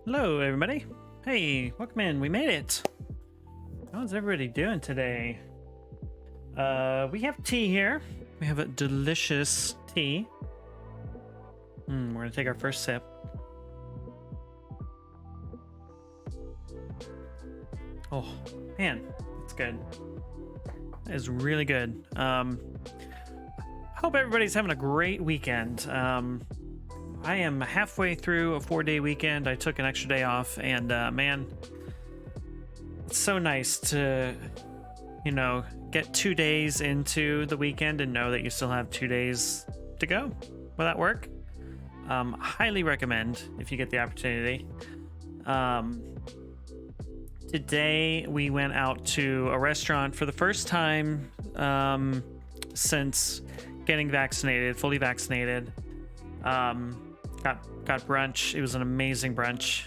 Hello, everybody. Hey, welcome in. We made it. How's everybody doing today? We have tea here. We have a delicious tea. We're gonna take our first sip. Oh, man, it's good. It's really good. Hope everybody's having a great weekend. I am halfway through a 4-day weekend. I took an extra day off, and man, it's so nice to, get 2 days into the weekend and know that you still have 2 days to go without work. Highly recommend if you get the opportunity. Today we went out to a restaurant for the first time since getting vaccinated, fully vaccinated. Got brunch. It was an amazing brunch.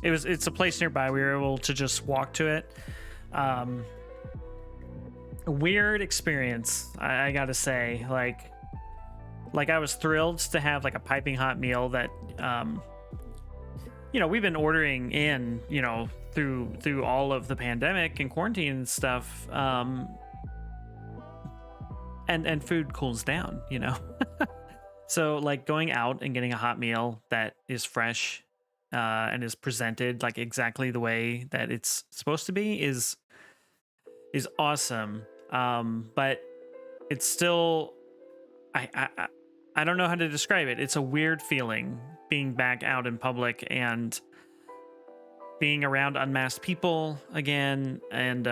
It's a place nearby. We were able to just walk to it. A weird experience, I gotta say. Like I was thrilled to have like a piping hot meal that we've been ordering in, through all of the pandemic and quarantine and stuff. And food cools down, So like going out and getting a hot meal that is fresh and is presented like exactly the way that it's supposed to be is awesome. But it's still, I don't know how to describe it. It's a weird feeling being back out in public and being around unmasked people again. And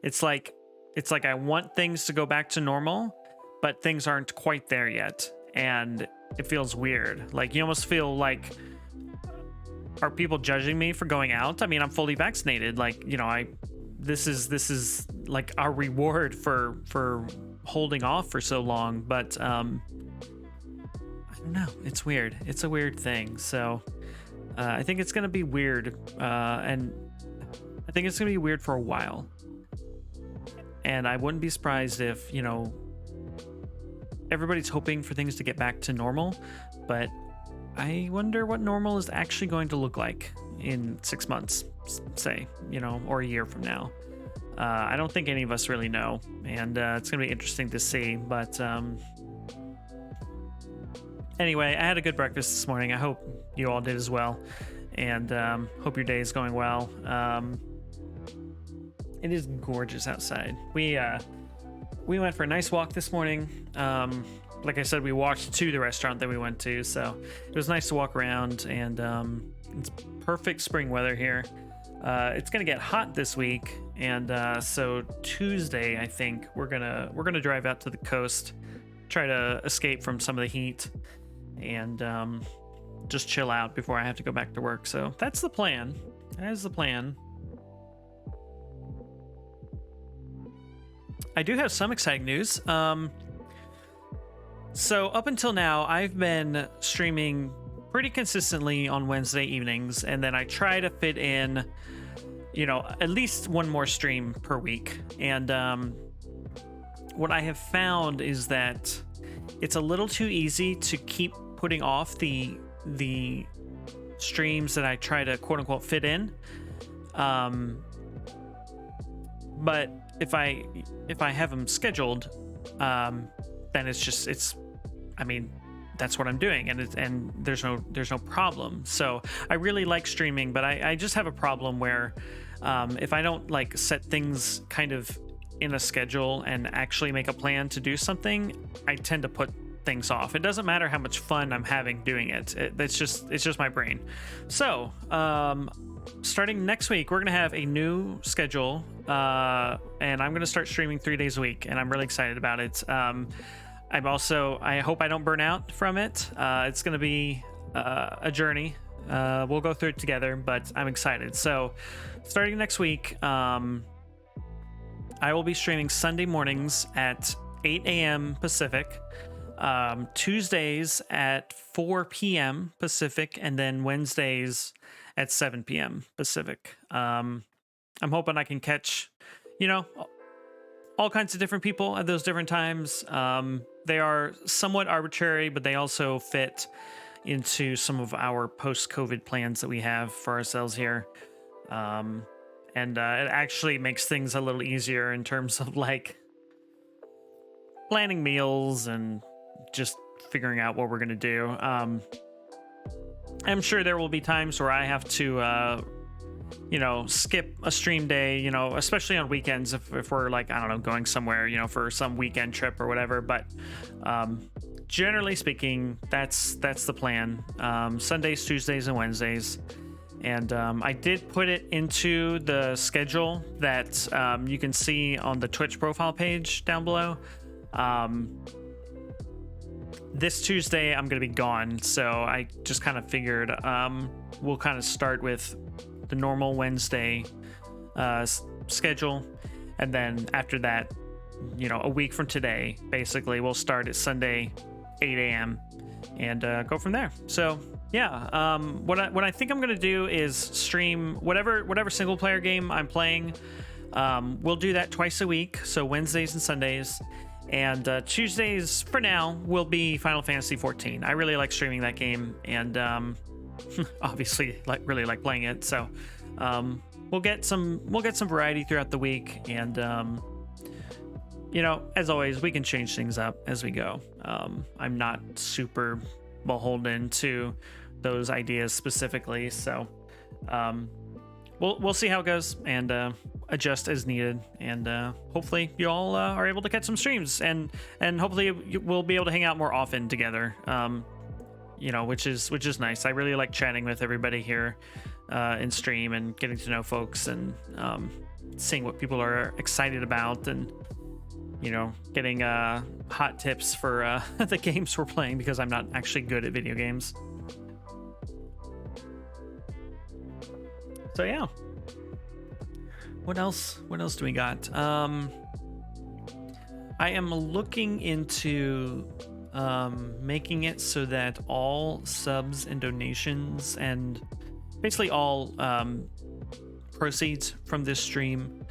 it's like I want things to go back to normal, but things aren't quite there yet. And it feels weird. Like you almost feel like, are people judging me for going out? I mean, I'm fully vaccinated. Like, this is like our reward for holding off for so long. But I don't know. It's weird. It's a weird thing. So I think it's going to be weird. And I think it's going to be weird for a while. And I wouldn't be surprised if, everybody's hoping for things to get back to normal, but I wonder what normal is actually going to look like in 6 months, say, or a year from now. I don't think any of us really know, and it's going to be interesting to see. But anyway, I had a good breakfast this morning. I hope you all did as well, and hope your day is going well. It is gorgeous outside. We went for a nice walk this morning. Like I said, we walked to the restaurant that we went to, so it was nice to walk around, and it's perfect spring weather here. It's gonna get hot this week, and so Tuesday, I think we're gonna drive out to the coast, try to escape from some of the heat, and just chill out before I have to go back to work. So that's the plan. That is the plan. I do have some exciting news. So up until now, I've been streaming pretty consistently on Wednesday evenings, and then I try to fit in, at least one more stream per week. And what I have found is that it's a little too easy to keep putting off the streams that I try to quote unquote fit in. But if I have them scheduled, then that's what I'm doing, and there's no problem. So I really like streaming, but I just have a problem where if I don't like set things kind of in a schedule and actually make a plan to do something, I tend to put things off. It doesn't matter how much fun I'm having doing it. It's just my brain. So starting next week, we're gonna have a new schedule, and I'm gonna start streaming 3 days a week, and I'm really excited about it. I hope I don't burn out from it. It's gonna be a journey. We'll go through it together, but I'm excited. So starting next week, I will be streaming Sunday mornings at 8 a.m. Pacific, Tuesdays at 4 p.m. Pacific, and then Wednesdays at 7 p.m. Pacific. I'm hoping I can catch, all kinds of different people at those different times. They are somewhat arbitrary, but they also fit into some of our post-COVID plans that we have for ourselves here. And it actually makes things a little easier in terms of like planning meals and just figuring out what we're going to do. I'm sure there will be times where I have to skip a stream day, especially on weekends if we're like, I don't know, going somewhere, for some weekend trip or whatever. But generally speaking, that's the plan. Sundays, Tuesdays, and Wednesdays. And I did put it into the schedule that you can see on the Twitch profile page down below. This Tuesday, I'm going to be gone. So I just kind of figured we'll kind of start with the normal Wednesday schedule. And then after that, a week from today, basically, we'll start at Sunday, 8 a.m. and go from there. So yeah, what I think I'm gonna do is stream whatever single player game I'm playing. We'll do that twice a week, so Wednesdays and Sundays, and Tuesdays for now will be Final Fantasy 14. I really like streaming that game, and obviously really like playing it. So we'll get some variety throughout the week, and as always, we can change things up as we go. I'm not super beholden to those ideas specifically, so we'll see how it goes and adjust as needed, and hopefully you all are able to catch some streams, and hopefully we'll be able to hang out more often together, which is nice. I really like chatting with everybody here in stream and getting to know folks, and seeing what people are excited about, and getting hot tips for the games we're playing, because I'm not actually good at video games. So yeah, what else do we got? I am looking into making it so that all subs and donations, and basically all proceeds from this stream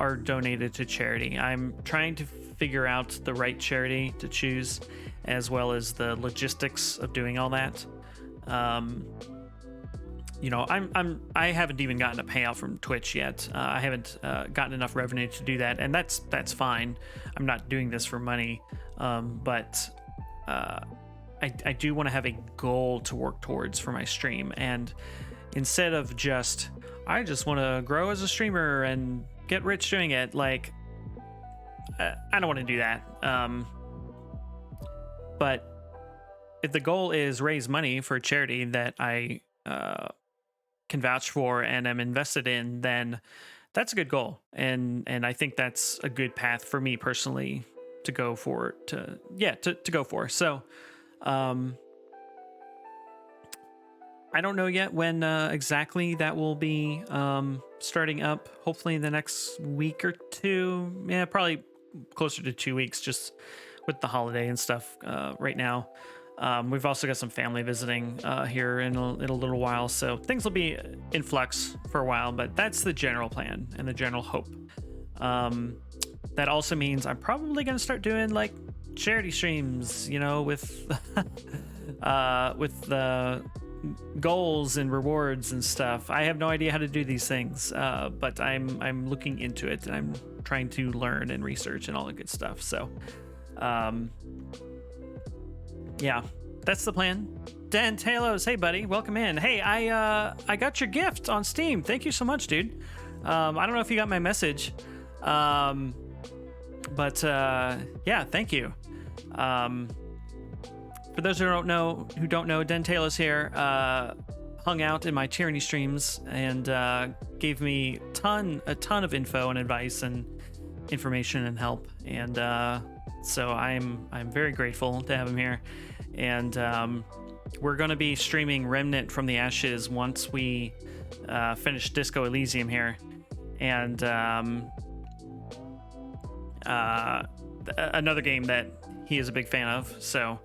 are donated to charity. I'm trying to figure out the right charity to choose, as well as the logistics of doing all that. I haven't even gotten a payout from Twitch yet. I haven't gotten enough revenue to do that, and that's fine. I'm not doing this for money, but I do want to have a goal to work towards for my stream, and instead of I just want to grow as a streamer and get rich doing it, like I don't want to do that. But if the goal is raise money for a charity that I can vouch for and am invested in, then that's a good goal, and I think that's a good path for me personally to go for. To go for. So I don't know yet when exactly that will be starting up. Hopefully in the next week or two. Yeah, probably closer to 2 weeks, just with the holiday and stuff right now. We've also got some family visiting here in a little while, so things will be in flux for a while, but that's the general plan and the general hope. That also means I'm probably going to start doing like charity streams, with the goals and rewards and stuff. I have no idea how to do these things, but I'm looking into it, and I'm trying to learn and research and all the good stuff. So yeah, that's the plan. Dan Talos, hey buddy, welcome in. Hey, I got your gift on Steam. Thank you so much, dude. I don't know if you got my message, but yeah, thank you. For those who don't know, Dan Talos here hung out in my tyranny streams and gave me a ton of info and advice and information and help, and so I'm very grateful to have him here. And we're going to be streaming Remnant from the Ashes once we finish Disco Elysium here, and another game that he is a big fan of. So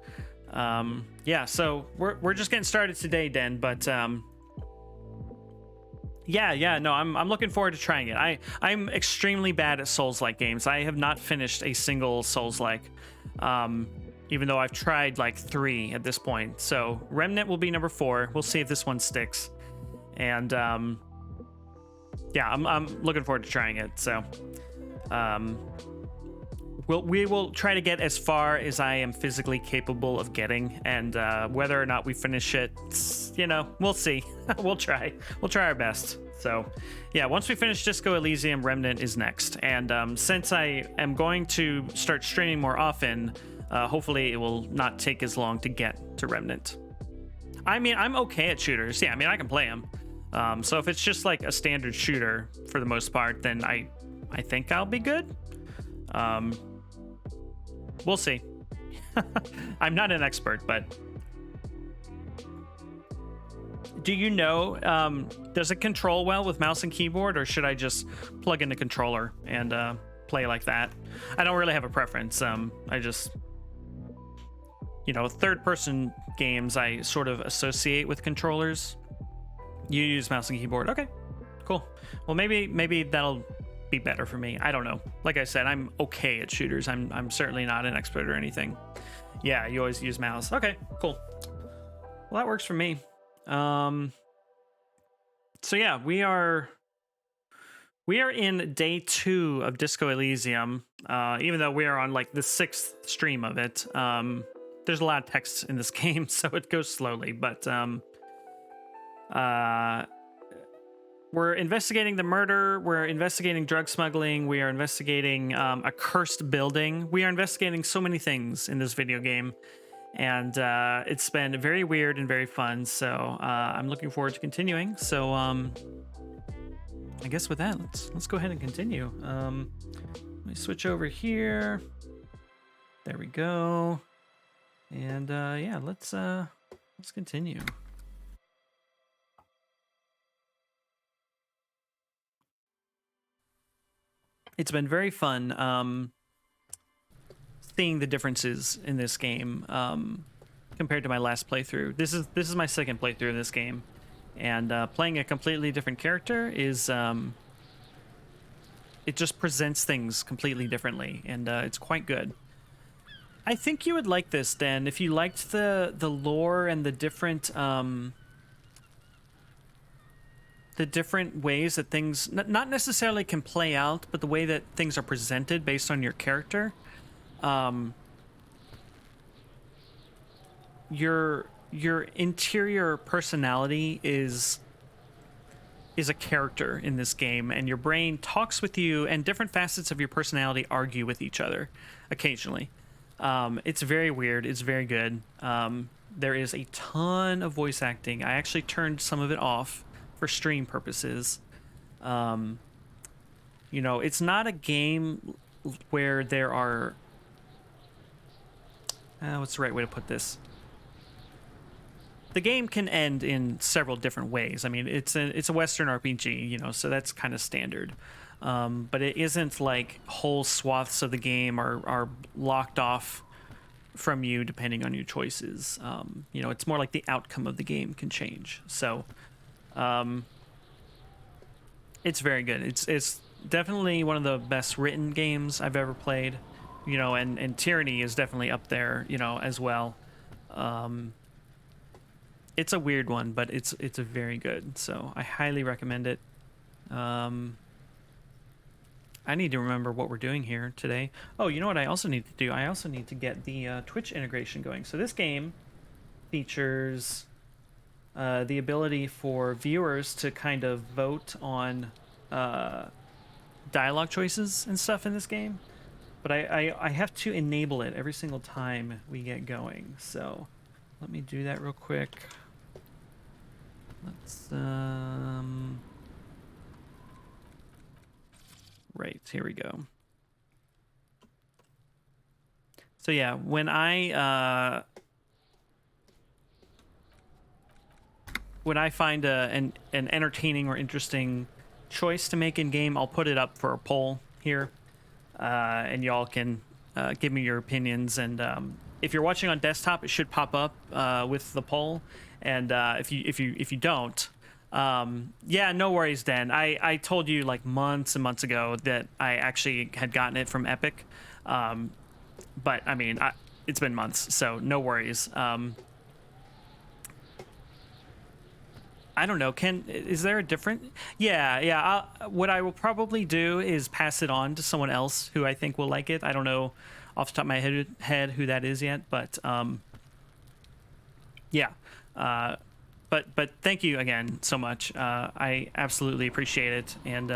yeah, so we're just getting started today, Den, but no, I'm looking forward to trying it. I'm extremely bad at Souls-like games. I have not finished a single Souls-like, even though I've tried like 3 at this point. So Remnant will be number 4. We'll see if this one sticks. And yeah, I'm looking forward to trying it. So we will try to get as far as I am physically capable of getting, and whether or not we finish it, you know, we'll see. We'll try our best. So yeah, once we finish Disco Elysium, Remnant is next. And since I am going to start streaming more often, hopefully it will not take as long to get to Remnant. I mean, I'm okay at shooters. Yeah, I mean, I can play them. So if it's just like a standard shooter for the most part, then I think I'll be good. We'll see. I'm not an expert, but do you know, does it control well with mouse and keyboard, or should I just plug in the controller and play like that? I don't really have a preference. I just, you know, third-person games I sort of associate with controllers. You use mouse and keyboard. Okay, cool. Well, maybe that'll be better for me. I don't know. Like I said, I'm okay at shooters. I'm certainly not an expert or anything. Yeah, you always use mouse. Okay, cool. Well, that works for me. So yeah, we are in day 2 of Disco Elysium. Even though we are on like the 6th stream of it. There's a lot of text in this game, so it goes slowly, but we're investigating the murder, we're investigating drug smuggling, we are investigating a cursed building. We are investigating so many things in this video game, and it's been very weird and very fun, so I'm looking forward to continuing. So I guess with that, let's go ahead and continue. Let me switch over here. There we go. And yeah, let's continue. It's been very fun seeing the differences in this game compared to my last playthrough. This is my second playthrough in this game, and playing a completely different character is it just presents things completely differently, and it's quite good. I think you would like this, Dan, if you liked the lore and the different ways that things not necessarily can play out, but the way that things are presented based on your character. Your interior personality is a character in this game, and your brain talks with you, and different facets of your personality argue with each other occasionally. It's very weird. It's very good. There is a ton of voice acting. I actually turned some of it off for stream purposes. You know, it's not a game where there are... what's the right way to put this? The game can end in several different ways. I mean, it's a Western RPG, you know, so that's kind of standard. But it isn't like whole swaths of the game are locked off from you depending on your choices. You know, it's more like the outcome of the game can change. So it's very good. It's definitely one of the best written games I've ever played, you know, and Tyranny is definitely up there, you know, as well. It's a weird one, but it's a very good, so I highly recommend it. I need to remember what we're doing here today. Oh, you know what I also need to do? I also need to get the Twitch integration going. So this game features the ability for viewers to kind of vote on dialogue choices and stuff in this game. But I have to enable it every single time we get going. So let me do that real quick. Let's right, here we go. So yeah, when I find an entertaining or interesting choice to make in game, I'll put it up for a poll here, and y'all can give me your opinions. And if you're watching on desktop, it should pop up with the poll. And if you don't, yeah, no worries, Dan. I told you like months and months ago that I actually had gotten it from Epic, but I mean, it's been months, so no worries. I don't know. Is there a different? Yeah. What I will probably do is pass it on to someone else who I think will like it. I don't know off the top of my head who that is yet, but yeah. but thank you again so much. I absolutely appreciate it, and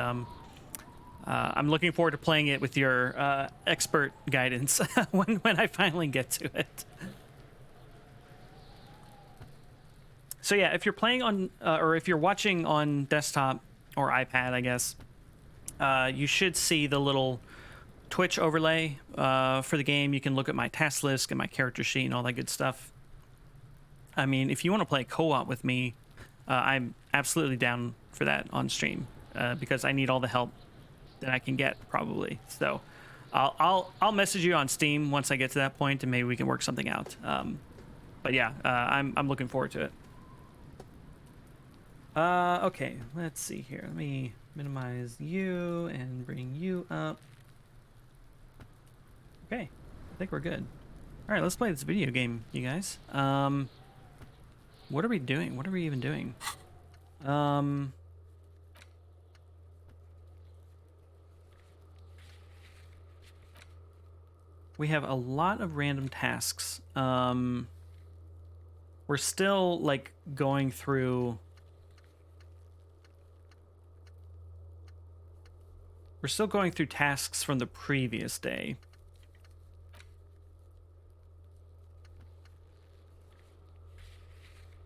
I'm looking forward to playing it with your expert guidance when I finally get to it. So yeah, if you're playing on or if you're watching on desktop or iPad, I guess, you should see the little Twitch overlay for the game. You can look at my task list and my character sheet and all that good stuff. I mean, if you want to play co-op with me, I'm absolutely down for that on stream because I need all the help that I can get, probably. So I'll message you on Steam once I get to that point, and maybe we can work something out. But yeah, I'm looking forward to it. Okay, let's see here. Let me minimize you and bring you up. Okay, I think we're good. All right, let's play this video game, you guys. What are we doing? What are we even doing? We have a lot of random tasks. We're still like going through. We're still going through tasks from the previous day.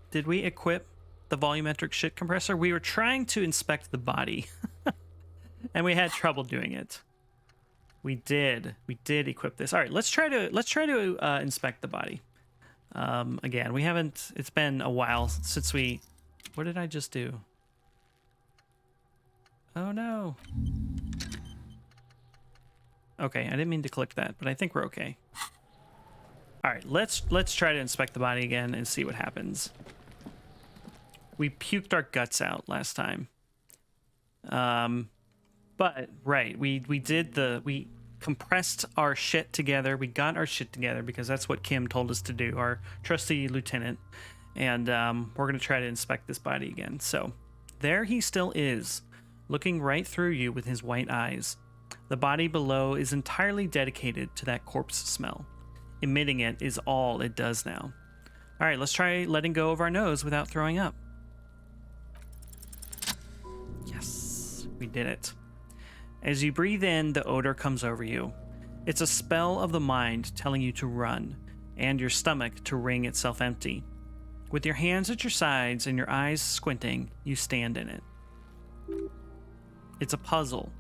Did we equip the volumetric shit compressor? We were trying to inspect the body, and we had trouble doing it. We did equip this. All right, let's try to inspect the body. Again, we haven't. It's been a while since we. What did I just do? Oh no. Okay, I didn't mean to click that, but I think we're okay. All right, let's try to inspect the body again and see what happens. We puked our guts out last time. But right, we compressed our shit together. We got our shit together because that's what Kim told us to do, our trusty lieutenant. And we're gonna try to inspect this body again. So there he still is, looking right through you with his white eyes. The body below is entirely dedicated to that corpse smell. Emitting it is all it does now. All right, let's try letting go of our nose without throwing up. Yes, we did it. As you breathe in, the odor comes over you. It's a spell of the mind telling you to run, and your stomach to wring itself empty. With your hands at your sides and your eyes squinting, you stand in it. It's a puzzle.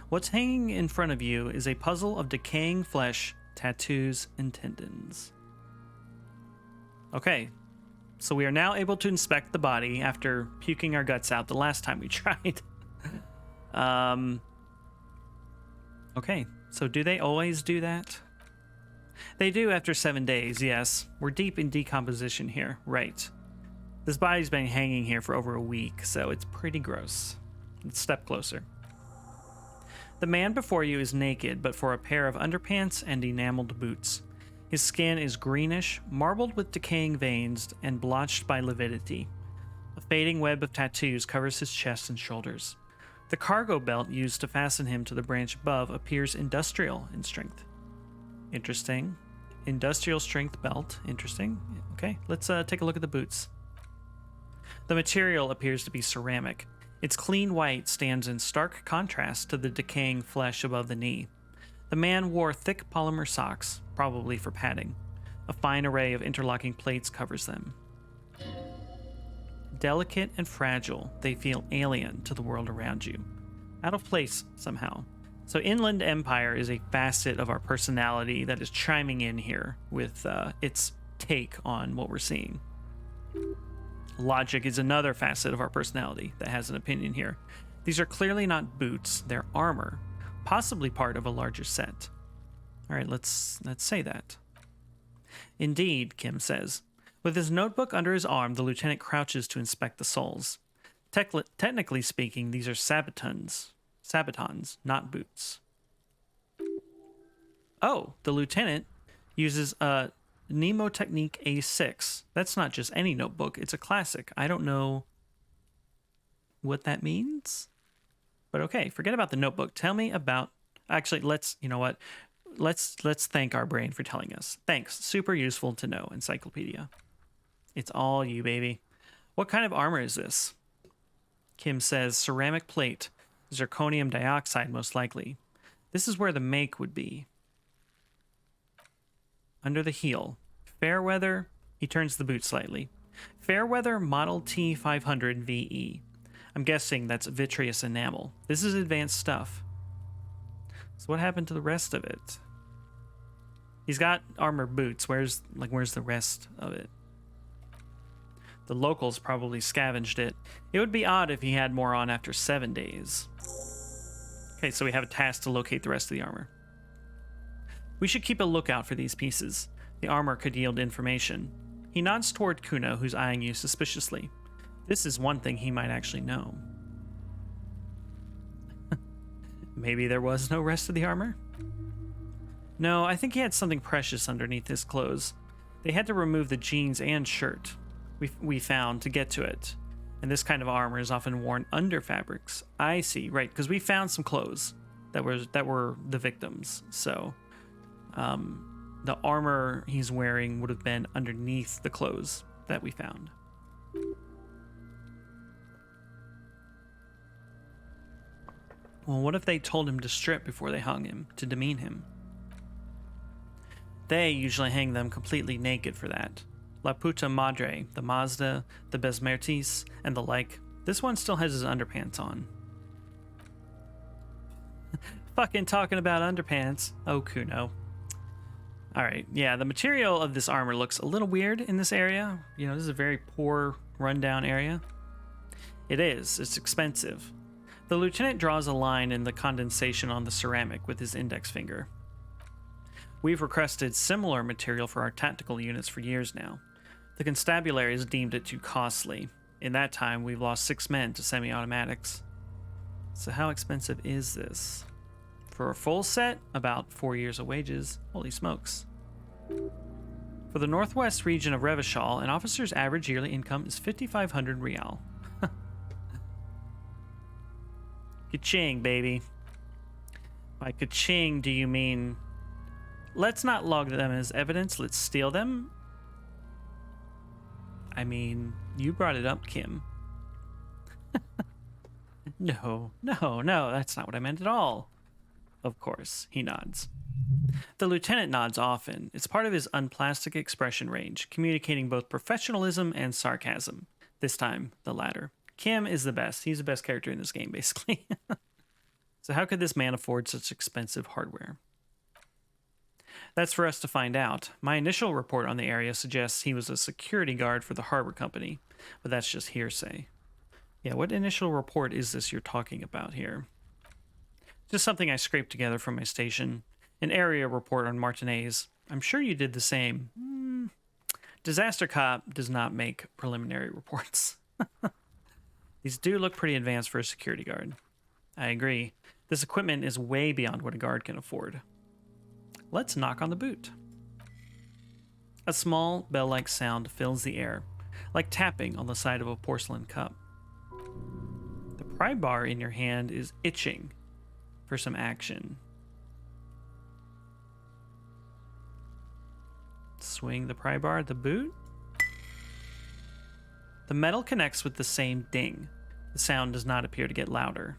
What's hanging in front of you is a puzzle of decaying flesh, tattoos, and tendons. Okay, so we are now able to inspect the body after puking our guts out the last time we tried. Okay, so do they always do that? They do after 7 days, yes. We're deep in decomposition here, right. This body's been hanging here for over a week, so it's pretty gross. Let's step closer. The man before you is naked, but for a pair of underpants and enameled boots. His skin is greenish, marbled with decaying veins, and blotched by lividity. A fading web of tattoos covers his chest and shoulders. The cargo belt used to fasten him to the branch above appears industrial in strength. Interesting. Industrial strength belt. Interesting. Okay, let's take a look at the boots. The material appears to be ceramic. Its clean white stands in stark contrast to the decaying flesh above the knee. The man wore thick polymer socks, probably for padding. A fine array of interlocking plates covers them. Delicate and fragile, they feel alien to the world around you. Out of place, somehow. So Inland Empire is a facet of our personality that is chiming in here with its take on what we're seeing. Logic is another facet of our personality that has an opinion here. These are clearly not boots, they're armor, possibly part of a larger set. All right, let's say that. Indeed, Kim says. With his notebook under his arm, the lieutenant crouches to inspect the soles. Technically speaking, these are sabatons, not boots. Oh, the lieutenant uses a Mnemotechnique A6. That's not just any notebook, it's a classic. I don't know what that means, but okay, forget about the notebook. Tell me about, actually, you know what? Let's thank our brain for telling us. Thanks, super useful to know, encyclopedia. It's all you, baby. What kind of armor is this? Kim says ceramic plate, zirconium dioxide most likely. This is where the make would be. Under the heel. Fairweather, he turns the boot slightly. Fairweather Model T 500 VE. I'm guessing that's vitreous enamel. This is advanced stuff. So what happened to the rest of it? He's got armor boots. Where's the rest of it? The locals probably scavenged it. It would be odd if he had more on after 7 days. Okay, so we have a task to locate the rest of the armor. We should keep a lookout for these pieces. The armor could yield information. He nods toward Kuno, who's eyeing you suspiciously. This is one thing he might actually know. Maybe there was no rest of the armor? No, I think he had something precious underneath his clothes. They had to remove the jeans and shirt we found to get to it. And this kind of armor is often worn under fabrics. I see, right, because we found some clothes that were the victims. So the armor he's wearing would have been underneath the clothes that we found. Well, what if they told him to strip before they hung him, to demean him? They usually hang them completely naked for that. La Puta Madre, the Mazda, the Besmertis, and the like. This one still has his underpants on. Fucking talking about underpants. Oh, Kuno. Alright, yeah, the material of this armor looks a little weird in this area. You know, this is a very poor, rundown area. It is. It's expensive. The lieutenant draws a line in the condensation on the ceramic with his index finger. We've requested similar material for our tactical units for years now. The constabulary has deemed it too costly. In that time, we've lost 6 men to semi-automatics. So how expensive is this? For a full set, about 4 years of wages. Holy smokes. For the northwest region of Revachol, an officer's average yearly income is 5,500 real. Ka-ching, baby. By ka-ching, do you mean... Let's not log them as evidence, let's steal them? I mean, you brought it up, Kim. No, that's not what I meant at all. Of course, he nods. The lieutenant nods often. It's part of his unplastic expression range, communicating both professionalism and sarcasm. This time, the latter. Kim is the best. He's the best character in this game, basically. So how could this man afford such expensive hardware? That's for us to find out. My initial report on the area suggests he was a security guard for the harbor company, but that's just hearsay. Yeah, what initial report is this you're talking about here? Just something I scraped together from my station. An area report on Martinez. I'm sure you did the same. Disaster Cop does not make preliminary reports. These do look pretty advanced for a security guard. I agree. This equipment is way beyond what a guard can afford. Let's knock on the boot. A small bell-like sound fills the air, like tapping on the side of a porcelain cup. The pry bar in your hand is itching for some action. Swing the pry bar at the boot. The metal connects with the same ding. The sound does not appear to get louder.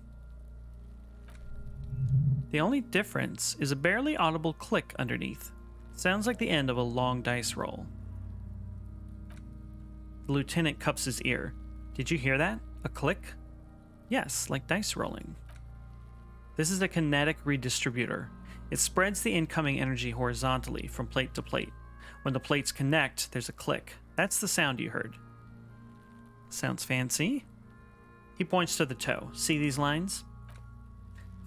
The only difference is a barely audible click underneath. Sounds like the end of a long dice roll. The lieutenant cups his ear. Did you hear that? A click? Yes, like dice rolling. This is a kinetic redistributor. It spreads the incoming energy horizontally from plate to plate. When the plates connect, there's a click. That's the sound you heard. Sounds fancy. He points to the toe. See these lines?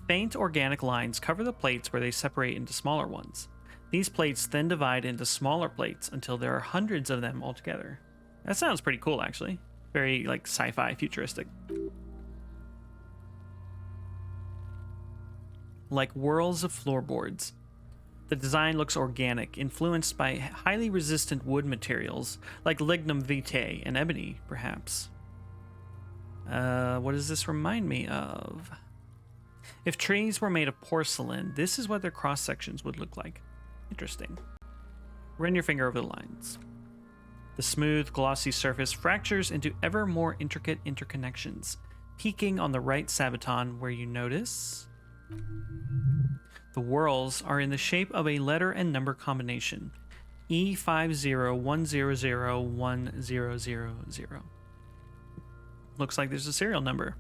Faint organic lines cover the plates where they separate into smaller ones. These plates then divide into smaller plates until there are hundreds of them altogether. That sounds pretty cool, actually. Very, like, sci-fi, futuristic. Like whirls of floorboards. The design looks organic, influenced by highly resistant wood materials, like lignum vitae and ebony, perhaps. What does this remind me of? If trees were made of porcelain, this is what their cross-sections would look like. Interesting. Run your finger over the lines. The smooth, glossy surface fractures into ever more intricate interconnections, peaking on the right saboton where you notice the whorls are in the shape of a letter and number combination, E5010010000. Looks like there's a serial number.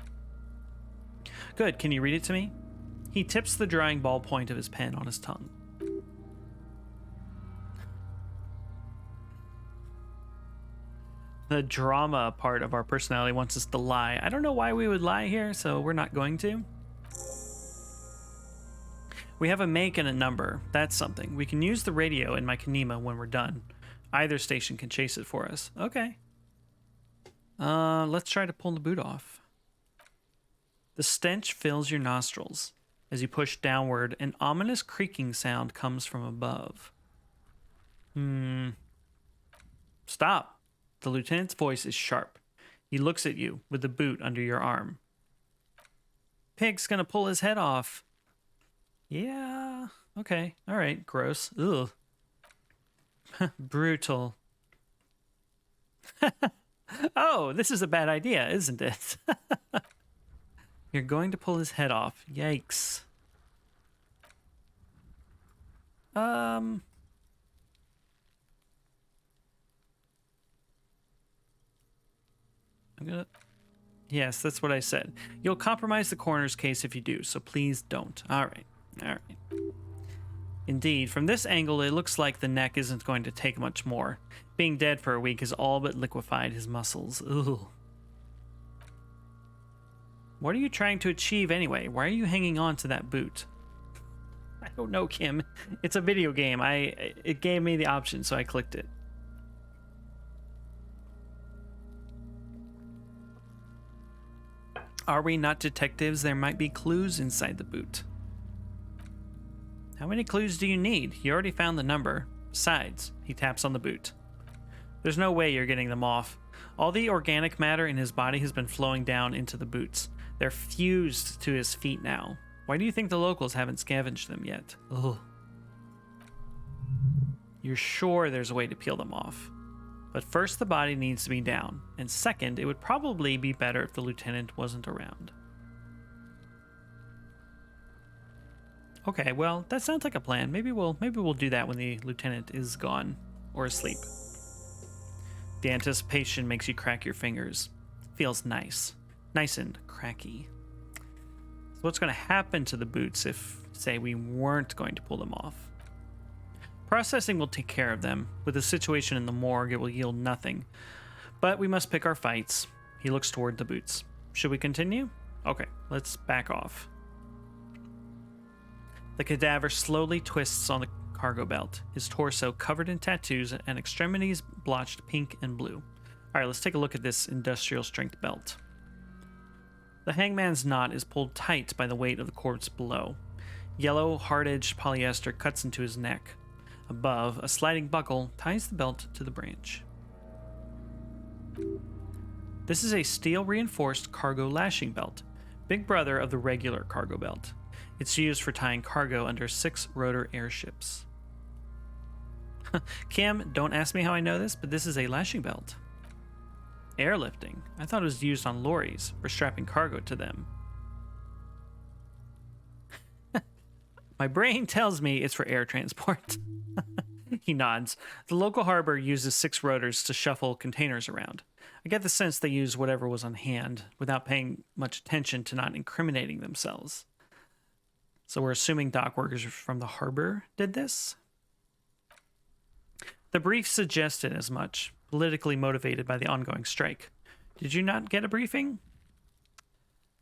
Good, can you read it to me? He tips the drying ballpoint of his pen on his tongue. The drama part of our personality wants us to lie. I don't know why we would lie here, so we're not going to. We have a make and a number. That's something. We can use the radio in my Kanema when we're done. Either station can chase it for us. Okay. Let's try to pull the boot off. The stench fills your nostrils. As you push downward, an ominous creaking sound comes from above. Stop. The lieutenant's voice is sharp. He looks at you with the boot under your arm. Pig's gonna pull his head off. Yeah. Okay. All right. Gross. Ugh. Brutal. Oh, this is a bad idea, isn't it? You're going to pull his head off. Yikes. I'm gonna... Yes, that's what I said. You'll compromise the coroner's case if you do, so please don't. All right. All right. Indeed, from this angle, it looks like the neck isn't going to take much more. Being dead for a week has all but liquefied his muscles. Ugh. What are you trying to achieve anyway? Why are you hanging on to that boot? I don't know, Kim. It's a video game. It gave me the option, so I clicked it. Are we not detectives? There might be clues inside the boot. How many clues do you need? You already found the number. Besides, he taps on the boot. There's no way you're getting them off. All the organic matter in his body has been flowing down into the boots. They're fused to his feet now. Why do you think the locals haven't scavenged them yet? Ugh. You're sure there's a way to peel them off. But first, the body needs to be down. And second, it would probably be better if the lieutenant wasn't around. Okay, well, that sounds like a plan. Maybe we'll do that when the lieutenant is gone or asleep. The anticipation makes you crack your fingers. Feels nice. Nice and cracky. So what's going to happen to the boots if, say, we weren't going to pull them off? Processing will take care of them. With the situation in the morgue, it will yield nothing. But we must pick our fights. He looks toward the boots. Should we continue? Okay, let's back off. The cadaver slowly twists on the cargo belt, his torso covered in tattoos and extremities blotched pink and blue. All right, let's take a look at this industrial strength belt. The hangman's knot is pulled tight by the weight of the corpse below. Yellow, hard-edged polyester cuts into his neck. Above, a sliding buckle ties the belt to the branch. This is a steel-reinforced cargo lashing belt, big brother of the regular cargo belt. It's used for tying cargo under 6-rotor airships. Kim, don't ask me how I know this, but this is a lashing belt. Airlifting. I thought it was used on lorries for strapping cargo to them. My brain tells me it's for air transport. He nods. The local harbor uses 6 rotors to shuffle containers around. I get the sense they use whatever was on hand without paying much attention to not incriminating themselves. So we're assuming dock workers from the harbor did this? The brief suggested as much, politically motivated by the ongoing strike. Did you not get a briefing?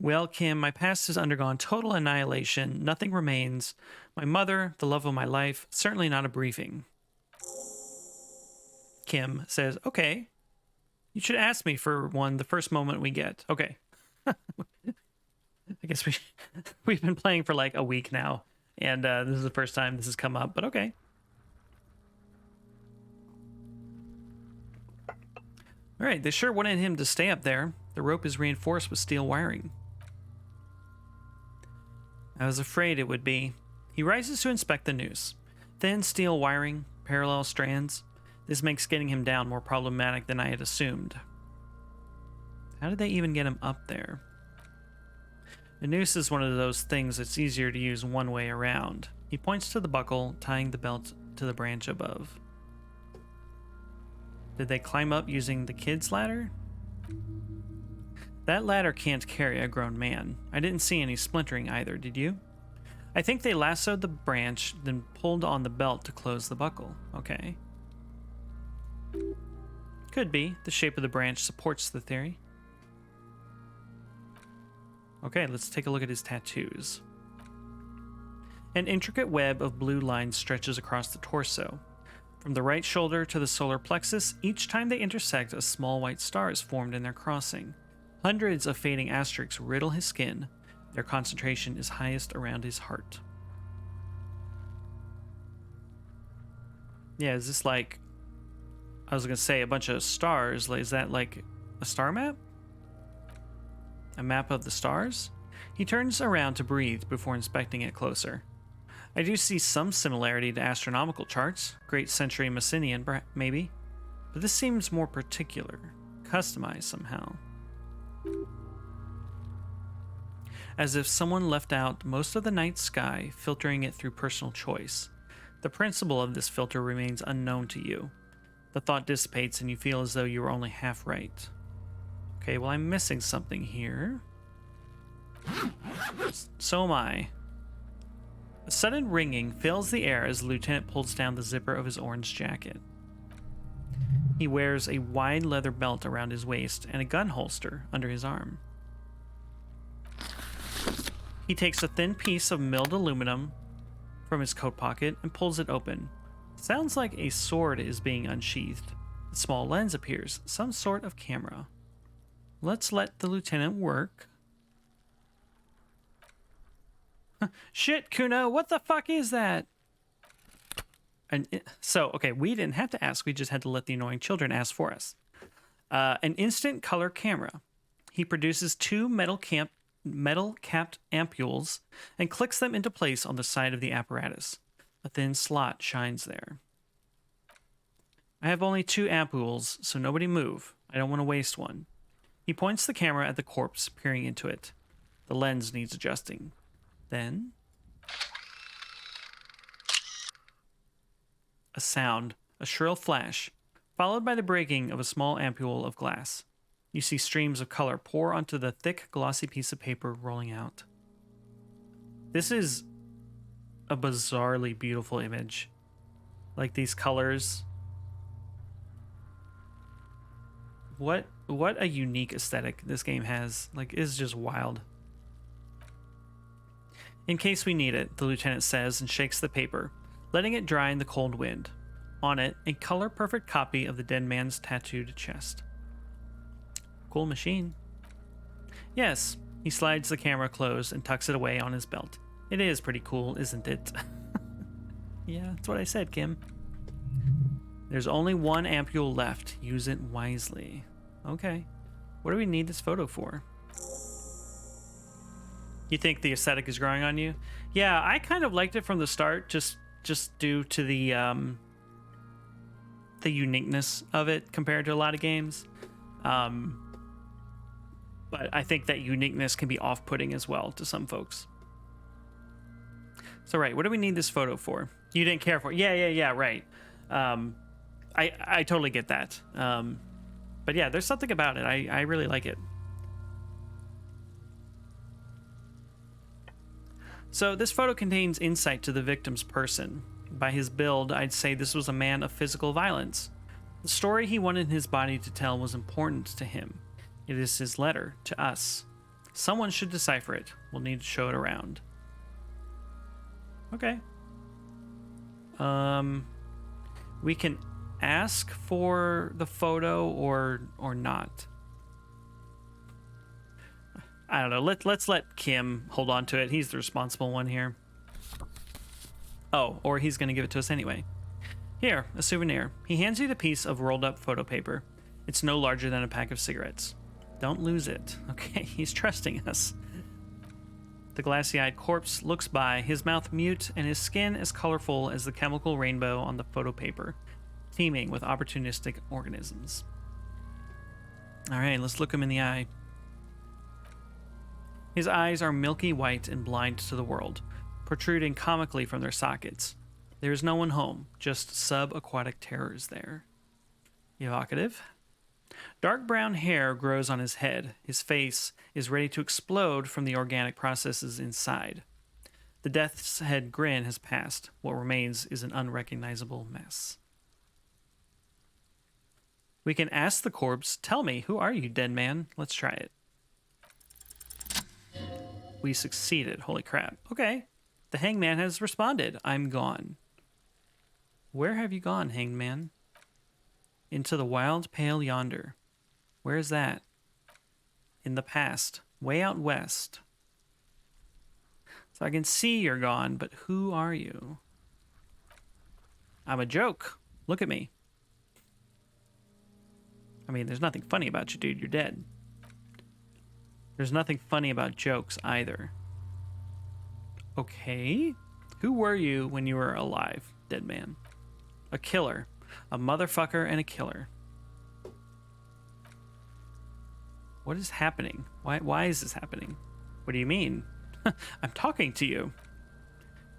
Well, Kim, my past has undergone total annihilation. Nothing remains. My mother, the love of my life, certainly not a briefing. Kim says, okay, you should ask me for one the first moment we get. Okay. I guess we've been playing for like a week now, and this is the first time this has come up, but okay. All right, they sure wanted him to stay up there. The rope is reinforced with steel wiring. I was afraid it would be. He rises to inspect the noose. Thin steel wiring, parallel strands. This makes getting him down more problematic than I had assumed. How did they even get him up there? The noose is one of those things that's easier to use one way around. He points to the buckle, tying the belt to the branch above. Did they climb up using the kid's ladder? That ladder can't carry a grown man. I didn't see any splintering either, did you? I think they lassoed the branch, then pulled on the belt to close the buckle. Okay. Could be. The shape of the branch supports the theory. Okay, let's take a look at his tattoos. An intricate web of blue lines stretches across the torso. From the right shoulder to the solar plexus, each time they intersect, a small white star is formed in their crossing. Hundreds of fading asterisks riddle his skin. Their concentration is highest around his heart. Yeah, is this like... I was going to say a bunch of stars. Is that like a star map? A map of the stars? He turns around to breathe before inspecting it closer. I do see some similarity to astronomical charts, Great Century Messinian, maybe. But this seems more particular, customized somehow. As if someone left out most of the night sky, filtering it through personal choice. The principle of this filter remains unknown to you. The thought dissipates and you feel as though you were only half right. Okay, well, I'm missing something here. So am I. A sudden ringing fills the air as the lieutenant pulls down the zipper of his orange jacket. He wears a wide leather belt around his waist and a gun holster under his arm. He takes a thin piece of milled aluminum from his coat pocket and pulls it open. Sounds like a sword is being unsheathed. A small lens appears, some sort of camera. Let's let the lieutenant work. Shit, Kuno, what the fuck is that? Okay, we didn't have to ask. We just had to let the annoying children ask for us. An instant color camera. He produces two metal-capped ampules and clicks them into place on the side of the apparatus. A thin slot shines there. I have only 2 ampules, so nobody move. I don't want to waste one. He points the camera at the corpse, peering into it. The lens needs adjusting. Then... a sound, a shrill flash, followed by the breaking of a small ampule of glass. You see streams of color pour onto the thick, glossy piece of paper rolling out. This is a bizarrely beautiful image. Like these colors. What a unique aesthetic this game has. Like, it's just wild. In case we need it, the lieutenant says and shakes the paper, letting it dry in the cold wind. On it, a color-perfect copy of the dead man's tattooed chest. Cool machine. Yes, he slides the camera closed and tucks it away on his belt. It is pretty cool, isn't it? Yeah, that's what I said, Kim. There's only 1 ampule left. Use it wisely. Okay. What do we need this photo for? You think the aesthetic is growing on you? Yeah, I kind of liked it from the start, just due to the uniqueness of it compared to a lot of games. But I think that uniqueness can be off-putting as well to some folks. So, right, what do we need this photo for? You didn't care for it. Yeah, right. I totally get that. But yeah, there's something about it. I really like it. So this photo contains insight to the victim's person. By his build, I'd say this was a man of physical violence. The story he wanted his body to tell was important to him. It is his letter to us. Someone should decipher it. We'll need to show it around. Okay. We can ask for the photo or not. I don't know. Let's let Kim hold on to it. He's the responsible one here. Oh, or he's going to give it to us anyway. Here, a souvenir. He hands you the piece of rolled up photo paper. It's no larger than a pack of cigarettes. Don't lose it. Okay, he's trusting us. The glassy-eyed corpse looks by, his mouth mute and his skin as colorful as the chemical rainbow on the photo paper. teeming with opportunistic organisms. All right, let's look him in the eye. His eyes are milky white and blind to the world, protruding comically from their sockets. There is no one home, just subaquatic terrors there. Evocative. Dark brown hair grows on his head. His face is ready to explode from the organic processes inside. The death's head grin has passed. What remains is an unrecognizable mess. We can ask the corpse, tell me, who are you, dead man? Let's try it. We succeeded. Holy crap. Okay. The hangman has responded. I'm gone. Where have you gone, hanged man? Into the wild pale yonder. Where is that? In the past. Way out west. So I can see you're gone, but who are you? I'm a joke. Look at me. I mean, there's nothing funny about you, dude. You're dead. There's nothing funny about jokes either. Okay. Who were you when you were alive, dead man? A killer. A motherfucker and a killer. What is happening? Why is this happening? What do you mean? I'm talking to you.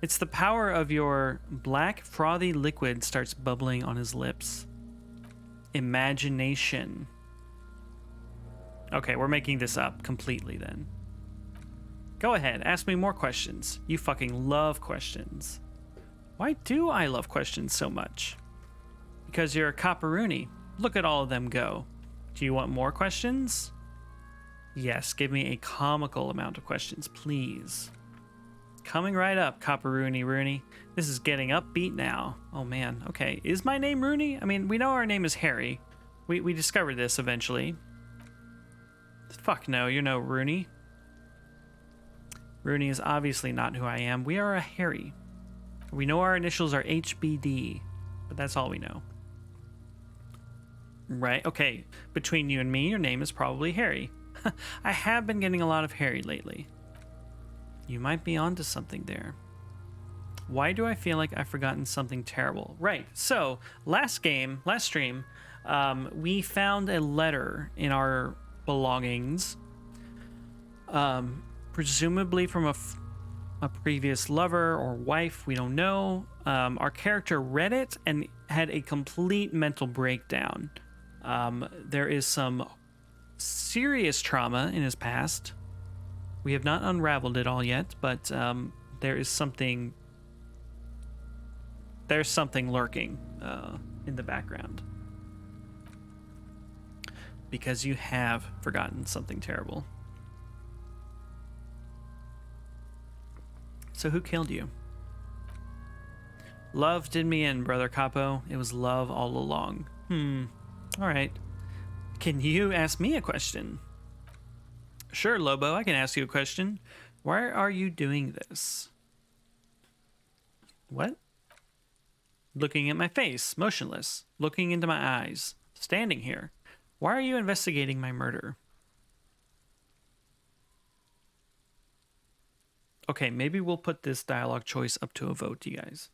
It's the power of your black, frothy liquid starts bubbling on his lips. Imagination. Okay, we're making this up completely then. Go ahead, ask me more questions. You fucking love questions. Why do I love questions so much? Because you're a copperoony. Look at all of them go. Do you want more questions? Yes, give me a comical amount of questions, please. Coming right up, Copperoony Rooney. This is getting upbeat now. Oh man, okay. Is my name Rooney? I mean, we know our name is Harry. We discovered this eventually. Fuck no, you're no Rooney. Rooney is obviously not who I am. We are a Harry. We know our initials are HBD, but that's all we know. Right, okay. Between you and me, your name is probably Harry. I have been getting a lot of Harry lately. You might be onto something there. Why do I feel like I've forgotten something terrible? Right, so last stream, we found a letter in our belongings, presumably from a previous lover or wife, we don't know. Our character read it and had a complete mental breakdown. There is some serious trauma in his past. We have not unraveled it all yet, but there's something lurking in the background. Because you have forgotten something terrible. So who killed you? Love did me in, Brother Capo. It was love all along. All right. Can you ask me a question? Sure, Lobo, I can ask you a question. Why are you doing this? What? Looking at my face, motionless, looking into my eyes, standing here. Why are you investigating my murder? Okay, maybe we'll put this dialogue choice up to a vote, you guys.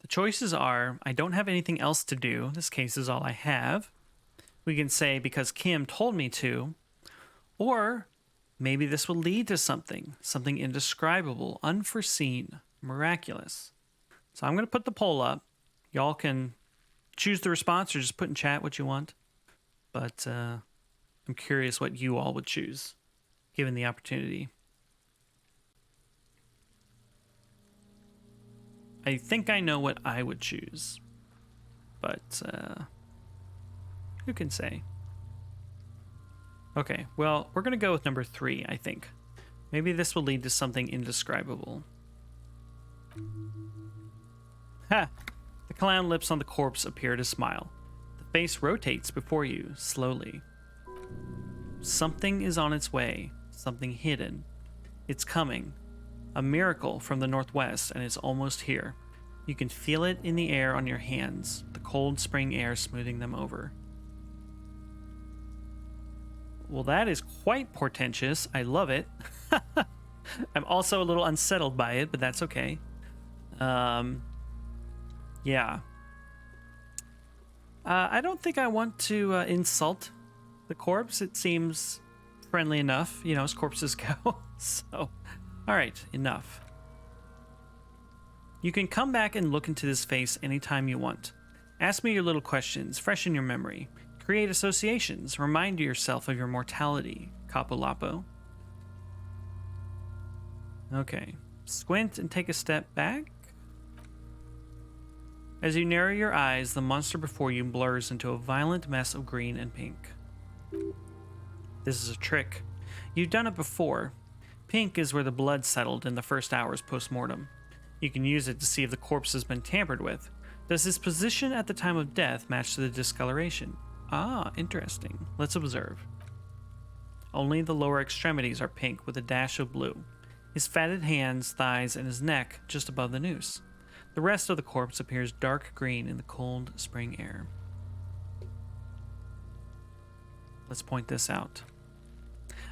The choices are, I don't have anything else to do. This case is all I have. We can say, because Kim told me to. Or, maybe this will lead to something indescribable, unforeseen, miraculous. So I'm going to put the poll up. Y'all can choose the response or just put in chat what you want. But I'm curious what you all would choose, given the opportunity. I think I know what I would choose, but who can say? Okay, well, we're going to go with number 3, I think. Maybe this will lead to something indescribable. Ha! The clown lips on the corpse appear to smile. The face rotates before you, slowly. Something is on its way, something hidden. It's coming. A miracle from the northwest, and it's almost here. You can feel it in the air on your hands, the cold spring air smoothing them over. Well, that is quite portentous. I love it. I'm also a little unsettled by it, but that's okay. Yeah. I don't think I want to insult the corpse. It seems friendly enough, you know, as corpses go. So, all right, enough. You can come back and look into this face anytime you want. Ask me your little questions, freshen your memory. Create associations, remind yourself of your mortality, Capo Lapo. Okay, squint and take a step back. As you narrow your eyes, the monster before you blurs into a violent mess of green and pink. This is a trick. You've done it before. Pink is where the blood settled in the first hours post-mortem. You can use it to see if the corpse has been tampered with. Does his position at the time of death match to the discoloration? Ah, interesting. Let's observe. Only the lower extremities are pink with a dash of blue. His fatted hands, thighs, and his neck just above the noose. The rest of the corpse appears dark green in the cold spring air. Let's point this out.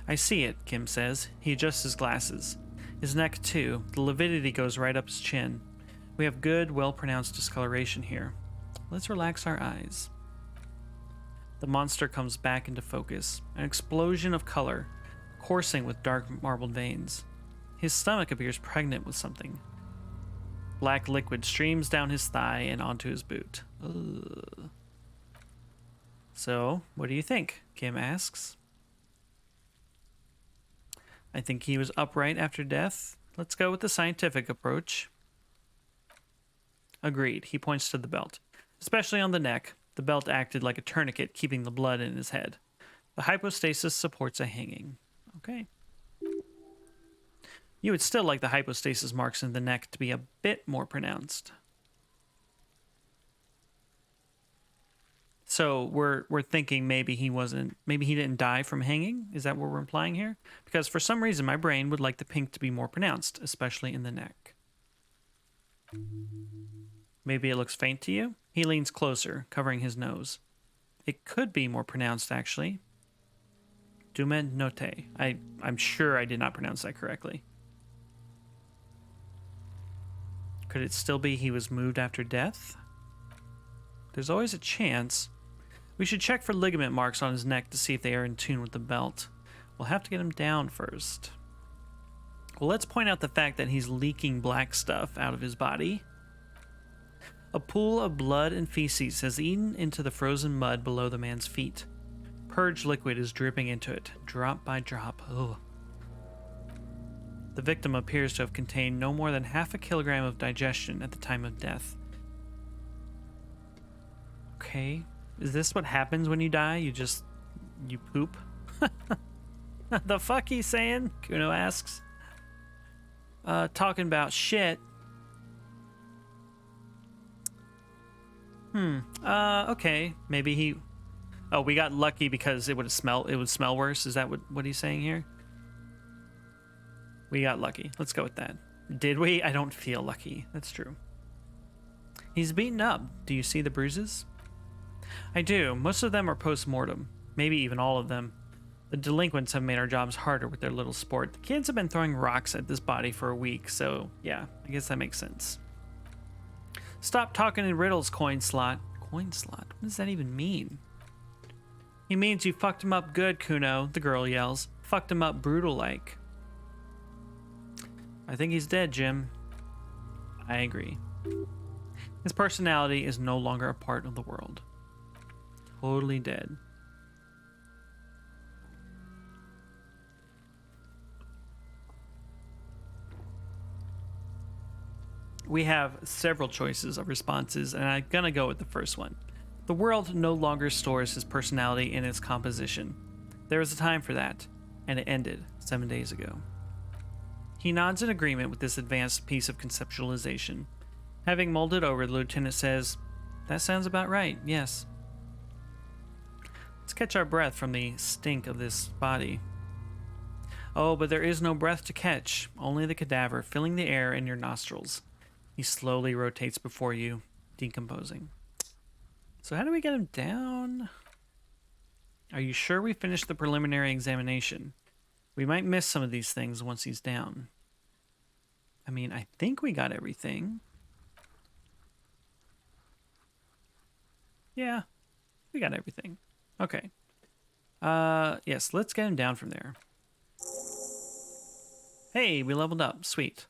I see it, Kim says. He adjusts his glasses. His neck, too. The lividity goes right up his chin. We have good, well-pronounced discoloration here. Let's relax our eyes. The monster comes back into focus. An explosion of color, coursing with dark marbled veins. His stomach appears pregnant with something. Black liquid streams down his thigh and onto his boot. Ugh. So, what do you think? Kim asks. I think he was upright after death. Let's go with the scientific approach. Agreed. He points to the belt. Especially on the neck, the belt acted like a tourniquet, keeping the blood in his head. The hypostasis supports a hanging. Okay. You would still like the hypostasis marks in the neck to be a bit more pronounced. So we're thinking maybe he didn't die from hanging? Is that what we're implying here? Because for some reason my brain would like the pink to be more pronounced, especially in the neck. Maybe it looks faint to you? He leans closer, covering his nose. It could be more pronounced, actually. Dumen note. I'm sure I did not pronounce that correctly. Could it still be he was moved after death? There's always a chance. We should check for ligament marks on his neck to see if they are in tune with the belt. We'll have to get him down first. Well, let's point out the fact that he's leaking black stuff out of his body. A pool of blood and feces has eaten into the frozen mud below the man's feet. Purge liquid is dripping into it, drop by drop. Ugh. The victim appears to have contained no more than half a kilogram of digestion at the time of death. Okay, is this what happens when you die? You poop? The fuck he's saying? Kuno asks. Talking about shit. Okay, maybe he... Oh, we got lucky because it would smell worse. Is that what he's saying here? We got lucky. Let's go with that. Did we? I don't feel lucky. That's true. He's beaten up. Do you see the bruises? I do. Most of them are post-mortem. Maybe even all of them. The delinquents have made our jobs harder with their little sport. The kids have been throwing rocks at this body for a week, so yeah, I guess that makes sense. Stop talking in riddles, coin slot. Coin slot? What does that even mean? He means you fucked him up good, Kuno, the girl yells. Fucked him up brutal-like. I think he's dead, Jim. I agree. His personality is no longer a part of the world. Totally dead. We have several choices of responses, and I'm gonna go with the first one. The world no longer stores his personality in its composition. There was a time for that, and it ended 7 days ago. He nods in agreement with this advanced piece of conceptualization. Having mulled it over, the lieutenant says, "That sounds about right, yes." Let's catch our breath from the stink of this body. Oh, but there is no breath to catch, only the cadaver filling the air in your nostrils. He slowly rotates before you, decomposing. So how do we get him down? Are you sure we finished the preliminary examination? We might miss some of these things once he's down. I mean, I think we got everything. Yeah, We got everything. Okay. Yes, let's get him down from there. Hey, we leveled up. Sweet.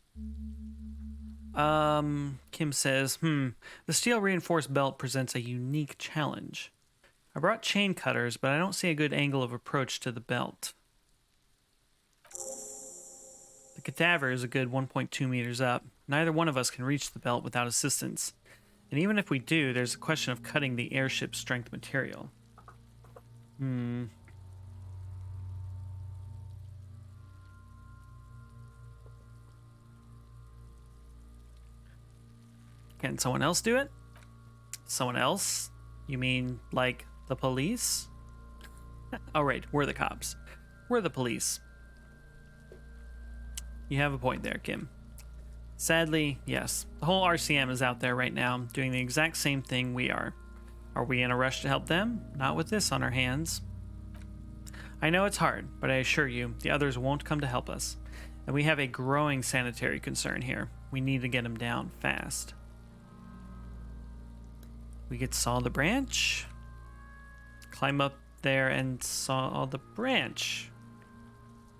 Kim says, the steel reinforced belt presents a unique challenge. I brought chain cutters, but I don't see a good angle of approach to the belt. The cadaver is a good 1.2 meters up. Neither one of us can reach the belt without assistance. And even if we do, there's a question of cutting the airship's strength material. Can someone else do it? Someone else? You mean like the police? Oh, right, we're the cops. We're the police. You have a point there, Kim. Sadly, yes. The whole RCM is out there right now, doing the exact same thing we are. Are we in a rush to help them? Not with this on our hands. I know it's hard, but I assure you, the others won't come to help us. And we have a growing sanitary concern here. We need to get them down fast. We could saw the branch. Climb up there and saw the branch.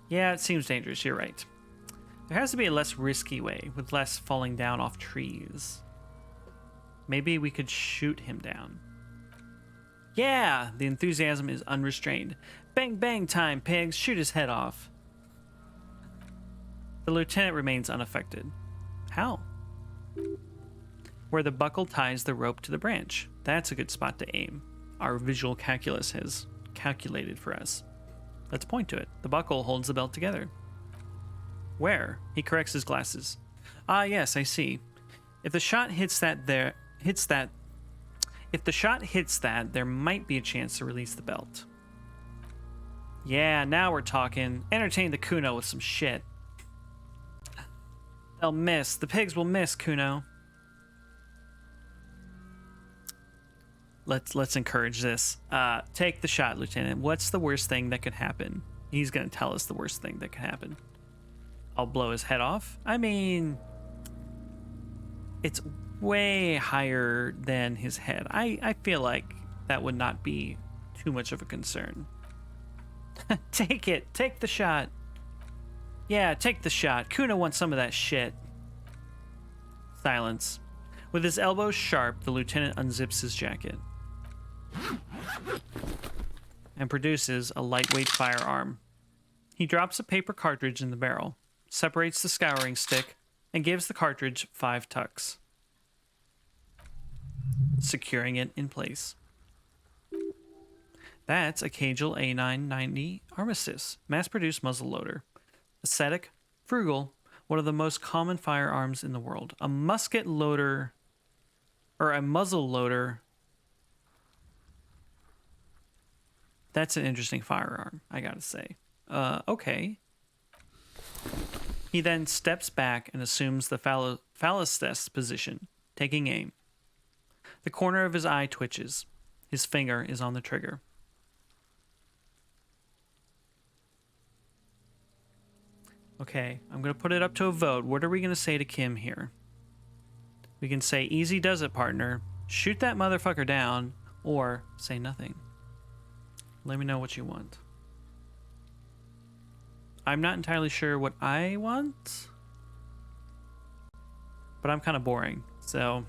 Yeah, it seems dangerous, you're right. There has to be a less risky way, with less falling down off trees. Maybe we could shoot him down. Yeah, the enthusiasm is unrestrained. Bang bang time, pigs, shoot his head off. The lieutenant remains unaffected. How? Where the buckle ties the rope to the branch. That's a good spot to aim. Our visual calculus has calculated for us. Let's point to it. The buckle holds the belt together. Where? He corrects his glasses. Ah, yes, I see. If the shot hits that, there might be a chance to release the belt. Yeah, now we're talking. Entertain the Kuno with some shit. They'll miss. The pigs will miss, Kuno. Let's encourage this. Take the shot, Lieutenant. What's the worst thing that could happen? He's gonna tell us the worst thing that could happen. I'll blow his head off. I mean, it's way higher than his head. I feel like that would not be too much of a concern. Take it. Take the shot. Yeah, take the shot. Kuno wants some of that shit. Silence. With his elbows sharp, the lieutenant unzips his jacket and produces a lightweight firearm. He drops a paper cartridge in the barrel, separates the scouring stick, and gives the cartridge 5 tucks, securing it in place. That's a Cagel A990 Armistice, mass-produced muzzleloader. Aesthetic, frugal, one of the most common firearms in the world. A musket loader, or a muzzle loader. That's an interesting firearm, I gotta say. Okay. He then steps back and assumes the phallus position, taking aim. The corner of his eye twitches. His finger is on the trigger. Okay, I'm going to put it up to a vote. What are we going to say to Kim here? We can say, easy does it, partner. Shoot that motherfucker down, or say nothing. Let me know what you want. I'm not entirely sure what I want, but I'm kind of boring, so...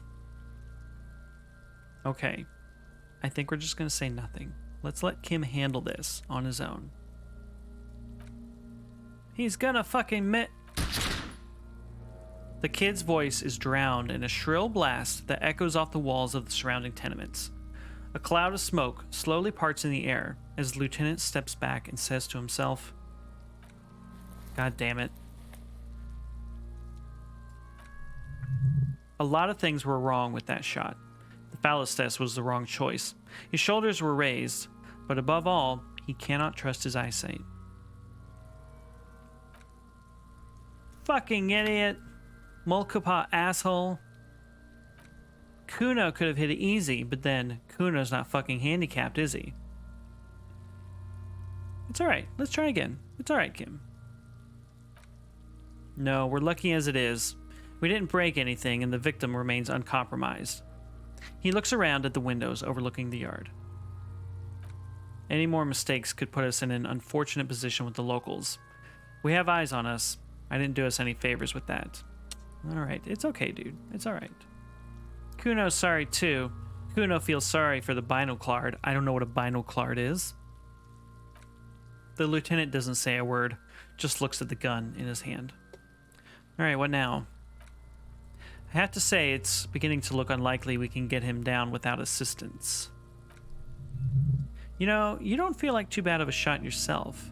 Okay. I think we're just going to say nothing. Let's let Kim handle this on his own. He's gonna fucking The kid's voice is drowned in a shrill blast that echoes off the walls of the surrounding tenements. A cloud of smoke slowly parts in the air as the lieutenant steps back and says to himself, God damn it. A lot of things were wrong with that shot. The phallus test was the wrong choice. His shoulders were raised, but above all, he cannot trust his eyesight. Fucking idiot. Molkupa asshole. Kuno could have hit it easy, but then Kuno's not fucking handicapped, is he? It's alright. Let's try again. It's alright, Kim. No, we're lucky as it is. We didn't break anything, and the victim remains uncompromised. He looks around at the windows overlooking the yard. Any more mistakes could put us in an unfortunate position with the locals. We have eyes on us. I didn't do us any favors with that. Alright, it's okay, dude. It's alright. Kuno's sorry, too. Kuno feels sorry for the binoclard. I don't know what a binoclard is. The lieutenant doesn't say a word, just looks at the gun in his hand. Alright, what now? I have to say, it's beginning to look unlikely we can get him down without assistance. You know, you don't feel like too bad of a shot yourself.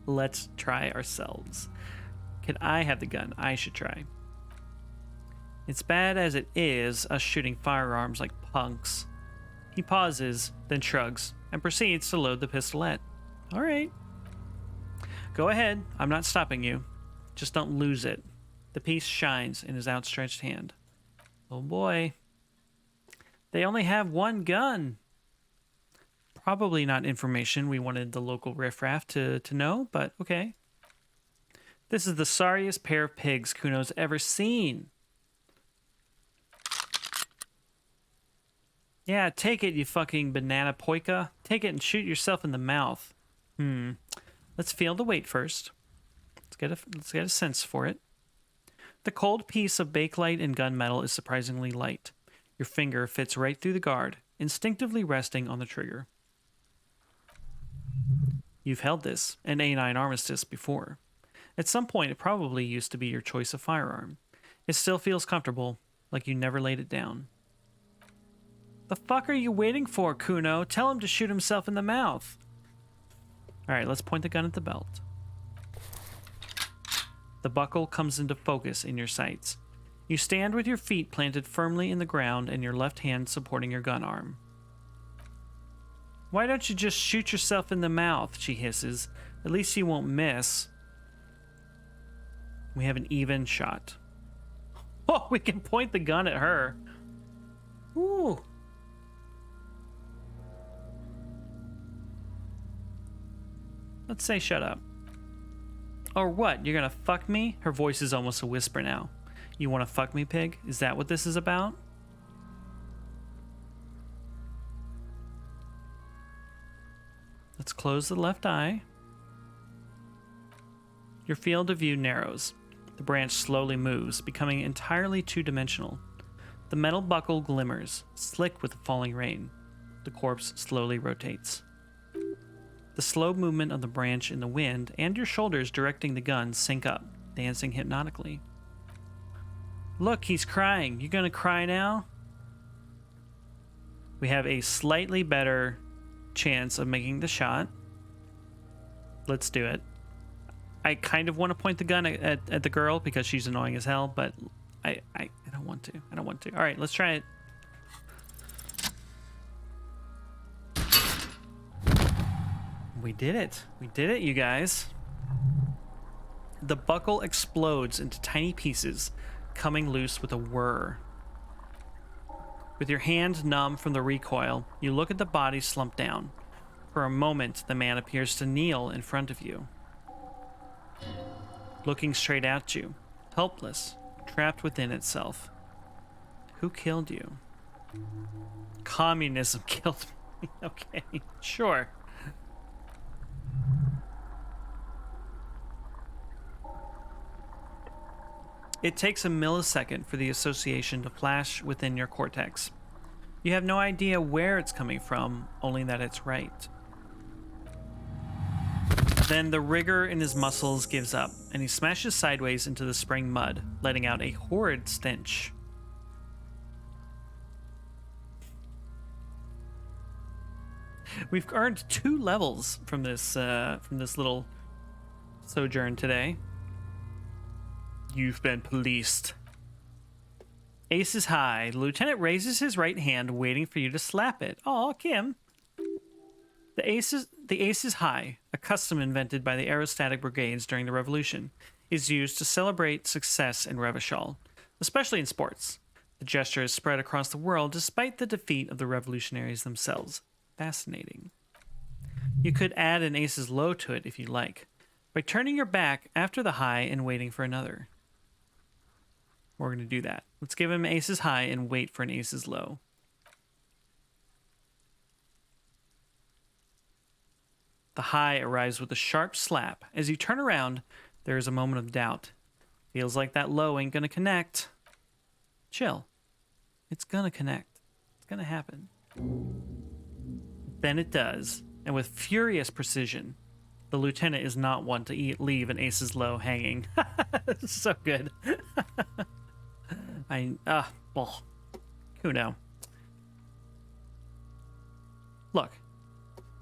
Let's try ourselves. Can I have the gun? I should try. It's bad as it is, us shooting firearms like punks. He pauses, then shrugs, and proceeds to load the pistolet. All right. Go ahead. I'm not stopping you. Just don't lose it. The piece shines in his outstretched hand. Oh boy. They only have one gun. Probably not information we wanted the local riffraff to know, but okay. This is the sorriest pair of pigs Kuno's ever seen. Yeah, take it, you fucking banana poika. Take it and shoot yourself in the mouth. Let's feel the weight first. Let's get a sense for it. The cold piece of bakelite and gunmetal is surprisingly light. Your finger fits right through the guard, instinctively resting on the trigger. You've held this, an A9 Armistice, before. At some point, it probably used to be your choice of firearm. It still feels comfortable, like you never laid it down. The fuck are you waiting for, Kuno? Tell him to shoot himself in the mouth. Alright, let's point the gun at the belt. The buckle comes into focus in your sights. You stand with your feet planted firmly in the ground and your left hand supporting your gun arm. Why don't you just shoot yourself in the mouth, she hisses. At least you won't miss. We have an even shot. Oh, we can point the gun at her. Ooh. Let's say shut up. Or what? You're gonna fuck me? Her voice is almost a whisper now. You wanna fuck me, pig? Is that what this is about? Let's close the left eye. Your field of view narrows. The branch slowly moves, becoming entirely two-dimensional. The metal buckle glimmers, slick with the falling rain. The corpse slowly rotates. The slow movement of the branch in the wind and your shoulders directing the gun sync up, dancing hypnotically. Look, he's crying. You gonna cry now? We have a slightly better chance of making the shot. Let's do it. I kind of want to point the gun at the girl because she's annoying as hell, but I don't want to. I don't want to. All right, let's try it. We did it. We did it, you guys. The buckle explodes into tiny pieces, coming loose with a whir. With your hand numb from the recoil, you look at the body slumped down. For a moment, the man appears to kneel in front of you, looking straight at you, helpless, trapped within itself. Who killed you? Communism killed me. Okay, sure. It takes a millisecond for the association to flash within your cortex. You have no idea where it's coming from, only that it's right. Then the rigor in his muscles gives up, and he smashes sideways into the spring mud, letting out a horrid stench. We've earned 2 levels from this little sojourn today. You've been policed. Ace is high. The lieutenant raises his right hand, waiting for you to slap it. Aw, Kim. The ace is high, a custom invented by the aerostatic brigades during the Revolution, is used to celebrate success in Revachol, especially in sports. The gesture is spread across the world despite the defeat of the revolutionaries themselves. Fascinating. You could add an ace's low to it if you like, by turning your back after the high and waiting for another. We're going to do that. Let's give him ace's high and wait for an ace's low. The high arrives with a sharp slap. As you turn around, there is a moment of doubt. Feels like that low ain't gonna connect. Chill. It's gonna connect. It's gonna happen. Then it does, and with furious precision. The lieutenant is not one to leave an ace's low hanging. This is so good. Kuno. Look,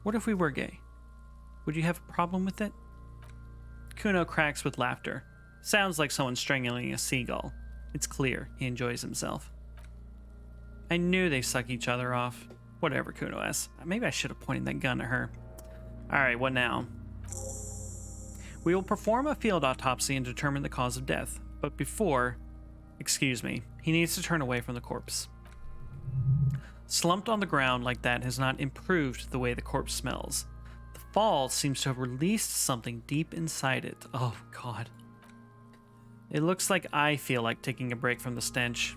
what if we were gay? Would you have a problem with it? Kuno cracks with laughter. Sounds like someone strangling a seagull. It's clear he enjoys himself. I knew they suck each other off. Whatever, Kuno asks. Maybe I should have pointed that gun at her. Alright, what now? We will perform a field autopsy and determine the cause of death. But before... Excuse me. He needs to turn away from the corpse. Slumped on the ground like that has not improved the way the corpse smells. The fall seems to have released something deep inside it. Oh, God. It looks like I feel like taking a break from the stench.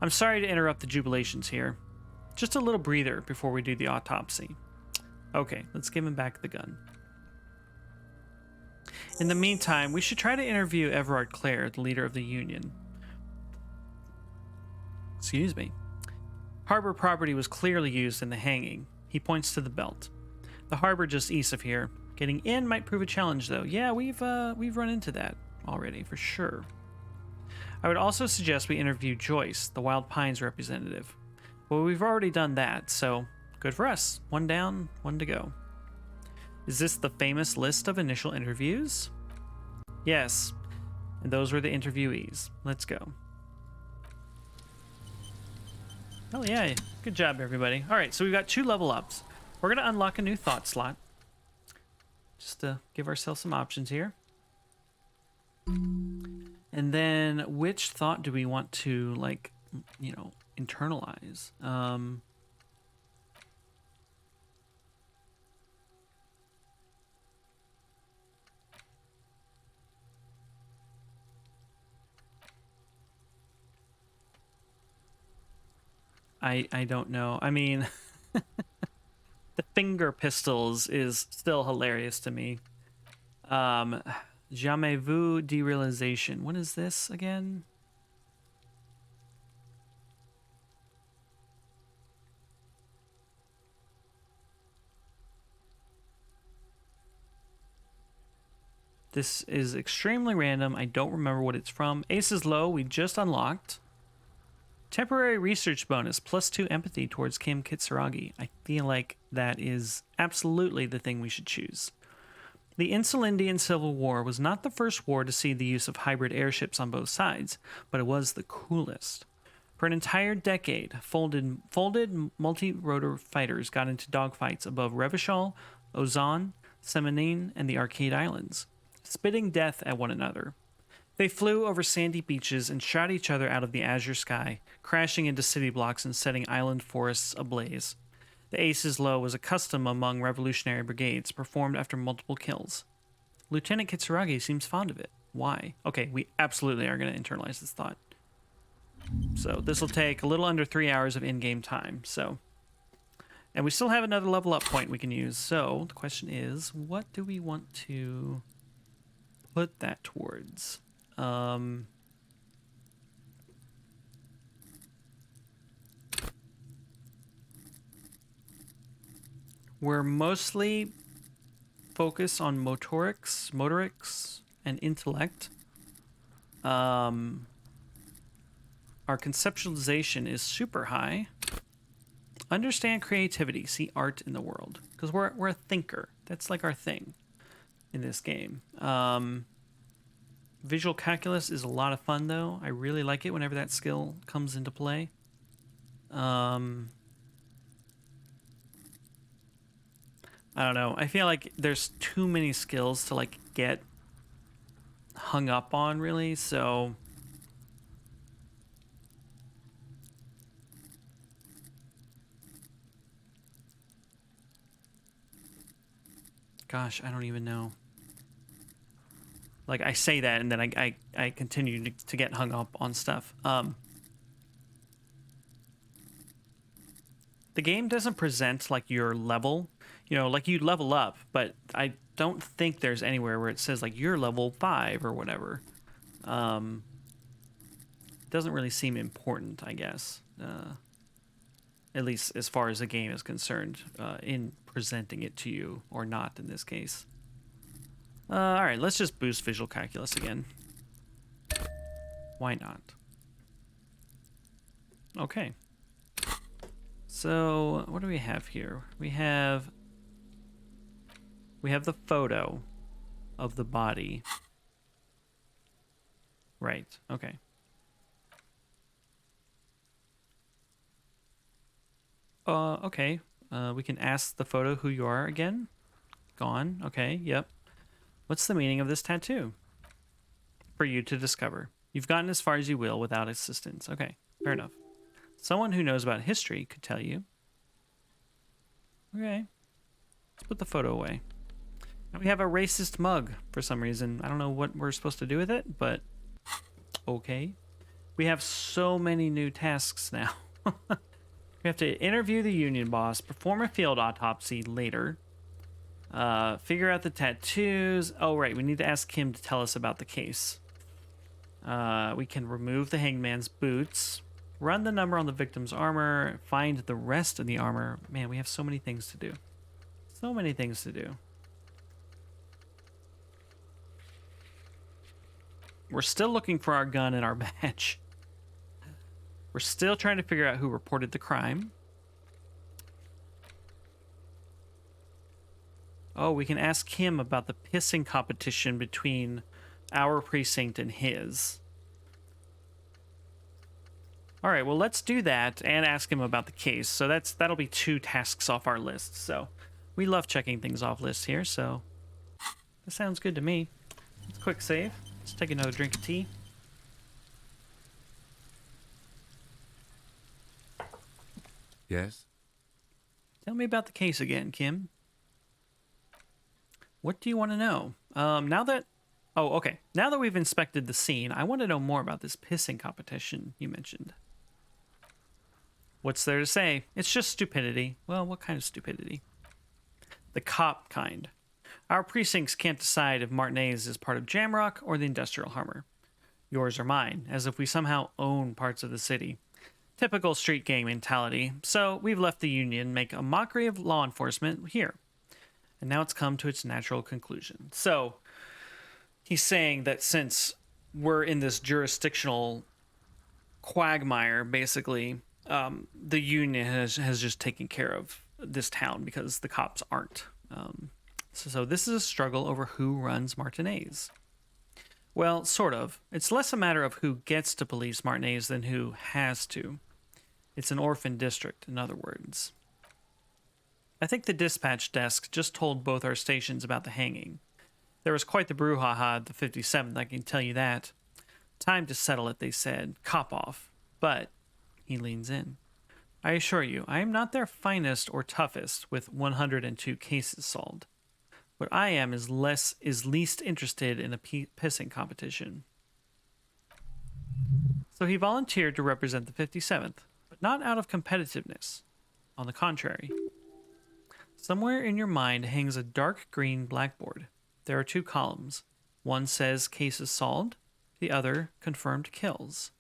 I'm sorry to interrupt the jubilations here. Just a little breather before we do the autopsy. Okay, let's give him back the gun. In the meantime, we should try to interview Everard Clare, the leader of the Union. Excuse me. Harbor property was clearly used in the hanging. He points to the belt. The harbor just east of here. Getting in might prove a challenge, though. Yeah, we've run into that already, for sure. I would also suggest we interview Joyce, the Wild Pines representative. Well, we've already done that, so good for us. One down, one to go. Is this the famous list of initial interviews? Yes, and those were the interviewees. Let's go. Oh yeah, good job everybody. All right, so we've got 2 level ups. We're gonna unlock a new thought slot. Just to give ourselves some options here. And then which thought do we want to, like, you know, internalize? I don't know. I mean, the finger pistols is still hilarious to me. Jamais vu derealization. What is this again? This is extremely random. I don't remember what it's from. Ace is low. We just unlocked. Temporary research bonus, +2 empathy towards Kim Kitsuragi. I feel like that is absolutely the thing we should choose. The Insulindian Civil War was not the first war to see the use of hybrid airships on both sides, but it was the coolest. For an entire decade, folded multi-rotor fighters got into dogfights above Revachol, Ozon, Semenine, and the Arcade Islands, spitting death at one another. They flew over sandy beaches and shot each other out of the azure sky, crashing into city blocks and setting island forests ablaze. The Ace is Low was a custom among revolutionary brigades, performed after multiple kills. Lieutenant Kitsuragi seems fond of it. Why? Okay, we absolutely are going to internalize this thought. So this will take a little under 3 hours of in-game time. And we still have another level up point we can use. So the question is, what do we want to put that towards? We're mostly focused on motorics, and intellect. Our conceptualization is super high. Understand creativity, see art in the world, because we're a thinker. That's like our thing in this game. Visual calculus is a lot of fun, though. I really like it whenever that skill comes into play. I don't know. I feel like there's too many skills to, like, get hung up on, really, so... Gosh, I don't even know. Like, I say that, and then I continue to get hung up on stuff. The game doesn't present, like, your level. You know, like you level up, but I don't think there's anywhere where it says like you're level 5 or whatever. Doesn't really seem important, I guess. At least as far as the game is concerned, in presenting it to you, or not in this case. All right, let's just boost visual calculus again. Why not? Okay. So what do we have here? We have the photo of the body. Right. Okay. Okay. We can ask the photo who you are again. Gone. Okay. Yep. What's the meaning of this tattoo? For you to discover. You've gotten as far as you will without assistance. Okay. Fair enough. Someone who knows about history could tell you. Okay. Let's put the photo away. And we have a racist mug for some reason. I don't know what we're supposed to do with it, but okay. We have so many new tasks now. We have to interview the union boss, perform a field autopsy later, figure out the tattoos. Oh, right. We need to ask him to tell us about the case. We can remove the hangman's boots, run the number on the victim's armor, find the rest of the armor. Man, we have so many things to do. So many things to do. We're still looking for our gun and our badge. We're still trying to figure out who reported the crime. Oh, we can ask him about the pissing competition between our precinct and his. All right, well, let's do that and ask him about the case. So that'll be 2 tasks off our list. So we love checking things off lists here, so that sounds good to me. Let's quick save. Let's take another drink of tea. Yes? Tell me about the case again, Kim. What do you want to know? Now that we've inspected the scene, I want to know more about this pissing competition you mentioned. What's there to say? It's just stupidity. Well, what kind of stupidity? The cop kind. Our precincts can't decide if Martinez is part of Jamrock or the industrial Hummer. Yours or mine, as if we somehow own parts of the city. Typical street gang mentality. So we've left the union make a mockery of law enforcement here. And now it's come to its natural conclusion. So he's saying that since we're in this jurisdictional quagmire, basically, the union has just taken care of this town because the cops aren't. So this is a struggle over who runs Martinez. Well, sort of. It's less a matter of who gets to police Martinez than who has to. It's an orphan district, in other words. I think the dispatch desk just told both our stations about the hanging. There was quite the brouhaha at the 57th, I can tell you that. Time to settle it, they said. Cop off. But he leans in. I assure you, I am not their finest or toughest with 102 cases solved. What I am is least interested in a pissing competition. So he volunteered to represent the 57th, but not out of competitiveness. On the contrary. Somewhere in your mind hangs a dark green blackboard. There are 2 columns. One says cases solved, the other confirmed kills.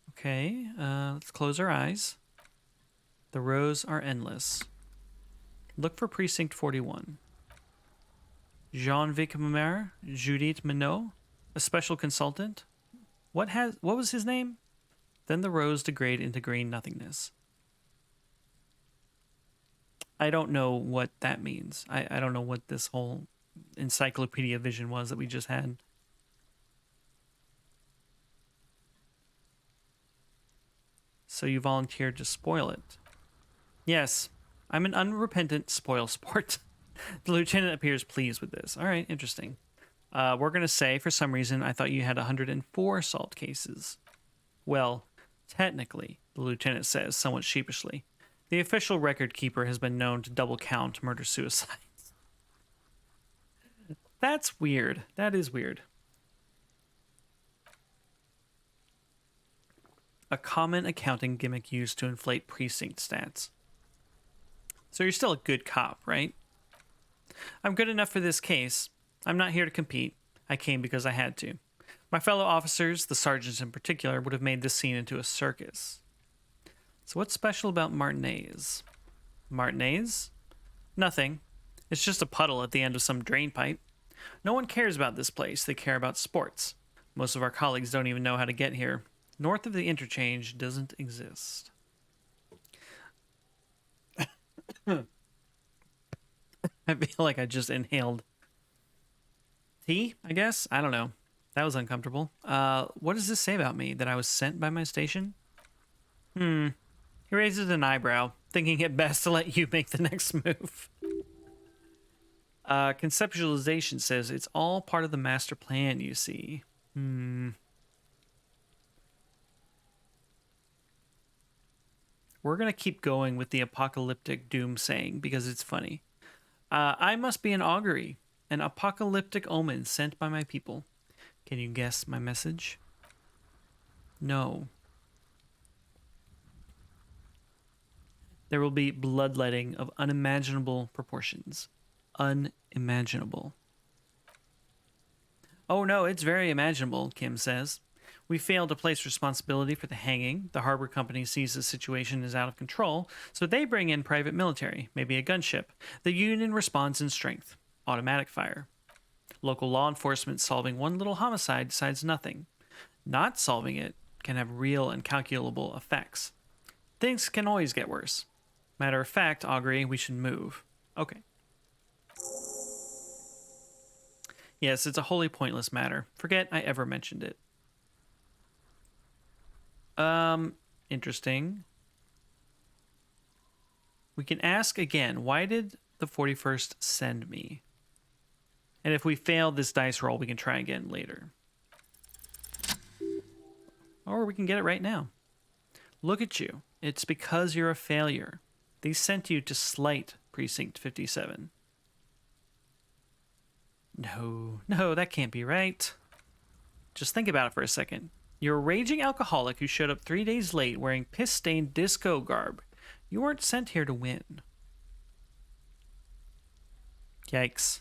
Okay, let's close our eyes. The rows are endless. Look for Precinct 41. Jean-Vic Mamer, Judith Minot, a special consultant. What was his name? Then the rows degrade into green nothingness. I don't know what that means. I don't know what this whole encyclopedia vision was that we just had. So you volunteered to spoil it. Yes, I'm an unrepentant spoil sport. The lieutenant appears pleased with this. All right, interesting. We're going to say, for some reason, I thought you had 104 solved cases. Well, technically, the lieutenant says, somewhat sheepishly, the official record keeper has been known to double count murder-suicides. That's weird. That is weird. a common accounting gimmick used to inflate precinct stats. So you're still a good cop, right? I'm good enough for this case. I'm not here to compete. I came because I had to. My fellow officers, the sergeants in particular, would have made this scene into a circus. So what's special about Martinez? Martinez? Nothing. It's just a puddle at the end of some drain pipe. No one cares about this place. They care about sports. Most of our colleagues don't even know how to get here. North of the interchange doesn't exist. I feel like I just inhaled tea, I guess? I don't know. That was uncomfortable. What does this say about me? That I was sent by my station? He raises an eyebrow, thinking it best to let you make the next move. Conceptualization says it's all part of the master plan, you see. We're going to keep going with the apocalyptic doom saying because it's funny. I must be an augury, an apocalyptic omen sent by my people. Can you guess my message? No. There will be bloodletting of unimaginable proportions. Unimaginable. Oh no, it's very imaginable, Kim says. We failed to place responsibility for the hanging. The harbor company sees the situation is out of control, so they bring in private military, maybe a gunship. The Union responds in strength. Automatic fire. Local law enforcement solving one little homicide decides nothing. Not solving it can have real and calculable effects. Things can always get worse. Matter of fact, Augury, we should move. Okay. Yes, it's a wholly pointless matter. Forget I ever mentioned it. Interesting. We can ask again, why did the 41st send me? And if we fail this dice roll, we can try again later. Or we can get it right now. Look at you. It's because you're a failure. They sent you to slight Precinct 57. No, that can't be right. Just think about it for a second. You're a raging alcoholic who showed up 3 days late wearing piss-stained disco garb. You weren't sent here to win. Yikes.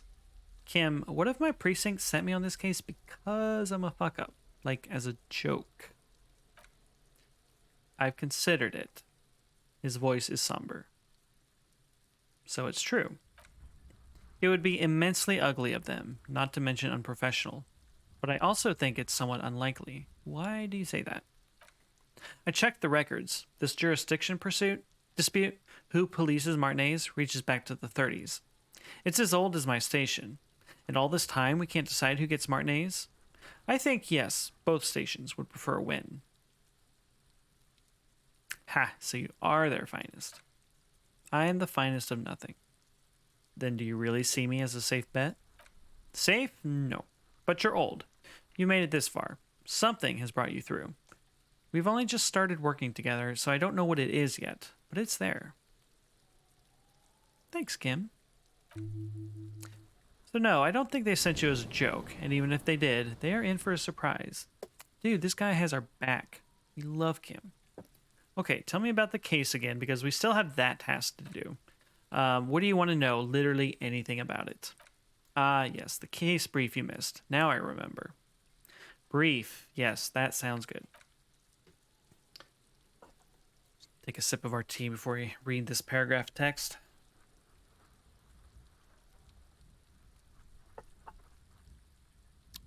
Kim, what if my precinct sent me on this case because I'm a fuck-up? Like, as a joke? I've considered it. His voice is somber. So it's true. It would be immensely ugly of them, not to mention unprofessional. But I also think it's somewhat unlikely. Why do you say that? I checked the records. This jurisdiction dispute, who polices Martinez, reaches back to the 30s. It's as old as my station. And all this time, we can't decide who gets Martinez? I think, yes, both stations would prefer a win. Ha, so you are their finest. I am the finest of nothing. Then do you really see me as a safe bet? Safe? No. But you're old. You made it this far. Something has brought you through. We've only just started working together, so I don't know what it is yet, but it's there. Thanks, Kim. So no, I don't think they sent you as a joke, and even if they did, they are in for a surprise. Dude, this guy has our back. We love Kim. Okay, tell me about the case again, because we still have that task to do. What do you want to know? Literally anything about it. Yes, the case brief you missed. Now I remember. Brief. Yes, that sounds good. Take a sip of our tea before we read this paragraph text.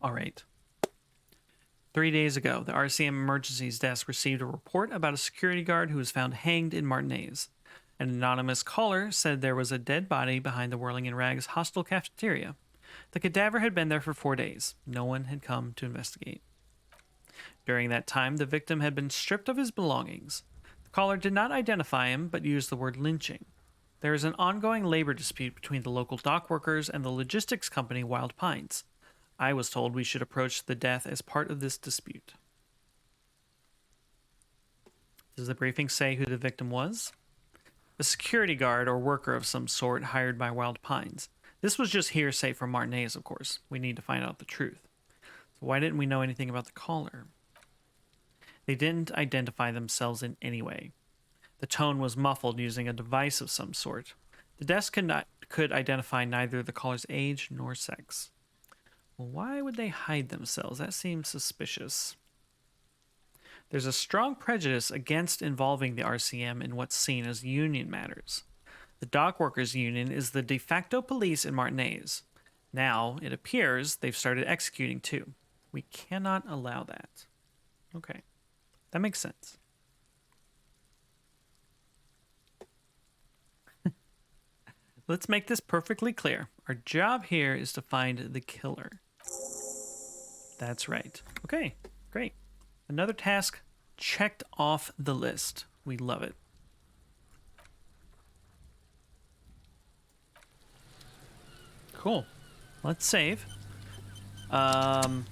All right. 3 days ago, the RCM Emergencies Desk received a report about a security guard who was found hanged in Martinez. An anonymous caller said there was a dead body behind the Whirling in Rags hostel cafeteria. The cadaver had been there for 4 days. No one had come to investigate. During that time, the victim had been stripped of his belongings. The caller did not identify him, but used the word lynching. There is an ongoing labor dispute between the local dock workers and the logistics company Wild Pines. I was told we should approach the death as part of this dispute. Does the briefing say who the victim was? A security guard or worker of some sort hired by Wild Pines. This was just hearsay from Martinez, of course. We need to find out the truth. So why didn't we know anything about the caller? They didn't identify themselves in any way. The tone was muffled using a device of some sort. The desk could identify neither the caller's age nor sex. Well, why would they hide themselves? That seems suspicious. There's a strong prejudice against involving the RCM in what's seen as union matters. The dock workers union is the de facto police in Martinez. Now, it appears they've started executing too. We cannot allow that. Okay. That makes sense. Let's make this perfectly clear. Our job here is to find the killer. That's right. Okay, great. Another task checked off the list. We love it. Cool. Let's save. The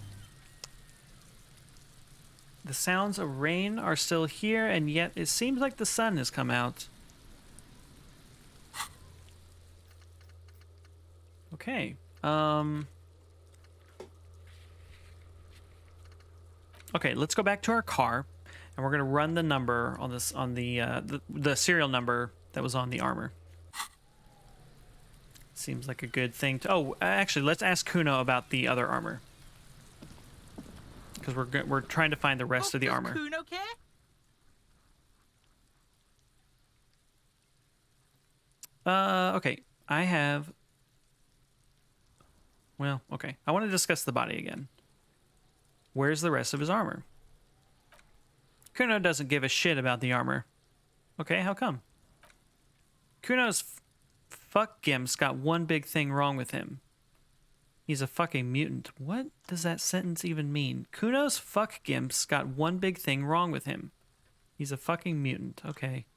sounds of rain are still here, and yet it seems like the sun has come out. Okay. Okay, let's go back to our car, and we're gonna run the number on this on the serial number that was on the armor. Seems like a good thing to. Oh, actually, let's ask Kuno about the other armor, because we're trying to find the rest of the armor. Does Kuno care? Okay, I have. Well, okay. I want to discuss the body again. Where's the rest of his armor? Kuno doesn't give a shit about the armor. Okay, how come? Kuno's fuck gimp's got one big thing wrong with him. He's a fucking mutant. What does that sentence even mean? Kuno's fuck gimp's got one big thing wrong with him. He's a fucking mutant. Okay.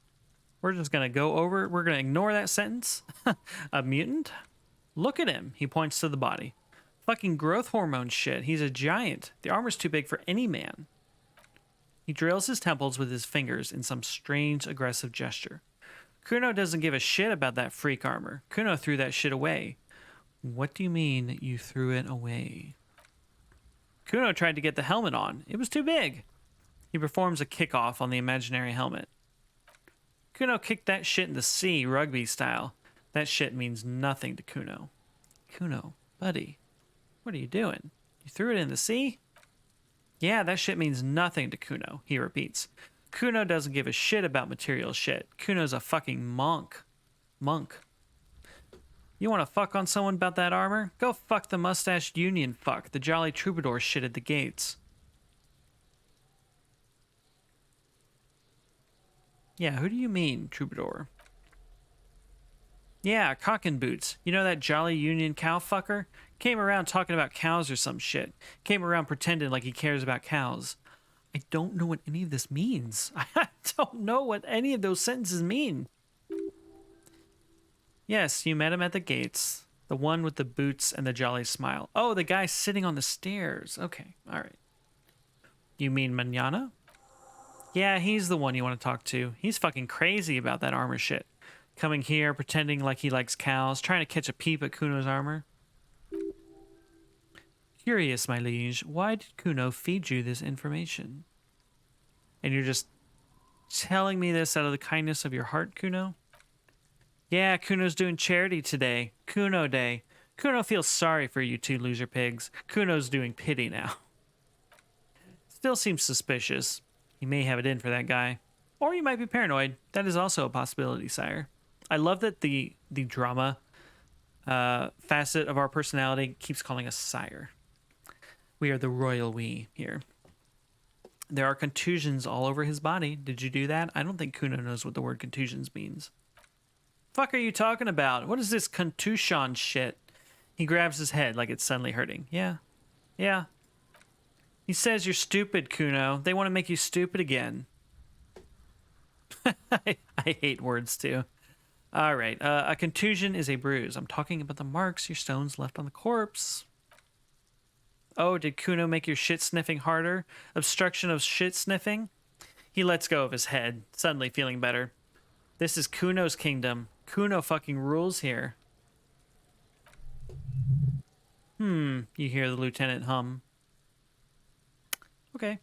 We're just gonna go over. We're gonna ignore that sentence. A mutant? Look at him. He points to the body. Fucking growth hormone shit. He's a giant. The armor's too big for any man. He drills his temples with his fingers in some strange, aggressive gesture. Kuno doesn't give a shit about that freak armor. Kuno threw that shit away. What do you mean you threw it away? Kuno tried to get the helmet on. It was too big. He performs a kickoff on the imaginary helmet. Kuno kicked that shit in the sea, rugby style. That shit means nothing to Kuno. Kuno, buddy, what are you doing? You threw it in the sea? Yeah, that shit means nothing to Kuno, he repeats. Kuno doesn't give a shit about material shit. Kuno's a fucking monk. Monk. You want to fuck on someone about that armor? Go fuck the mustached union fuck, the jolly troubadour shit at the gates. Yeah, who do you mean, troubadour? Yeah, cock and boots. You know that jolly union cow fucker? Came around talking about cows or some shit. Came around pretending like he cares about cows. I don't know what any of this means. I don't know what any of those sentences mean. Yes, you met him at the gates. The one with the boots and the jolly smile. Oh, the guy sitting on the stairs. Okay, all right. You mean Manana? Yeah, he's the one you want to talk to. He's fucking crazy about that armor shit. Coming here, pretending like he likes cows, trying to catch a peep at Kuno's armor. Curious, my liege, why did Kuno feed you this information? And you're just telling me this out of the kindness of your heart, Kuno? Yeah, Kuno's doing charity today. Kuno Day. Kuno feels sorry for you two loser pigs. Kuno's doing pity now. Still seems suspicious. You may have it in for that guy. Or you might be paranoid. That is also a possibility, sire. I love that the drama facet of our personality keeps calling us sire. We are the royal we here. There are contusions all over his body. Did you do that? I don't think Kuno knows what the word contusions means. Fuck are you talking about? What is this contusion shit? He grabs his head like it's suddenly hurting. Yeah. He says you're stupid, Kuno. They want to make you stupid again. I hate words too. All right. A contusion is a bruise. I'm talking about the marks your stones left on the corpse. Oh, did Kuno make your shit sniffing harder? Obstruction of shit sniffing? He lets go of his head, suddenly feeling better. This is Kuno's kingdom. Kuno fucking rules here. You hear the lieutenant hum. Okay.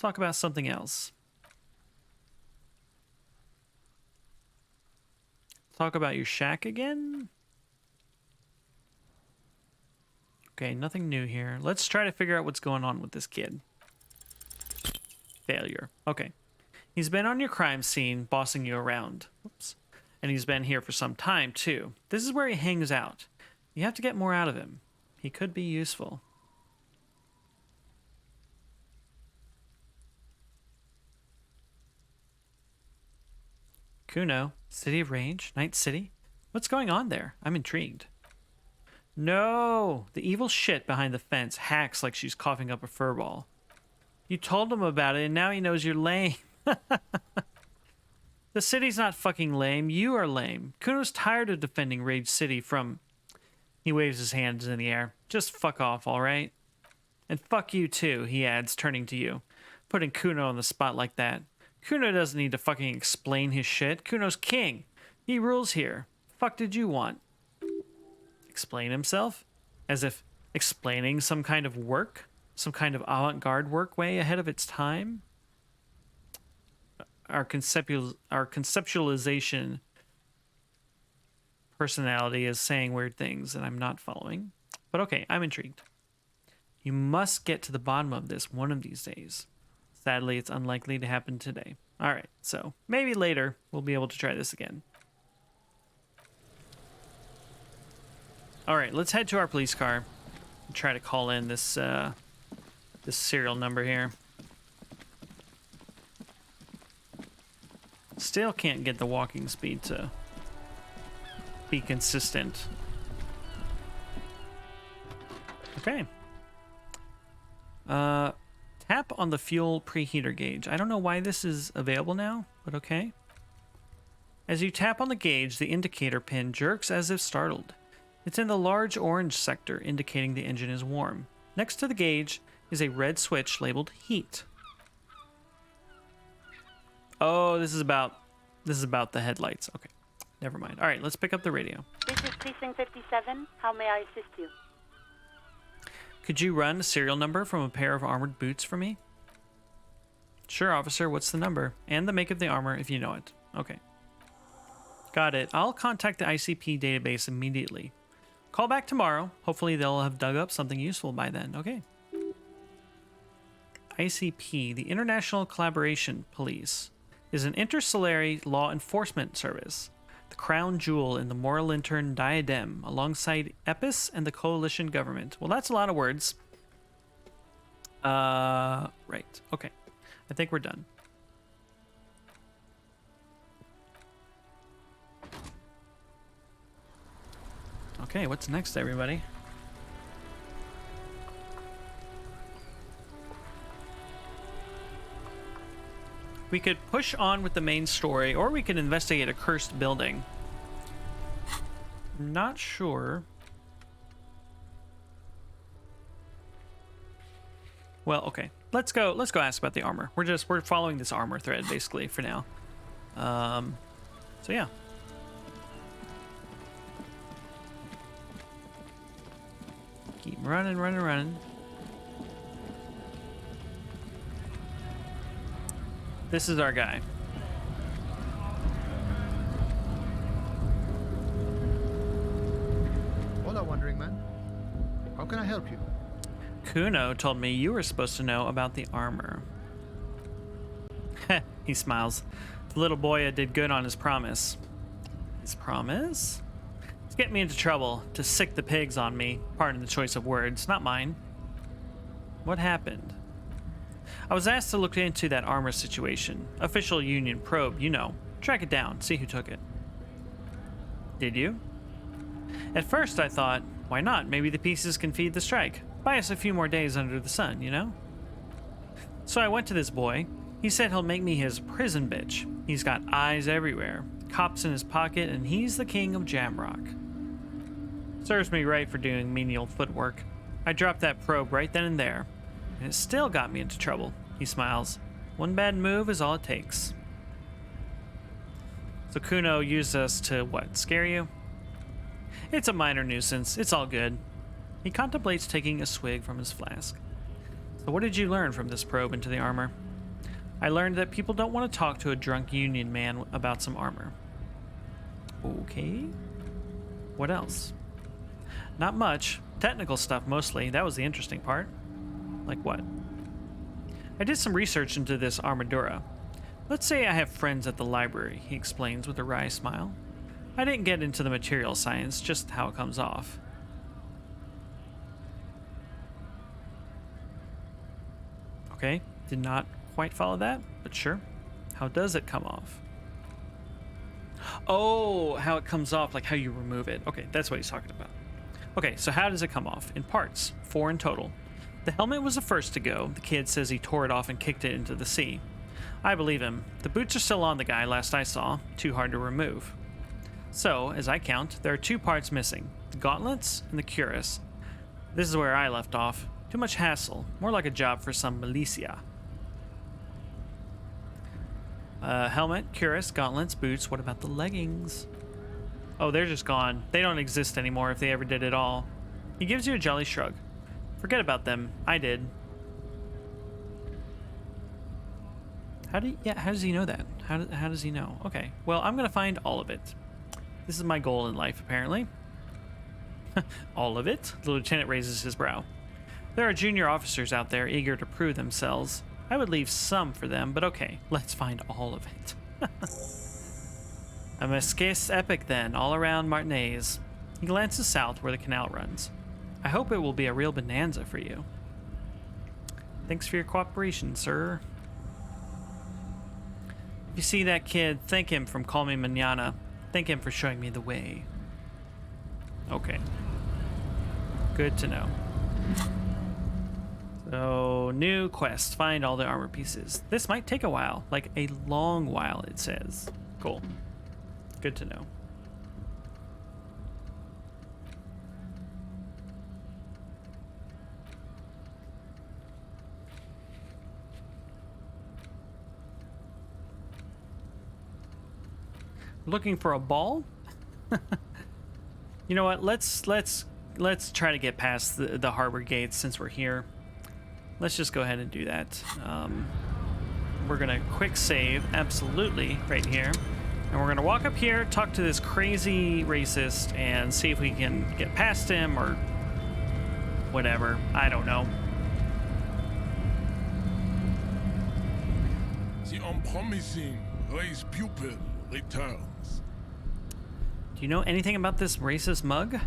Let's talk about something else. Talk about your shack again? Okay, nothing new here. Let's try to figure out what's going on with this kid. Failure. Okay. He's been on your crime scene, bossing you around. Oops. And he's been here for some time, too. This is where he hangs out. You have to get more out of him. He could be useful. Kuno, City of Rage, Night City? What's going on there? I'm intrigued. No! The evil shit behind the fence hacks like she's coughing up a furball. You told him about it, and now he knows you're lame. The city's not fucking lame. You are lame. Kuno's tired of defending Rage City from... He waves his hands in the air. Just fuck off, all right? And fuck you, too, he adds, turning to you. Putting Kuno on the spot like that. Kuno doesn't need to fucking explain his shit. Kuno's king. He rules here. Fuck did you want? Explain himself? As if explaining some kind of work? Some kind of avant-garde work way ahead of its time? Our conceptualization personality is saying weird things and I'm not following. But okay, I'm intrigued. You must get to the bottom of this one of these days. Sadly, it's unlikely to happen today. All right, so maybe later we'll be able to try this again. All right, let's head to our police car and try to call in this this serial number here. Still can't get the walking speed to be consistent. Okay. Tap on the fuel preheater gauge. I don't know why this is available now, but okay. As you tap on the gauge, the indicator pin jerks as if startled. It's in the large orange sector, indicating the engine is warm. Next to the gauge is a red switch labeled heat. Oh, this is about the headlights. Okay, never mind. All right, let's pick up the radio. This is Precinct 57. How may I assist you? Could you run a serial number from a pair of armored boots for me? Sure, officer. What's the number? And the make of the armor, if you know it. Okay. Got it. I'll contact the ICP database immediately. Call back tomorrow. Hopefully they'll have dug up something useful by then. Okay. ICP, the International Collaboration Police, is an interstellar law enforcement service. The crown jewel in the moral lantern diadem, alongside EPIS and the coalition government. Well, that's a lot of words. Right. Okay. I think we're done. Okay, what's next, everybody? We could push on with the main story, or we could investigate a cursed building. Not sure. Well, okay. Let's go ask about the armor. We're following this armor thread basically for now. So yeah. Keep running. This is our guy. Hola, Wandering Man. How can I help you? Kuno told me you were supposed to know about the armor. Heh, he smiles. The little boy did good on his promise. His promise? It's getting me into trouble, to sick the pigs on me. Pardon the choice of words, not mine. What happened? I was asked to look into that armor situation. Official Union probe, you know. Track it down, see who took it. Did you? At first I thought, why not? Maybe the pieces can feed the strike. Buy us a few more days under the sun, you know? So I went to this boy. He said he'll make me his prison bitch. He's got eyes everywhere, cops in his pocket, and he's the king of Jamrock. Serves me right for doing menial footwork. I dropped that probe right then and there. And it still got me into trouble. He smiles. One bad move is all it takes. So Kuno used us to, what, scare you? It's a minor nuisance. It's all good. He contemplates taking a swig from his flask. So what did you learn from this probe into the armor? I learned that people don't want to talk to a drunk union man about some armor. Okay. What else? Not much. Technical stuff mostly. That was the interesting part. Like what? I did some research into this armadura. Let's say I have friends at the library, he explains with a wry smile. I didn't get into the material science, just how it comes off. Okay, did not quite follow that, but sure. How does it come off? Oh, how it comes off, like how you remove it. Okay, that's what he's talking about. Okay, so how does it come off? In parts, 4 in total. The helmet was the first to go. The kid says he tore it off and kicked it into the sea. I believe him. The boots are still on the guy last I saw, too hard to remove. So, as I count, there are 2 parts missing, the gauntlets and the cuirass. This is where I left off. Too much hassle, more like a job for some militia. Helmet, cuirass, gauntlets, boots. What about the leggings? Oh, they're just gone. They don't exist anymore if they ever did at all. He gives you a jolly shrug. Forget about them. I did. How does he know that? How does he know? Okay, well, I'm gonna find all of it. This is my goal in life, apparently. All of it? The lieutenant raises his brow. There are junior officers out there eager to prove themselves. I would leave some for them, but okay, let's find all of it. A Mesquis epic then, all around Martinez. He glances south where the canal runs. I hope it will be a real bonanza for you. Thanks for your cooperation, sir. If you see that kid, thank him from Call Me Manana. Thank him for showing me the way. Okay. Good to know. So, new quest. Find all the armor pieces. This might take a while. Like a long while, it says. Cool. Good to know. Looking for a ball? You know what? Let's try to get past the harbor gates since we're here. Let's just go ahead and do that. We're gonna quick save, absolutely, right here. And we're gonna walk up here, talk to this crazy racist, and see if we can get past him or whatever. I don't know. The unpromising race pupil returns. Do you know anything about this racist mug?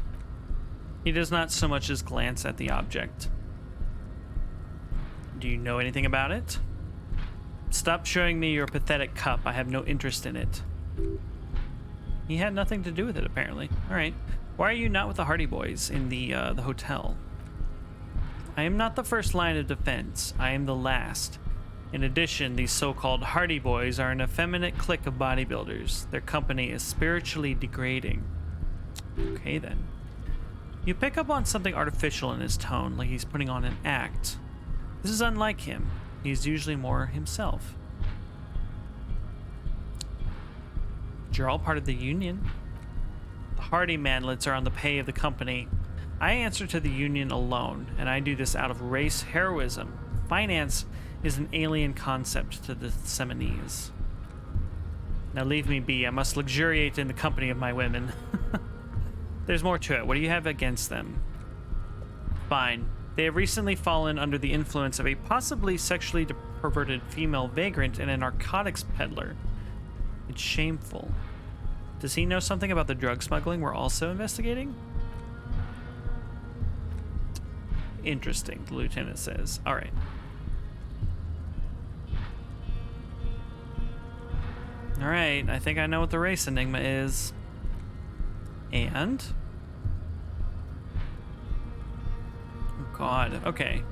He does not so much as glance at the object. Do you know anything about it? Stop showing me your pathetic cup. I have no interest in it. He had nothing to do with it, apparently. All right. Why are you not with the Hardy Boys in the hotel? I am not the first line of defense. I am the last. In addition, these so-called Hardy Boys are an effeminate clique of bodybuilders. Their company is spiritually degrading. Okay, then. You pick up on something artificial in his tone, like he's putting on an act. This is unlike him. He's usually more himself. But you're all part of the union. The Hardy manlets are on the pay of the company. I answer to the union alone, and I do this out of race heroism. Finance is an alien concept to the Seminese. Now leave me be. I must luxuriate in the company of my women. There's more to it. What do you have against them? Fine. They have recently fallen under the influence of a possibly sexually perverted female vagrant and a narcotics peddler. It's shameful. Does he know something about the drug smuggling we're also investigating? Interesting, the lieutenant says. All right. All right, I think I know what the race enigma is. And? Oh God, okay.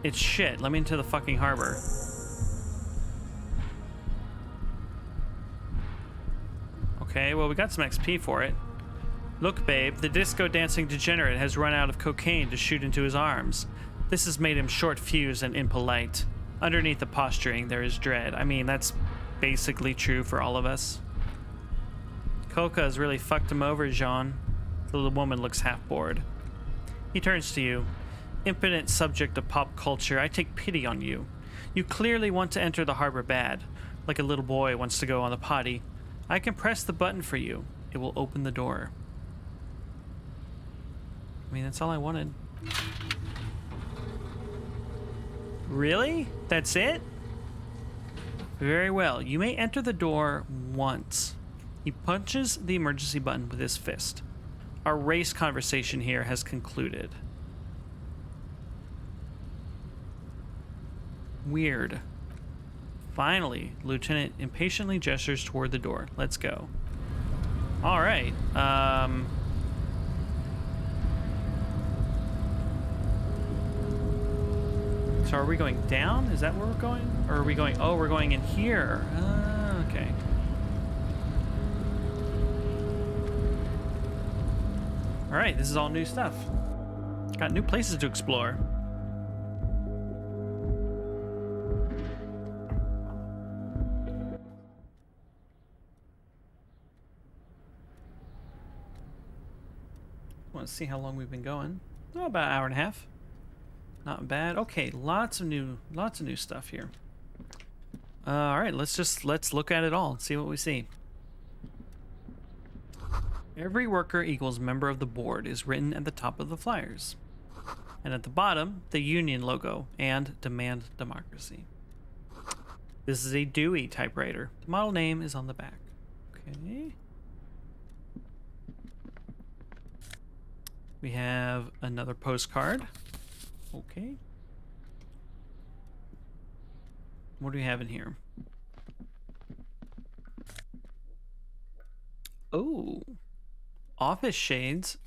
It's shit. Let me into the fucking harbor. Okay, well, we got some XP for it. Look, babe, the disco dancing degenerate has run out of cocaine to shoot into his arms. This has made him short-fused and impolite. Underneath the posturing, there is dread. I mean, that's basically true for all of us. Coca has really fucked him over, Jean. The little woman looks half bored. He turns to you. Impotent subject of pop culture, I take pity on you. You clearly want to enter the harbor bad, like a little boy wants to go on the potty. I can press the button for you. It will open the door. I mean, that's all I wanted. Really? That's it? Very well. You may enter the door once. He punches the emergency button with his fist. Our race conversation here has concluded. Weird. Finally, Lieutenant impatiently gestures toward the door. Let's go. All right. So are we going down? Is that where we're going? Or are we going... Oh, we're going in here. Okay. All right, this is all new stuff. Got new places to explore. Want to see how long we've been going? Oh, about an hour and a half. Not bad. Okay, lots of new stuff here. All right, let's look at it all and see what we see. Every worker equals member of the board is written at the top of the flyers. And at the bottom, the union logo and demand democracy. This is a Dewey typewriter. The model name is on the back. Okay. We have another postcard. Okay. What do we have in here? Oh. Office shades.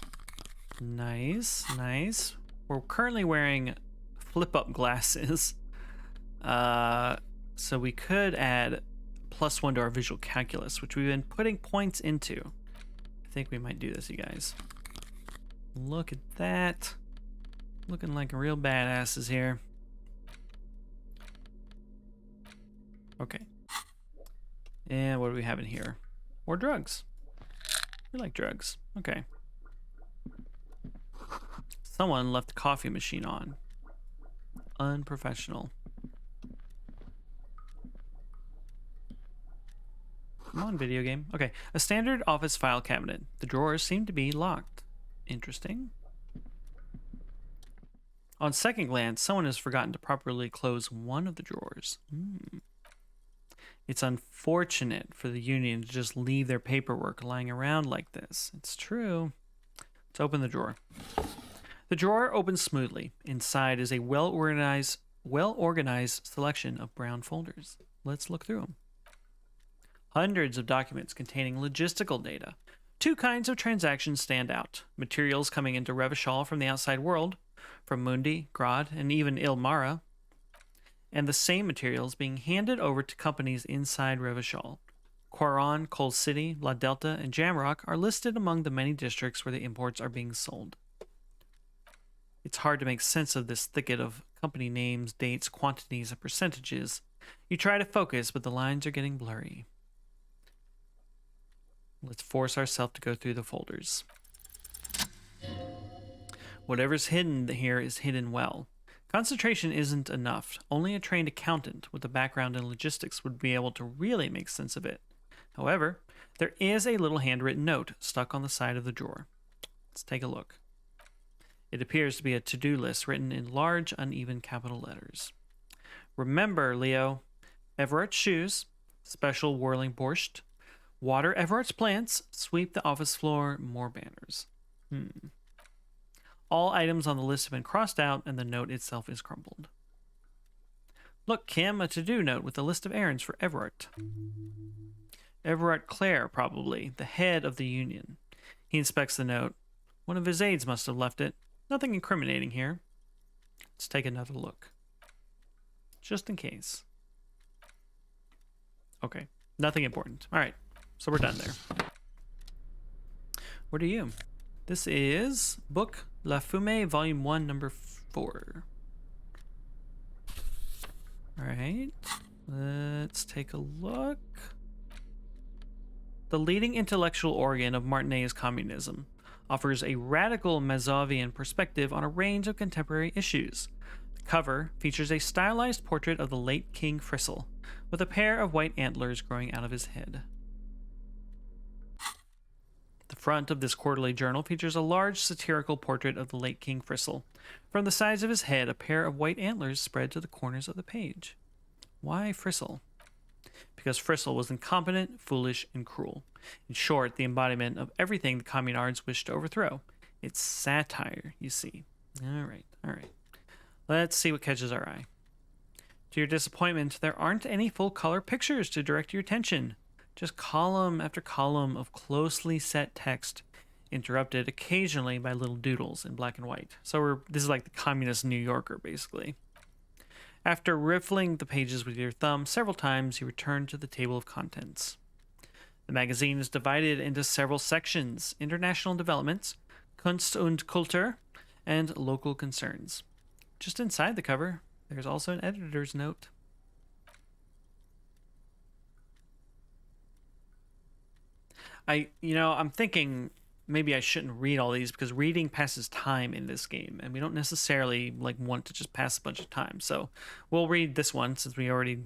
Nice, nice. We're currently wearing flip-up glasses. So we could add +1 to our visual calculus, which we've been putting points into. I think we might do this, you guys. Look at that. Looking like real badasses here. Okay. And what do we have in here? More drugs. We like drugs. Okay. Someone left the coffee machine on. Unprofessional. Come on, video game. Okay. A standard office file cabinet. The drawers seem to be locked. Interesting. On second glance, someone has forgotten to properly close one of the drawers. It's unfortunate for the union to just leave their paperwork lying around like this. It's true. Let's open the drawer. The drawer opens smoothly. Inside is a well-organized selection of brown folders. Let's look through them. Hundreds of documents containing logistical data. Two kinds of transactions stand out. Materials coming into Revachol from the outside world, from Mundi, Grad, and even Ilmara, and the same materials being handed over to companies inside Revachol. Quaron, Coal City, La Delta, and Jamrock are listed among the many districts where the imports are being sold. It's hard to make sense of this thicket of company names, dates, quantities, and percentages. You try to focus, but the lines are getting blurry. Let's force ourselves to go through the folders. Whatever's hidden here is hidden well. Concentration isn't enough. Only a trained accountant with a background in logistics would be able to really make sense of it. However, there is a little handwritten note stuck on the side of the drawer. Let's take a look. It appears to be a to-do list written in large, uneven capital letters. Remember, Leo, Everett's shoes, special whirling borscht, water Everett's plants, sweep the office floor, more banners. All items on the list have been crossed out, and the note itself is crumpled. Look, Kim, a to-do note with a list of errands for Everett. Everett Clare, probably, the head of the union. He inspects the note. One of his aides must have left it. Nothing incriminating here. Let's take another look. Just in case. Okay, nothing important. All right, so we're done there. What are you? This is book La Fumée, Volume 1, Number 4. All right, let's take a look. The leading intellectual organ of Martinet is communism. offers a radical Mazovian perspective on a range of contemporary issues. The cover features a stylized portrait of the late King Frissel, with a pair of white antlers growing out of his head. The front of this quarterly journal features a large satirical portrait of the late King Frissel. From the sides of his head, a pair of white antlers spread to the corners of the page. Why Frissel? Because Frissel was incompetent, foolish, and cruel. In short, the embodiment of everything the communards wished to overthrow. It's satire, you see. All right. Let's see what catches our eye. To your disappointment, there aren't any full-color pictures to direct your attention. Just column after column of closely set text, interrupted occasionally by little doodles in black and white. So this is like the communist New Yorker, basically. After riffling the pages with your thumb several times, you return to the table of contents. The magazine is divided into several sections: international developments, Kunst und Kultur, and local concerns. Just inside the cover, there's also an editor's note. I'm thinking maybe I shouldn't read all these because reading passes time in this game, and we don't necessarily want to just pass a bunch of time. So we'll read this one since we already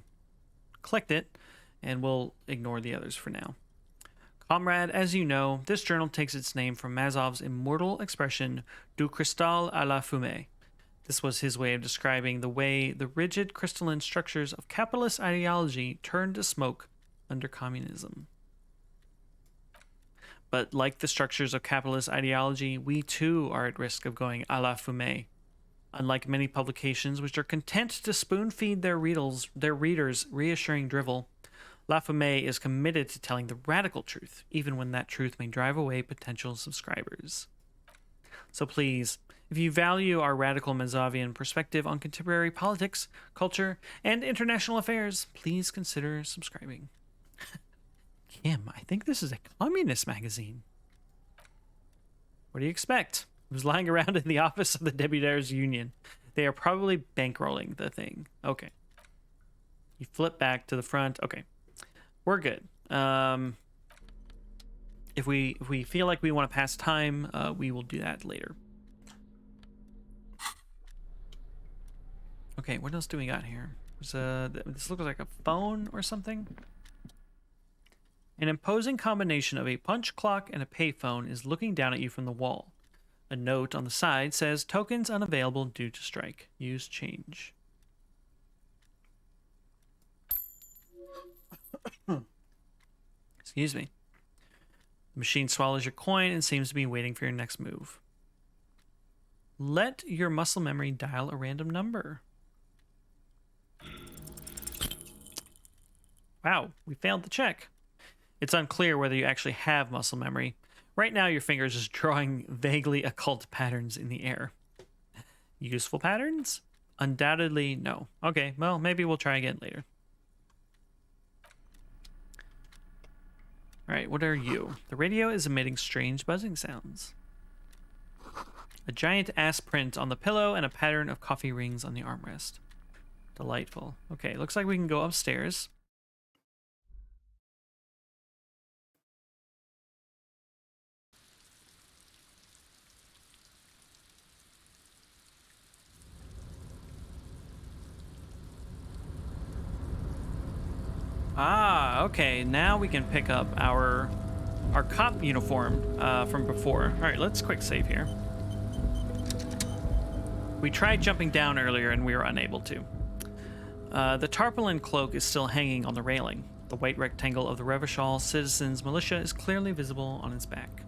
clicked it, and we'll ignore the others for now. Comrade, as you know, this journal takes its name from Mazov's immortal expression, du cristal à la fumée. This was his way of describing the way the rigid crystalline structures of capitalist ideology turned to smoke under communism. But like the structures of capitalist ideology, we too are at risk of going à la fumée. Unlike many publications which are content to spoon-feed their readers reassuring drivel, La Fumée is committed to telling the radical truth, even when that truth may drive away potential subscribers. So please, if you value our radical Mazovian perspective on contemporary politics, culture, and international affairs, please consider subscribing. Kim, I think this is a communist magazine. What do you expect? It was lying around in the office of the Debuteurs Union. They are probably bankrolling the thing. Okay. You flip back to the front. Okay. We're good. If we feel like we want to pass time, we will do that later. Okay, what else do we got here? This looks like a phone or something. An imposing combination of a punch clock and a payphone is looking down at you from the wall. A note on the side says, "Tokens unavailable due to strike. Use change." Excuse me. The machine swallows your coin and seems to be waiting for your next move. Let your muscle memory dial a random number. Wow, we failed the check. It's unclear whether you actually have muscle memory. Right now, your finger is just drawing vaguely occult patterns in the air. Useful patterns? Undoubtedly, no. Okay, well, maybe we'll try again later. All right, what are you? The radio is emitting strange buzzing sounds. A giant ass print on the pillow and a pattern of coffee rings on the armrest. Delightful. Okay, looks like we can go upstairs. Ah, okay. Now we can pick up our cop uniform from before. All right, let's quick save here. We tried jumping down earlier and we were unable to. The tarpaulin cloak is still hanging on the railing. The white rectangle of the Revachol Citizens Militia is clearly visible on its back.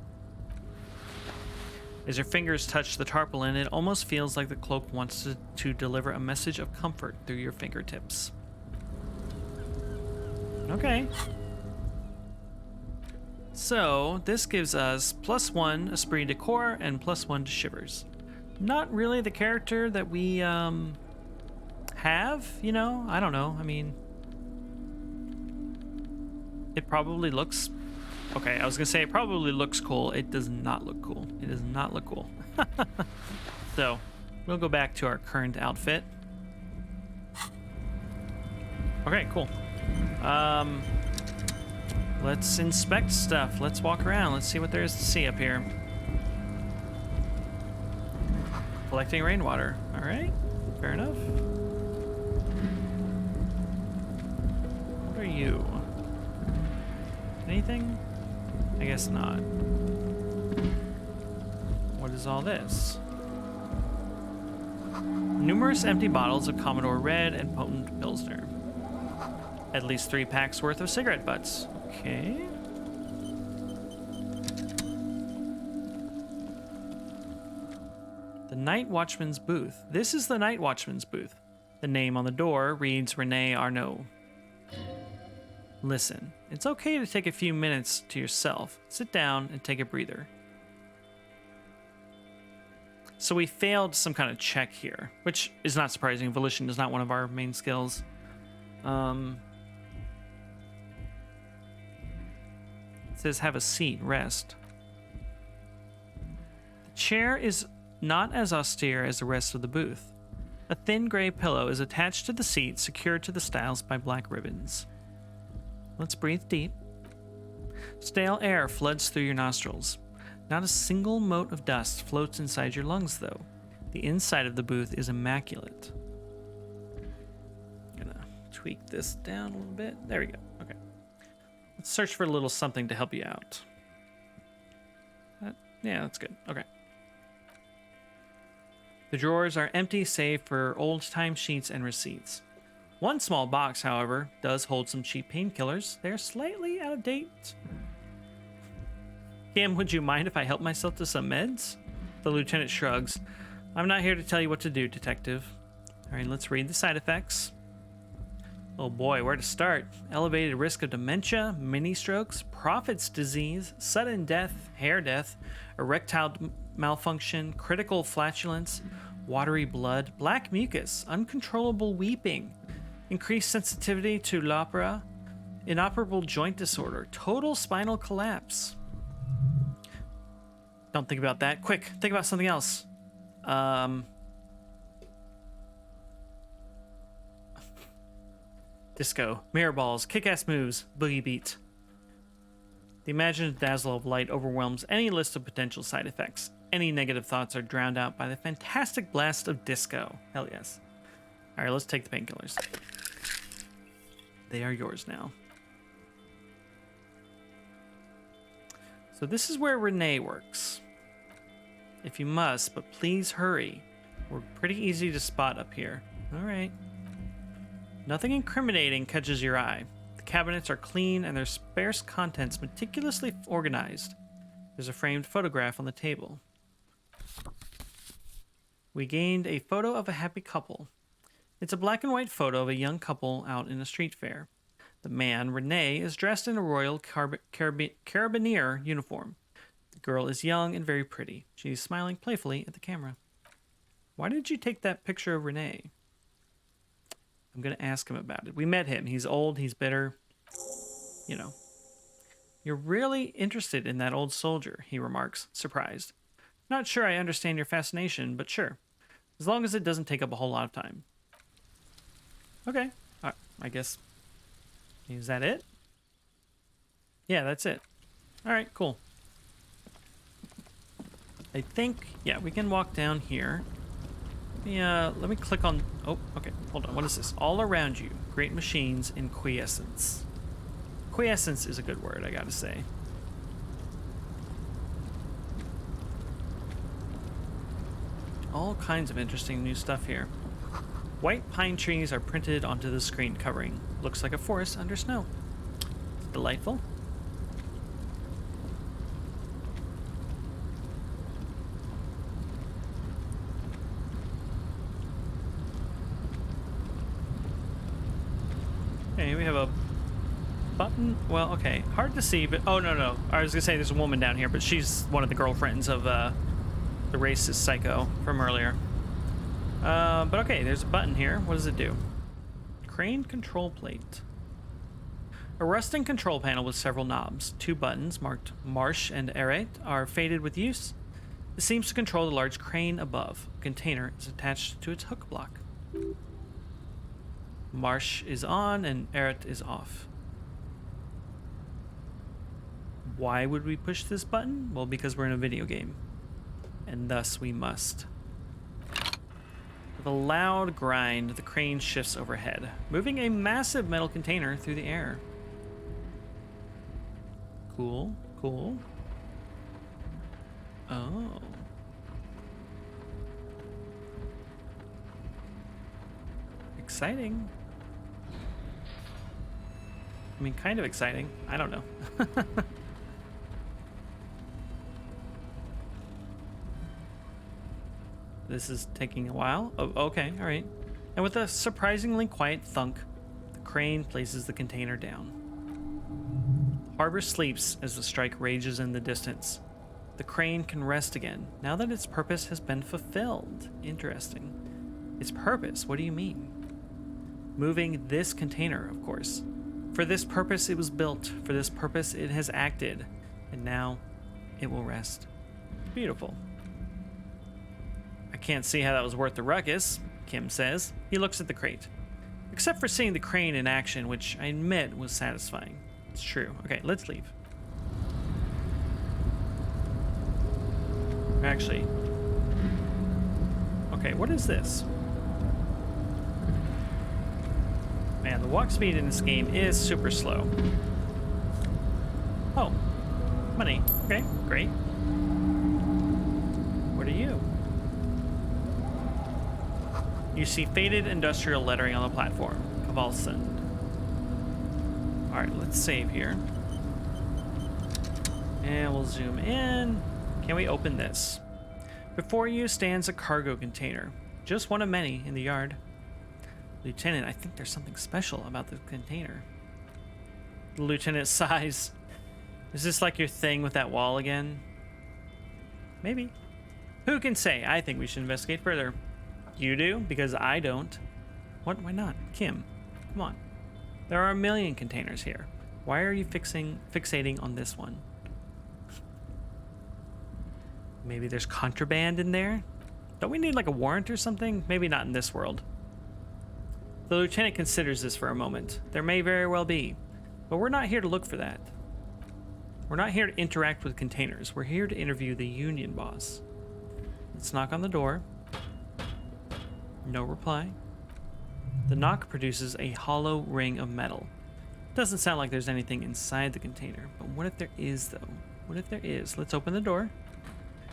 As your fingers touch the tarpaulin, it almost feels like the cloak wants to deliver a message of comfort through your fingertips. Okay. So, this gives us +1 esprit de corps and +1 to shivers. Not really the character that we have, you know? I don't know. I mean, it probably looks... Okay, I was gonna say it probably looks cool. It does not look cool. It does not look cool. So, we'll go back to our current outfit. Okay, cool. Let's inspect stuff. Let's walk around. Let's see what there is to see up here. Collecting rainwater. All right, fair enough. What are you? Anything? I guess not. What is all this? Numerous empty bottles of Commodore Red and potent Pilsner. At least 3 packs worth of cigarette butts. Okay. The Night Watchman's booth. This is the Night Watchman's booth. The name on the door reads Rene Arnaud. Listen, it's okay to take a few minutes to yourself. Sit down and take a breather. So we failed some kind of check here, which is not surprising. Volition is not one of our main skills. It says have a seat, rest. The chair is not as austere as the rest of the booth. A thin gray pillow is attached to the seat, secured to the stiles by black ribbons. Let's breathe deep. Stale air floods through your nostrils. Not a single mote of dust floats inside your lungs, though. The inside of the booth is immaculate. I'm gonna tweak this down a little bit. There we go. Okay. Let's search for a little something to help you out. Yeah, that's good. Okay. The drawers are empty save for old-time sheets and receipts. One small box, however, does hold some cheap painkillers. They're slightly out of date. Kim, would you mind if I help myself to some meds? The lieutenant shrugs. I'm not here to tell you what to do, detective. All right, let's read the side effects. Oh boy, where to start? Elevated risk of dementia, mini strokes, Prophet's disease, sudden death, hair death, erectile malfunction, critical flatulence, watery blood, black mucus, uncontrollable weeping, increased sensitivity to Lopera, inoperable joint disorder, total spinal collapse. Don't think about that. Quick, think about something else. Disco, mirror balls, kick-ass moves, boogie beat. The imaginative dazzle of light overwhelms any list of potential side effects. Any negative thoughts are drowned out by the fantastic blast of disco. Hell yes. All right, let's take the painkillers. They are yours now. So this is where Renee works. If you must, but please hurry. We're pretty easy to spot up here. All right. Nothing incriminating catches your eye. The cabinets are clean and their sparse contents meticulously organized. There's a framed photograph on the table. We gained a photo of a happy couple. It's a black and white photo of a young couple out in a street fair. The man, Renee, is dressed in a Royal Carabinier uniform. The girl is young and very pretty. She's smiling playfully at the camera. Why did you take that picture of Renee? I'm going to ask him about it. We met him. He's old. He's bitter. You know. You're really interested in that old soldier, he remarks, surprised. Not sure I understand your fascination, but sure. As long as it doesn't take up a whole lot of time. Okay. I guess. Is that it? Yeah, that's it. All right, cool. I think, yeah, we can walk down here. Yeah, let me click on... Oh, okay. Hold on. What is this? All around you. Great machines in quiescence. Quiescence is a good word, I gotta say. All kinds of interesting new stuff here. White pine trees are printed onto the screen covering. Looks like a forest under snow. It's delightful. Okay, we have a button. Well, okay, hard to see, but oh no, I was gonna say there's a woman down here, but she's one of the girlfriends of the racist psycho from earlier. But okay, there's a button here. What does it do? Crane control plate. A rusting control panel with several knobs. 2 buttons marked Marsh and Arrête are faded with use. It seems to control the large crane above. A container is attached to its hook block. Marsh is on and Arrête is off. Why would we push this button? Well, because we're in a video game. And thus we must. With a loud grind, the crane shifts overhead, moving a massive metal container through the air. Cool, cool. Oh. Exciting. I mean, kind of exciting. I don't know. This is taking a while. Oh, okay, all right. And with a surprisingly quiet thunk, the crane places the container down. Harbor sleeps as the strike rages in the distance. The crane can rest again, now that its purpose has been fulfilled. Interesting. Its purpose? What do you mean? Moving this container, of course. For this purpose it was built, for this purpose it has acted, and now it will rest. Beautiful. I can't see how that was worth the ruckus, Kim says. He looks at the crate. Except for seeing the crane in action, which I admit was satisfying. It's true. Okay, let's leave. Actually. Okay, what is this? Man, the walk speed in this game is super slow. Oh, money. Okay, great. What are you? You see faded industrial lettering on the platform. Kavalsund. Alright, let's save here. And we'll zoom in. Can we open this? Before you stands a cargo container. Just one of many in the yard. Lieutenant, I think there's something special about the container. The lieutenant sighs. Is this like your thing with that wall again? Maybe. Who can say? I think we should investigate further. You do? Because I don't. What? Why not? Kim, come on. There are a million containers here. Why are you fixating on this one? Maybe there's contraband in there? Don't we need like a warrant or something? Maybe not in this world. The lieutenant considers this for a moment. There may very well be, but we're not here to look for that. We're not here to interact with containers. We're here to interview the union boss. Let's knock on the door. No reply. The knock produces a hollow ring of metal. Doesn't sound like there's anything inside the container, but what if there is, though? What if there is? Let's open the door.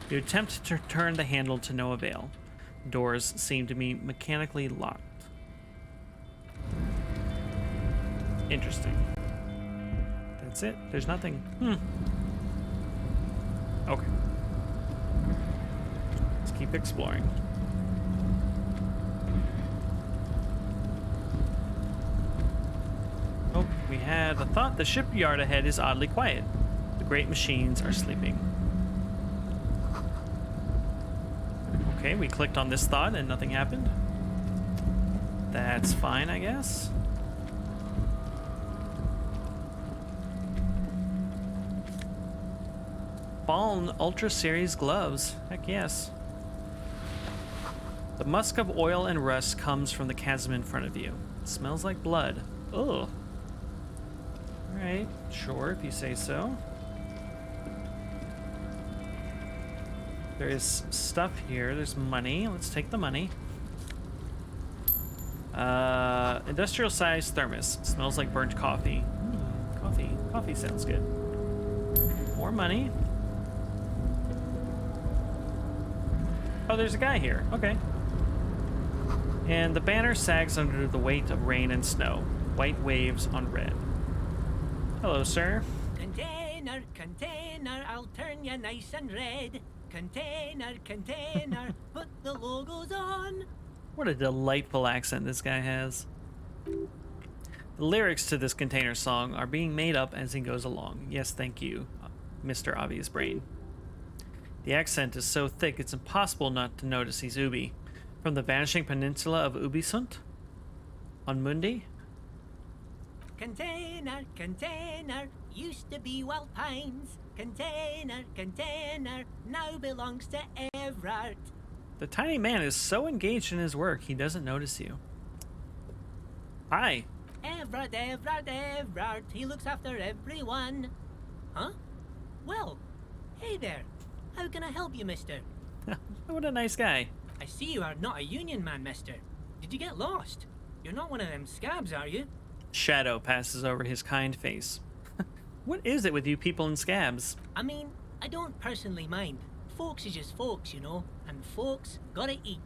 You attempt to turn the handle to no avail. Doors seem to be mechanically locked. Interesting. That's it. There's nothing. Okay. Let's keep exploring. Oh, we had a thought. The shipyard ahead is oddly quiet. The great machines are sleeping. Okay, we clicked on this thought and nothing happened. That's fine, I guess. Fallen Ultra Series gloves. Heck yes. The musk of oil and rust comes from the chasm in front of you. It smells like blood. Ugh. Alright, sure, if you say so. There is stuff here. There's money. Let's take the money. Industrial sized thermos. Smells like burnt coffee. Coffee. Coffee sounds good. More money. Oh, there's a guy here. Okay. And the banner sags under the weight of rain and snow. White waves on red. Hello, sir. Container, container, I'll turn you nice and red. Container, container, put the logos on. What a delightful accent this guy has. The lyrics to this container song are being made up as he goes along. Yes, thank you, Mr. Obvious Brain. The accent is so thick it's impossible not to notice he's Ubi. From the vanishing peninsula of Ubisunt? On Mundi? Container, container, used to be Wild Pines. Container, container, now belongs to Everard. The tiny man is so engaged in his work, he doesn't notice you. Hi. Everard, Everard, Everard, he looks after everyone. Huh? Well, hey there. How can I help you, mister? What a nice guy. I see you are not a union man, mister. Did you get lost? You're not one of them scabs, are you? Shadow passes over his kind face. What is it with you people in scabs? I mean, I don't personally mind. Folks is just folks, you know, and folks gotta eat.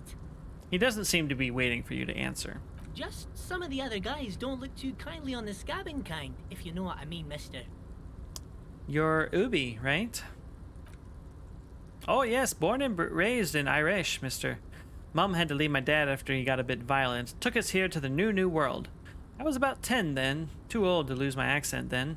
He doesn't seem to be waiting for you to answer. Just some of the other guys don't look too kindly on the scabbing kind, if you know what I mean, mister. You're Ubi, right? Oh yes, born and raised in Irish, mister. Mum had to leave my dad after he got a bit violent. Took us here to the new world. I was about 10 then. Too old to lose my accent then.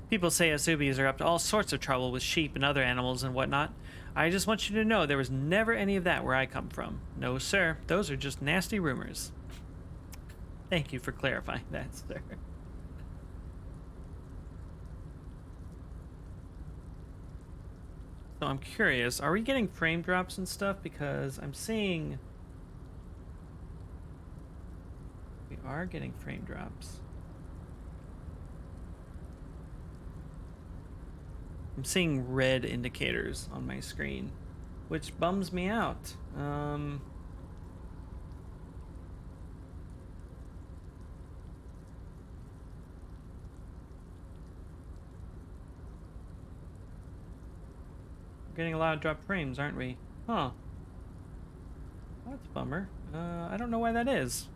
People say us Ubis are up to all sorts of trouble with sheep and other animals and whatnot. I just want you to know there was never any of that where I come from. No, sir. Those are just nasty rumors. Thank you for clarifying that, sir. So I'm curious, are we getting frame drops and stuff? Because I'm seeing... We are getting frame drops. I'm seeing red indicators on my screen, which bums me out. We're getting a lot of dropped frames, aren't we? Huh. That's a bummer. I don't know why that is.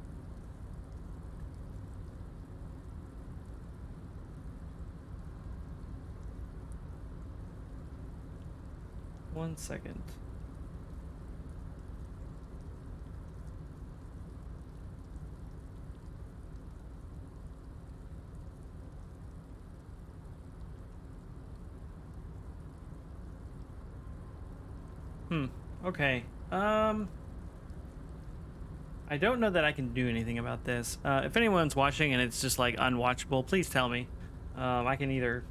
One second. Okay. I don't know that I can do anything about this. If anyone's watching and it's just like unwatchable, please tell me. I can either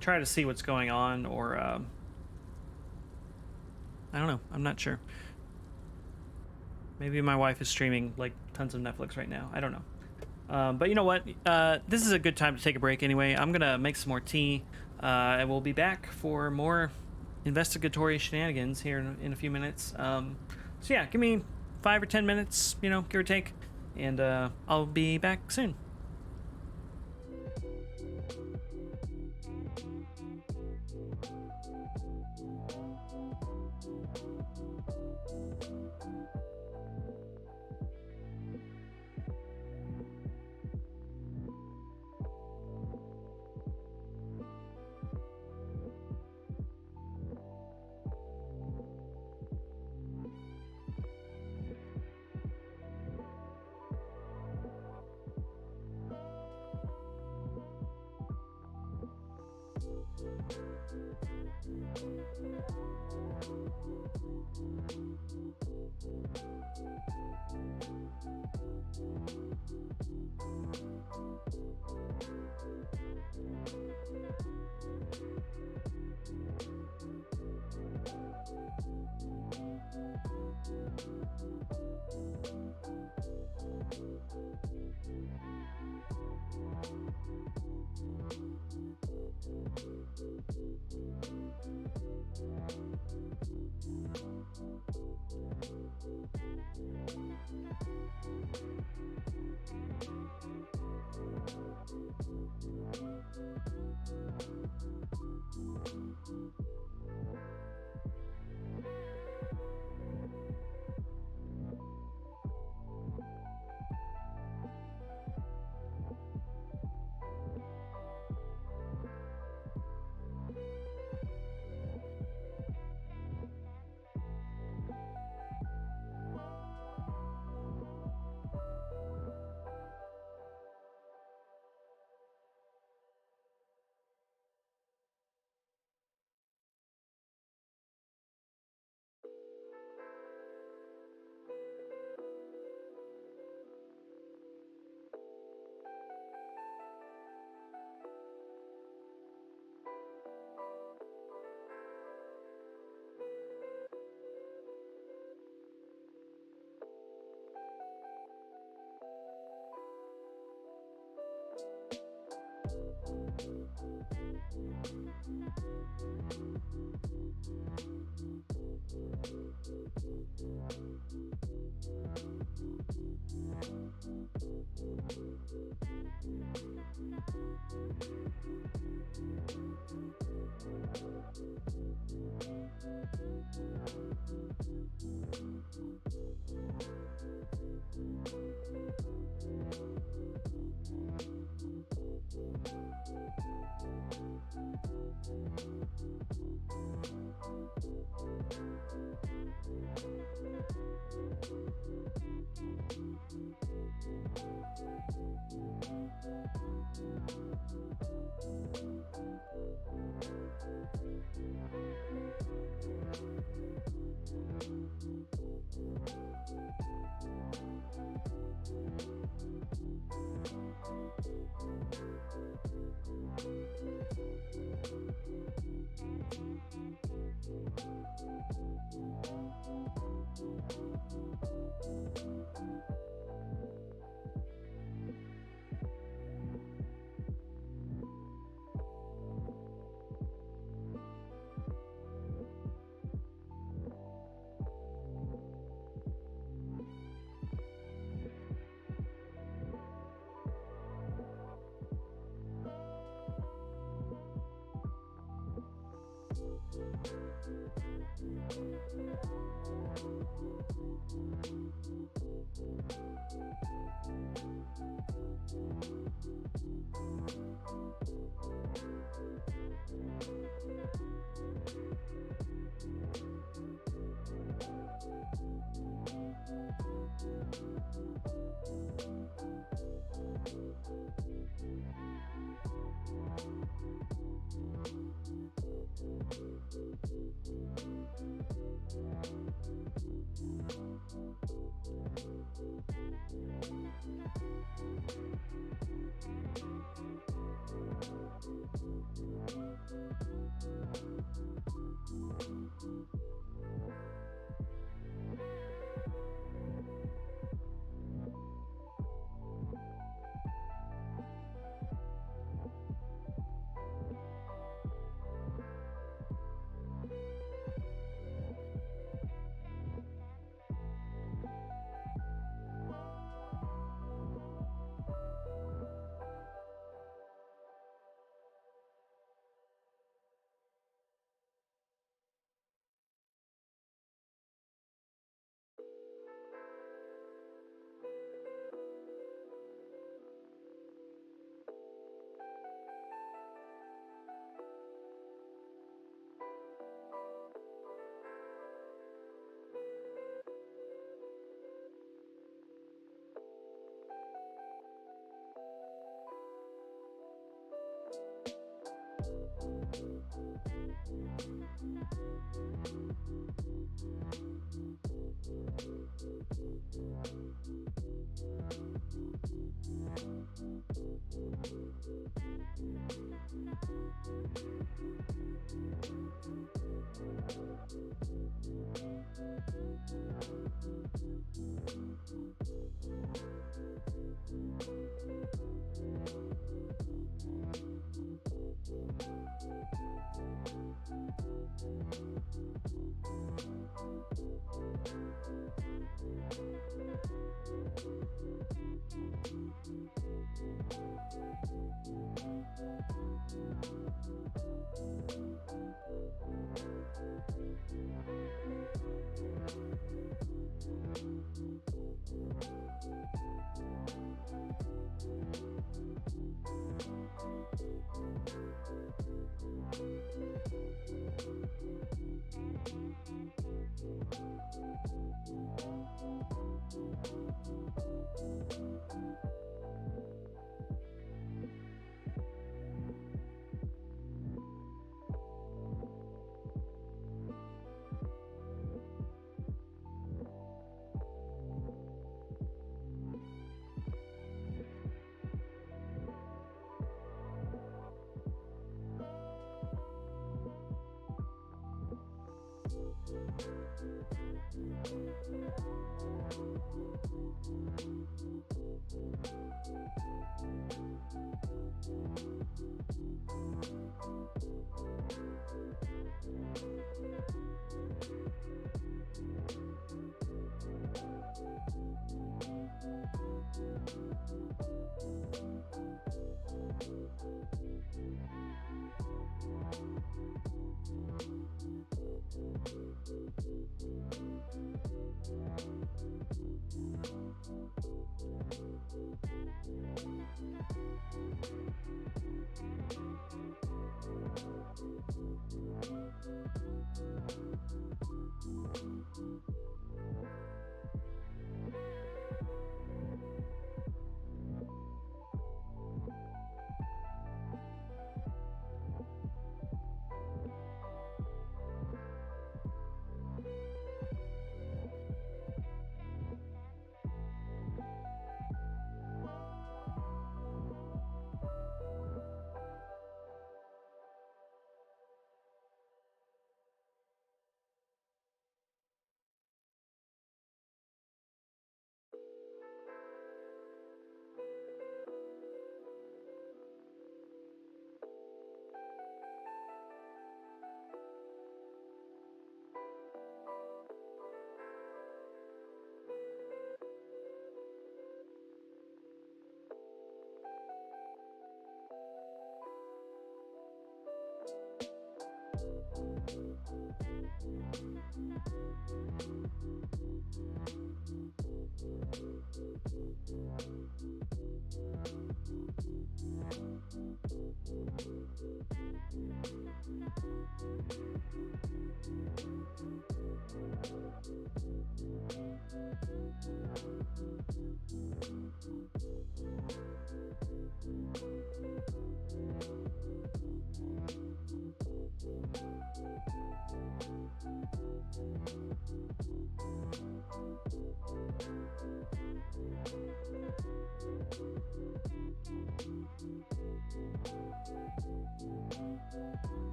try to see what's going on or I don't know. I'm not sure. Maybe my wife is streaming like tons of Netflix right now. I don't know. But you know what? This is a good time to take a break anyway. I'm gonna make some more tea, and we'll be back for more investigatory shenanigans here in a few minutes. So yeah, give me 5 or 10 minutes, you know, give or take, and I'll be back soon.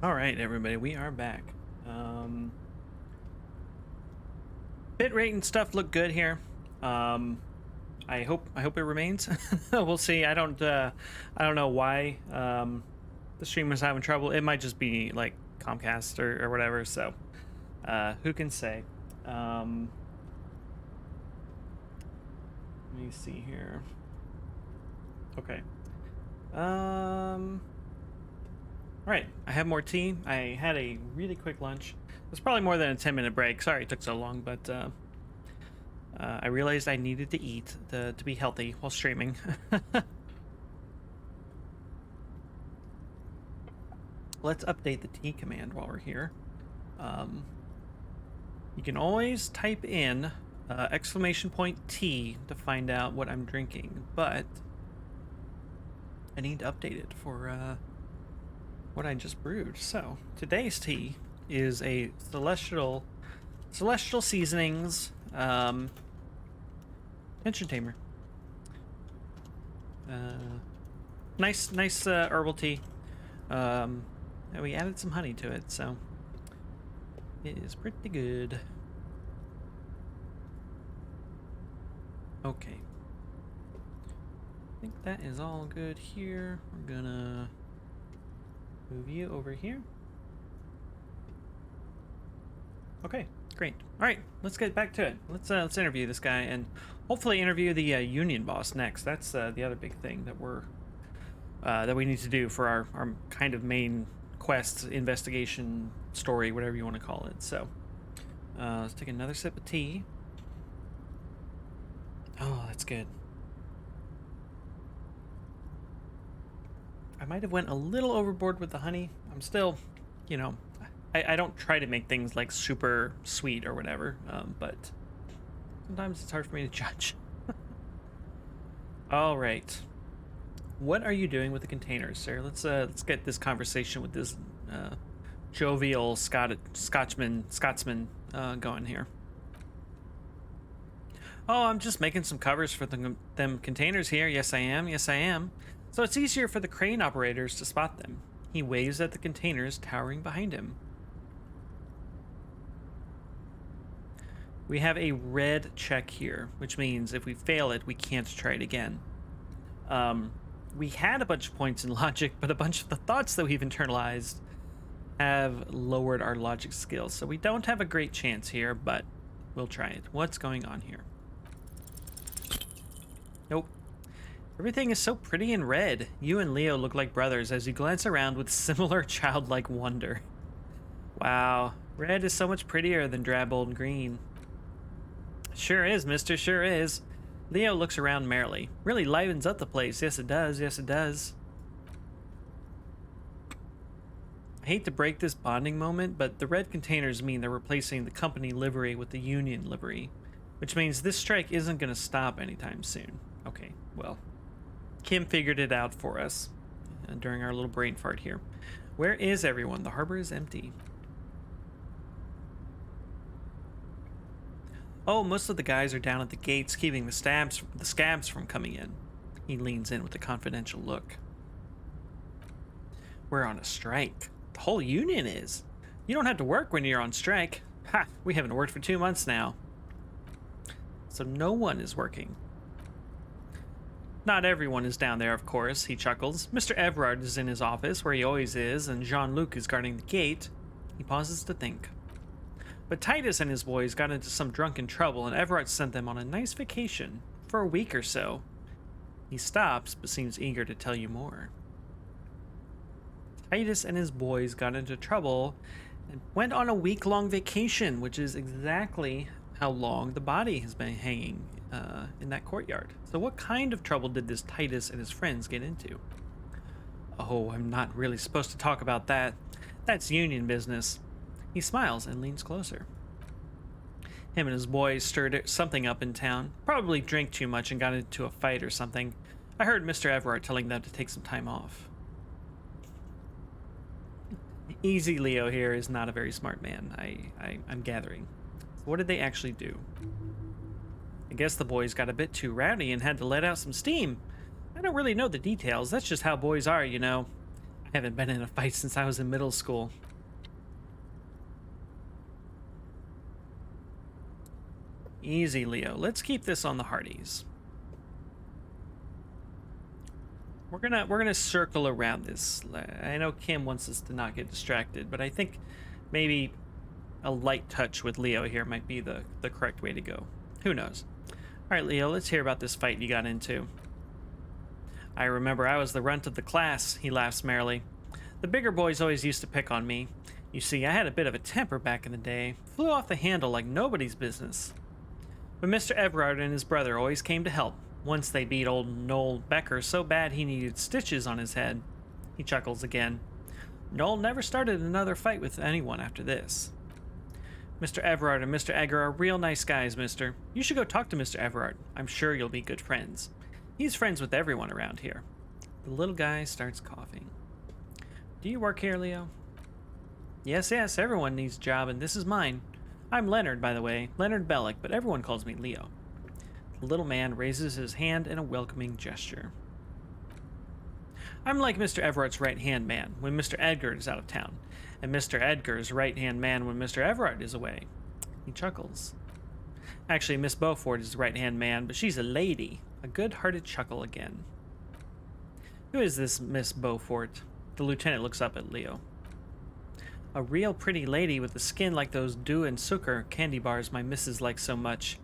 All right, everybody, we are back. Bitrate and stuff look good here. I hope it remains. We'll see. I don't know why the stream was having trouble. It might just be like Comcast or whatever. So who can say? Let me see here. Okay. All right, I have more tea. I had a really quick lunch. It was probably more than a 10-minute break. Sorry it took so long, but I realized I needed to eat to be healthy while streaming. Let's update the T command while we're here. You can always type in !T to find out what I'm drinking, but I need to update it for what I just brewed. So today's tea is a celestial seasonings tension tamer. Nice herbal tea. And we added some honey to it, so it is pretty good. Okay. I think that is all good here. We're gonna move you over here. Okay, great. All right, let's get back to it. Let's interview this guy and hopefully interview the union boss next. That's the other big thing that we need to do for our kind of main quest, investigation, story, whatever you want to call it. So let's take another sip of tea. Oh, that's good. I might have went a little overboard with the honey. I'm still, you know, I don't try to make things like super sweet or whatever, but sometimes it's hard for me to judge. All right. What are you doing with the containers, sir? Let's get this conversation with this jovial Scotsman going here. Oh, I'm just making some covers for them containers here. Yes, I am. So it's easier for the crane operators to spot them. He waves at the containers towering behind him. We have a red check here, which means if we fail it, we can't try it again. We had a bunch of points in logic, but a bunch of the thoughts that we've internalized have lowered our logic skills. So we don't have a great chance here, but we'll try it. What's going on here? Nope. Everything is so pretty and red. You and Leo look like brothers as you glance around with similar childlike wonder. Wow, red is so much prettier than drab old green. Sure is, mister, sure is. Leo looks around merrily. Really livens up the place. Yes, it does. Yes, it does. I hate to break this bonding moment, but the red containers mean they're replacing the company livery with the union livery, which means this strike isn't going to stop anytime soon. Okay, well, Kim figured it out for us during our little brain fart here. Where is everyone? The harbor is empty. Oh, most of the guys are down at the gates keeping the scabs from coming in. He leans in with a confidential look. We're on a strike. The whole union is. You don't have to work when you're on strike. Ha! We haven't worked for 2 months now. So no one is working. Not everyone is down there, of course, he chuckles. Mr. Everard is in his office, where he always is, and Jean-Luc is guarding the gate. He pauses to think. But Titus and his boys got into some drunken trouble, and Everard sent them on a nice vacation for a week or so. He stops, but seems eager to tell you more. Titus and his boys got into trouble and went on a week-long vacation, which is exactly how long the body has been hanging in that courtyard. So what kind of trouble did this Titus and his friends get into? Oh, I'm not really supposed to talk about that. That's union business. He smiles and leans closer. Him and his boys stirred something up in town. Probably drank too much and got into a fight or something. I heard Mr. Everard telling them to take some time off. Easy Leo here is not a very smart man, I'm gathering. So what did they actually do? I guess the boys got a bit too rowdy and had to let out some steam. I don't really know the details. That's just how boys are, you know. I haven't been in a fight since I was in middle school. Easy, Leo. Let's keep this on the Hardys. We're gonna circle around this. I know Kim wants us to not get distracted, but I think maybe a light touch with Leo here might be the correct way to go. Who knows? All right, Leo, let's hear about this fight you got into. I remember I was the runt of the class, he laughs merrily. The bigger boys always used to pick on me. You see, I had a bit of a temper back in the day. Flew off the handle like nobody's business. But Mr. Everard and his brother always came to help. Once they beat old Noel Becker so bad he needed stitches on his head. He chuckles again. Noel never started another fight with anyone after this. Mr. Everard and Mr. Edgar are real nice guys, mister. You should go talk to Mr. Everard. I'm sure you'll be good friends. He's friends with everyone around here. The little guy starts coughing. Do you work here, Leo? Yes, everyone needs a job, and this is mine. I'm Leonard, by the way, Leonard Bellick, but everyone calls me Leo. The little man raises his hand in a welcoming gesture. I'm like Mr. Everard's right-hand man when Mr. Edgar is out of town, and Mr. Edgar's right-hand man when Mr. Everard is away. He chuckles. Actually, Miss Beaufort is the right-hand man, but she's a lady. A good-hearted chuckle again. Who is this Miss Beaufort? The lieutenant looks up at Leo. A real pretty lady with a skin like those Dew and Sucre candy bars my missus likes so much.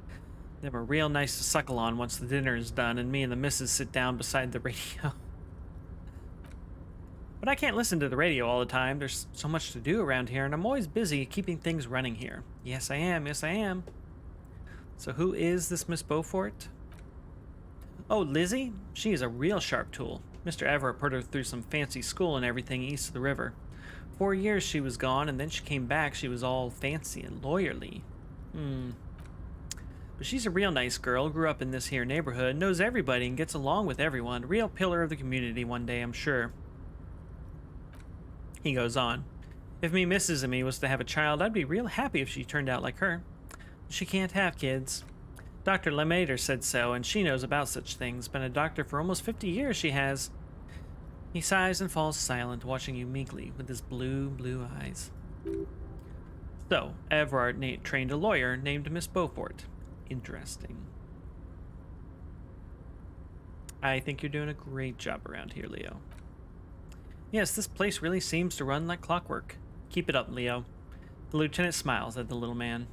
Them are real nice to suckle on once the dinner is done and me and the missus sit down beside the radio. But I can't listen to the radio all the time. There's so much to do around here, and I'm always busy keeping things running here. Yes, I am. So who is this Miss Beaufort? Oh, Lizzie? She is a real sharp tool. Mr. Everett put her through some fancy school and everything east of the river. 4 years she was gone, and then she came back. She was all fancy and lawyerly. But she's a real nice girl, grew up in this here neighborhood, knows everybody and gets along with everyone. Real pillar of the community one day, I'm sure. He goes on. If me missus and me was to have a child, I'd be real happy if she turned out like her. She can't have kids. Dr. Lemater said so, and she knows about such things. Been a doctor for almost 50 years, she has. He sighs and falls silent, watching you meekly with his blue eyes. So, Everard trained a lawyer named Miss Beaufort. Interesting. I think you're doing a great job around here, Leo. Yes, this place really seems to run like clockwork. Keep it up, Leo. The lieutenant smiles at the little man.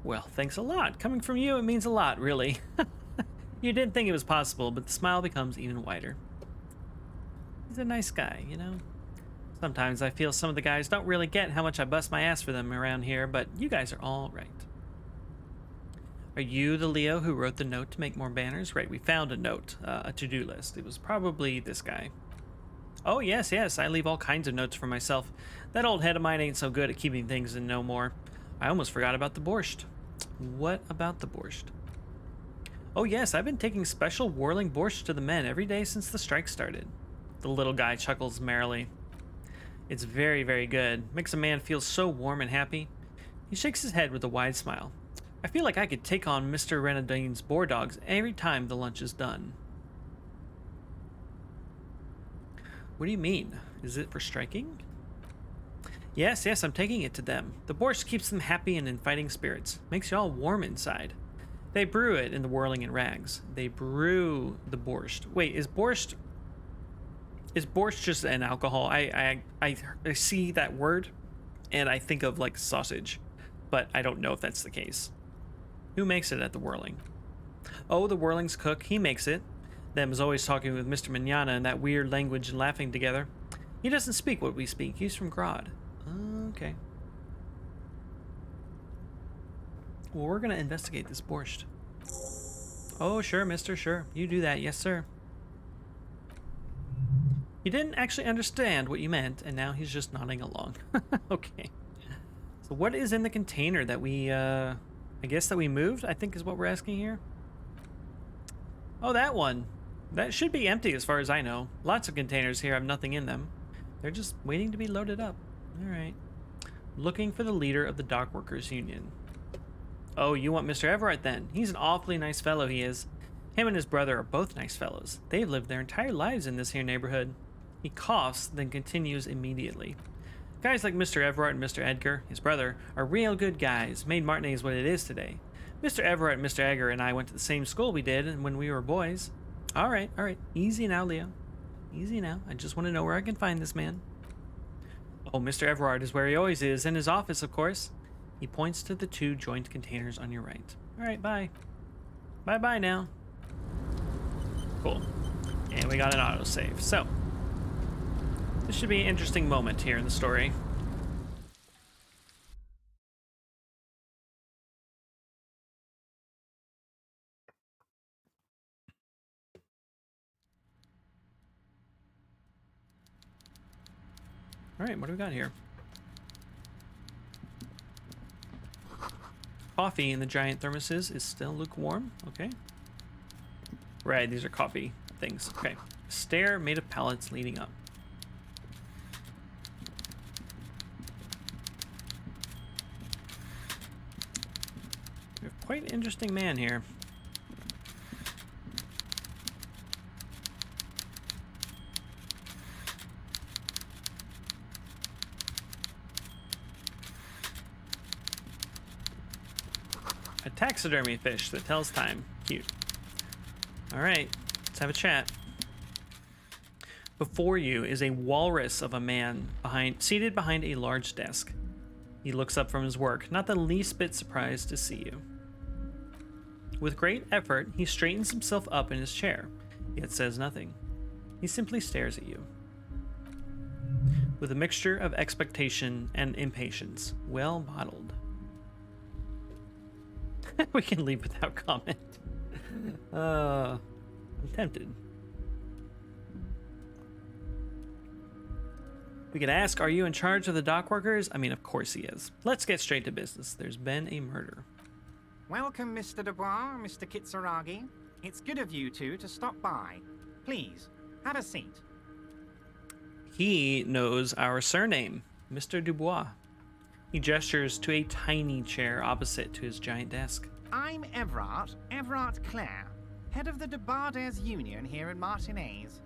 Well, thanks a lot. Coming from you, it means a lot, really. You didn't think it was possible, but the smile becomes even wider. He's a nice guy, you know? Sometimes I feel some of the guys don't really get how much I bust my ass for them around here, but you guys are all right. Are you the Leo who wrote the note to make more banners? Right, we found a note, a to-do list. It was probably this guy. Oh, yes, I leave all kinds of notes for myself. That old head of mine ain't so good at keeping things in no more. I almost forgot about the borscht. What about the borscht? Oh, yes, I've been taking special whirling borscht to the men every day since the strike started. The little guy chuckles merrily. It's very, very good. Makes a man feel so warm and happy. He shakes his head with a wide smile. I feel like I could take on Mr. Renadine's boar dogs every time the lunch is done. What do you mean? Is it for striking? Yes, I'm taking it to them. The borscht keeps them happy and in fighting spirits. Makes you all warm inside. They brew it in the whirling in rags. They brew the borscht. Wait, is borscht just an alcohol? I see that word and I think of like sausage, but I don't know if that's the case. Who makes it at the whirling? Oh, the whirling's cook. He makes it. Them is always talking with Mr. Mignana in that weird language and laughing together. He doesn't speak what we speak. He's from Grodd. Okay. Well, we're going to investigate this borscht. Oh, sure, mister, sure. You do that. Yes, sir. He didn't actually understand what you meant, and now he's just nodding along. Okay. So what is in the container that we, I guess that we moved, I think is what we're asking here? Oh, that one. That should be empty as far as I know. Lots of containers here have nothing in them. They're just waiting to be loaded up. All right. Looking for the leader of the Dock Workers Union. Oh, you want Mr. Everett then? He's an awfully nice fellow, he is. Him and his brother are both nice fellows. They've lived their entire lives in this here neighborhood. He coughs, then continues immediately. Guys like Mr. Everett and Mr. Edgar, his brother, are real good guys. Made Martinez what it is today. Mr. Everett, Mr. Edgar, and I went to the same school we did when we were boys. All right. Easy now, Leo. Easy now. I just want to know where I can find this man. Oh, Mr. Everard is where he always is, in his office, of course. He points to the 2 joint containers on your right. All right, bye. Bye-bye now. Cool. And we got an autosave. So, this should be an interesting moment here in the story. All right, what do we got here? Coffee in the giant thermoses is still lukewarm. Okay. Right, these are coffee things. Okay. Stair made of pallets leading up. We have quite an interesting man here. A taxidermy fish that tells time. Cute. All right, let's have a chat. Before you is a walrus of a man seated behind a large desk. He looks up from his work, not the least bit surprised to see you. With great effort, he straightens himself up in his chair, yet says nothing. He simply stares at you. With a mixture of expectation and impatience, well modeled. We can leave without comment. I'm tempted. We could ask, are you in charge of the dock workers? I mean, of course he is. Let's get straight to business. There's been a murder. Welcome, Mr. Dubois, Mr. Kitsuragi. It's good of you two to stop by. Please, have a seat. He knows our surname, Mr. Dubois. He gestures to a tiny chair opposite to his giant desk. I'm Everard Clare, head of the Debarders Union here in Martinez.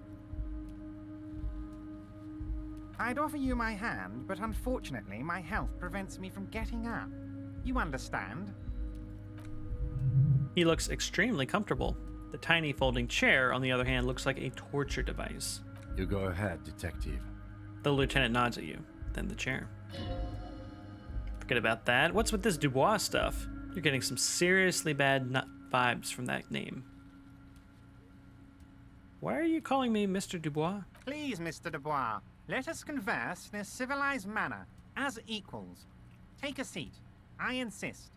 I'd offer you my hand, but unfortunately my health prevents me from getting up. You understand? He looks extremely comfortable. The tiny folding chair, on the other hand, looks like a torture device. You go ahead, detective. The lieutenant nods at you, then the chair. Forget about that. What's with this Dubois stuff? You're getting some seriously bad vibes from that name. Why are you calling me Mr. Dubois? Please, Mr. Dubois, let us converse in a civilized manner, as equals. Take a seat. I insist.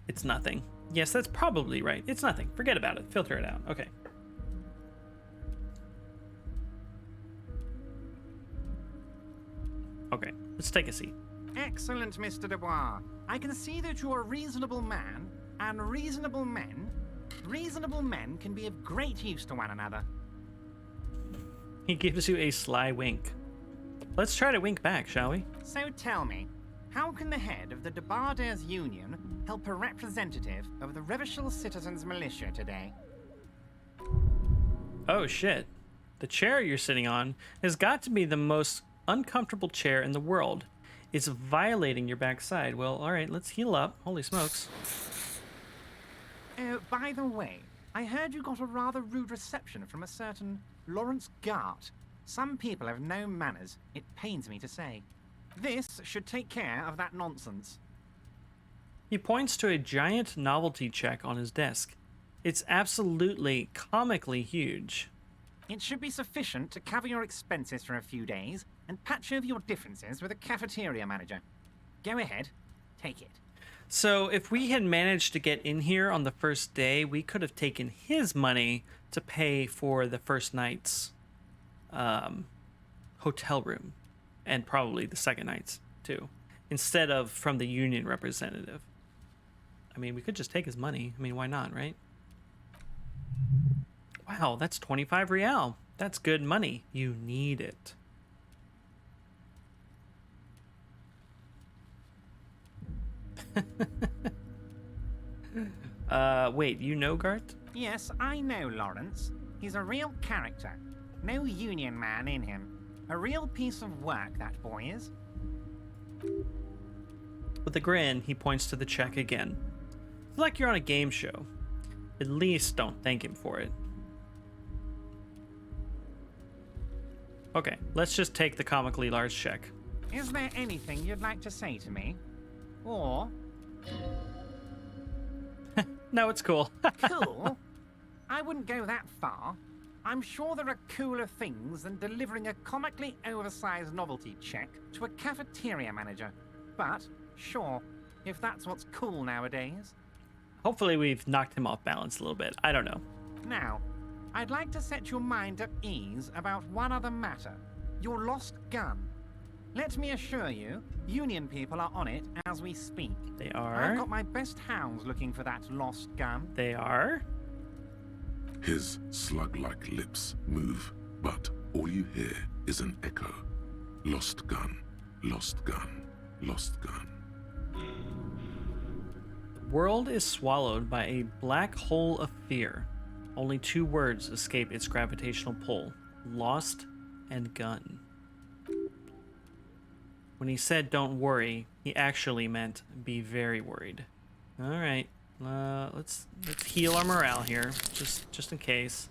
It's nothing. Yes, that's probably right. It's nothing. Forget about it. Filter it out. Okay. Okay, let's take a seat. Excellent, Mr. Dubois. I can see that you're a reasonable man, and reasonable men can be of great use to one another. He gives you a sly wink. Let's try to wink back, shall we? So tell me, how can the head of the Debarders Union help a representative of the Revachol Citizens Militia today? Oh shit. The chair you're sitting on has got to be the most uncomfortable chair in the world. It's violating your backside. Well, alright, let's heal up. Holy smokes. By the way, I heard you got a rather rude reception from a certain Lawrence Gart. Some people have no manners, it pains me to say. This should take care of that nonsense. He points to a giant novelty check on his desk. It's absolutely comically huge. It should be sufficient to cover your expenses for a few days and patch over your differences with a cafeteria manager. Go ahead, take it. So if we had managed to get in here on the first day, we could have taken his money to pay for the first night's hotel room, and probably the second night's too, instead of from the union representative. I mean, we could just take his money. I mean, why not, right? Wow, that's 25 real. That's good money. You need it. Wait, you know Gart? Yes, I know Lawrence. He's a real character. No union man in him. A real piece of work, that boy is. With a grin, he points to the check again. It's like you're on a game show. At least don't thank him for it. Okay, let's just take the comically large check. Is there anything you'd like to say to me? Or... No, it's cool. Cool? I wouldn't go that far. I'm sure there are cooler things than delivering a comically oversized novelty check to a cafeteria manager. But, sure, if that's what's cool nowadays. Hopefully we've knocked him off balance a little bit. I don't know. Now, I'd like to set your mind at ease about one other matter. Your lost gun. Let me assure you, Union people are on it as we speak. They I've are. got my best hounds looking for that lost gun. They are. His slug-like lips move, but all you hear is an echo. Lost gun, lost gun, lost gun. The world is swallowed by a black hole of fear. Only two words escape its gravitational pull: lost and gun. When he said don't worry, he actually meant be very worried. All right, let's heal our morale here, just in case.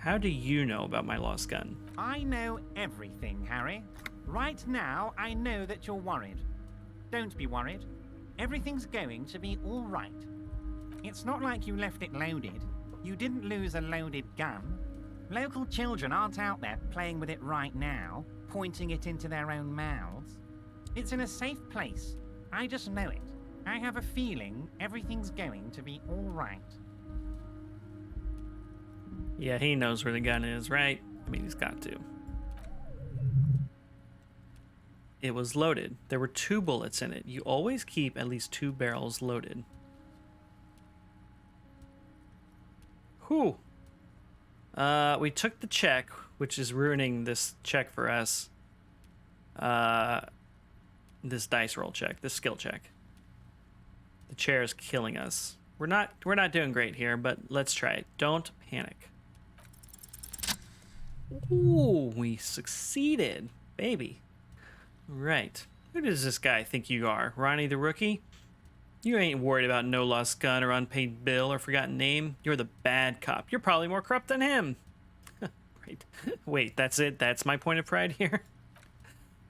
How do you know about my lost gun? I know everything, Harry. Right now, I know that you're worried. Don't be worried. Everything's going to be all right. It's not like you left it loaded. You didn't lose a loaded gun. Local children aren't out there playing with it right now, pointing it into their own mouths. It's in a safe place. I just know it. I have a feeling everything's going to be all right. Yeah, he knows where the gun is, right? I mean, he's got to. It was loaded. There were 2 bullets in it. You always keep at least 2 barrels loaded. Whew. We took the check, which is ruining this check for us. This dice roll check, this skill check. The chair is killing us. We're not doing great here, but let's try it. Don't panic. Ooh, we succeeded, baby. Right. Who does this guy think you are? Ronnie the rookie? You ain't worried about no lost gun or unpaid bill or forgotten name. You're the bad cop. You're probably more corrupt than him. Right. Wait, that's it? That's my point of pride here?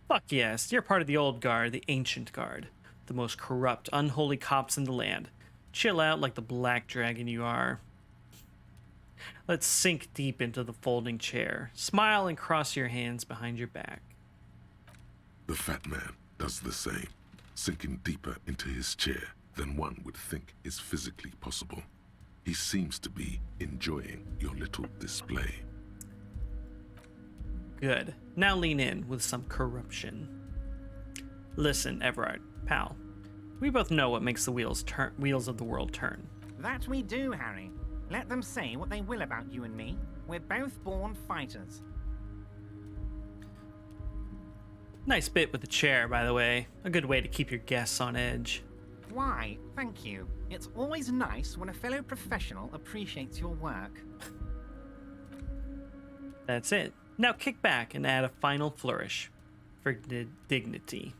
Fuck yes. You're part of the old guard, the ancient guard. The most corrupt, unholy cops in the land. Chill out like the black dragon you are. Let's sink deep into the folding chair. Smile and cross your hands behind your back. The fat man does the same, sinking deeper into his chair than one would think is physically possible. He seems to be enjoying your little display. Good. Now lean in with some corruption. Listen, Everard, pal. We both know what makes the wheels of the world turn. That we do, Harry. Let them say what they will about you and me. We're both born fighters. Nice bit with the chair, by the way. A good way to keep your guests on edge. Why, thank you. It's always nice when a fellow professional appreciates your work. That's it. Now kick back and add a final flourish for dignity.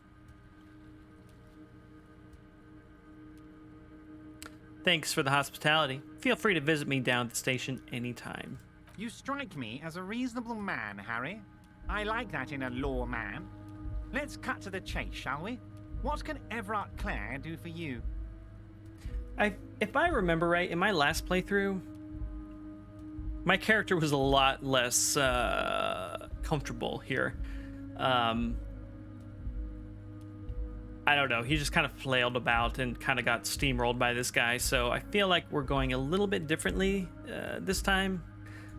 Thanks for the hospitality. Feel free to visit me down at the station anytime. You strike me as a reasonable man, Harry. I like that in a lawman. Let's cut to the chase, shall we? What can Everard Clare do for you? If I remember right, in my last playthrough, my character was a lot less comfortable here. I don't know. He just kind of flailed about and kind of got steamrolled by this guy. So I feel like we're going a little bit differently this time.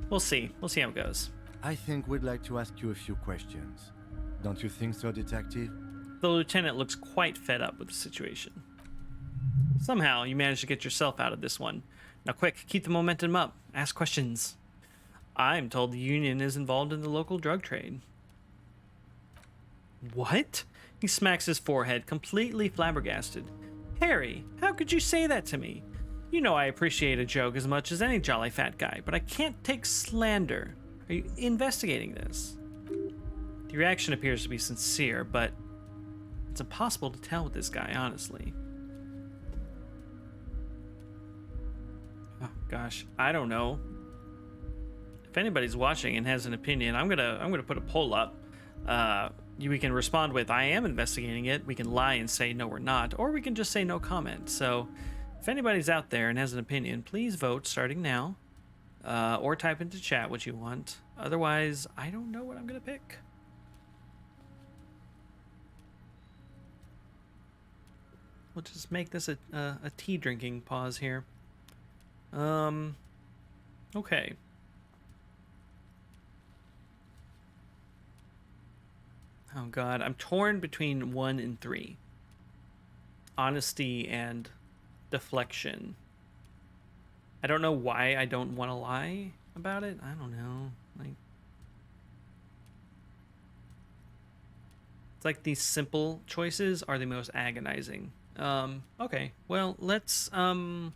We'll see. We'll see how it goes. I think we'd like to ask you a few questions. Don't you think so, Detective? The lieutenant looks quite fed up with the situation. Somehow you managed to get yourself out of this one. Now quick, keep the momentum up. Ask questions. I'm told the Union is involved in the local drug trade. What? He smacks his forehead, completely flabbergasted. Harry, how could you say that to me? You know I appreciate a joke as much as any jolly fat guy, but I can't take slander. Are you investigating this? The reaction appears to be sincere, but it's impossible to tell with this guy, honestly. Oh gosh, I don't know. If anybody's watching and has an opinion, I'm gonna put a poll up. We can respond with "I am investigating it." We can lie and say "No, we're not," or we can just say "No comment." So, if anybody's out there and has an opinion, please vote starting now, or type into chat what you want. Otherwise, I don't know what I'm gonna pick. We'll just make this a tea drinking pause here. Okay. Oh god, I'm torn between 1 and 3. Honesty and deflection. I don't know why I don't want to lie about it. I don't know. Like, it's like these simple choices are the most agonizing. Okay. Well, let's go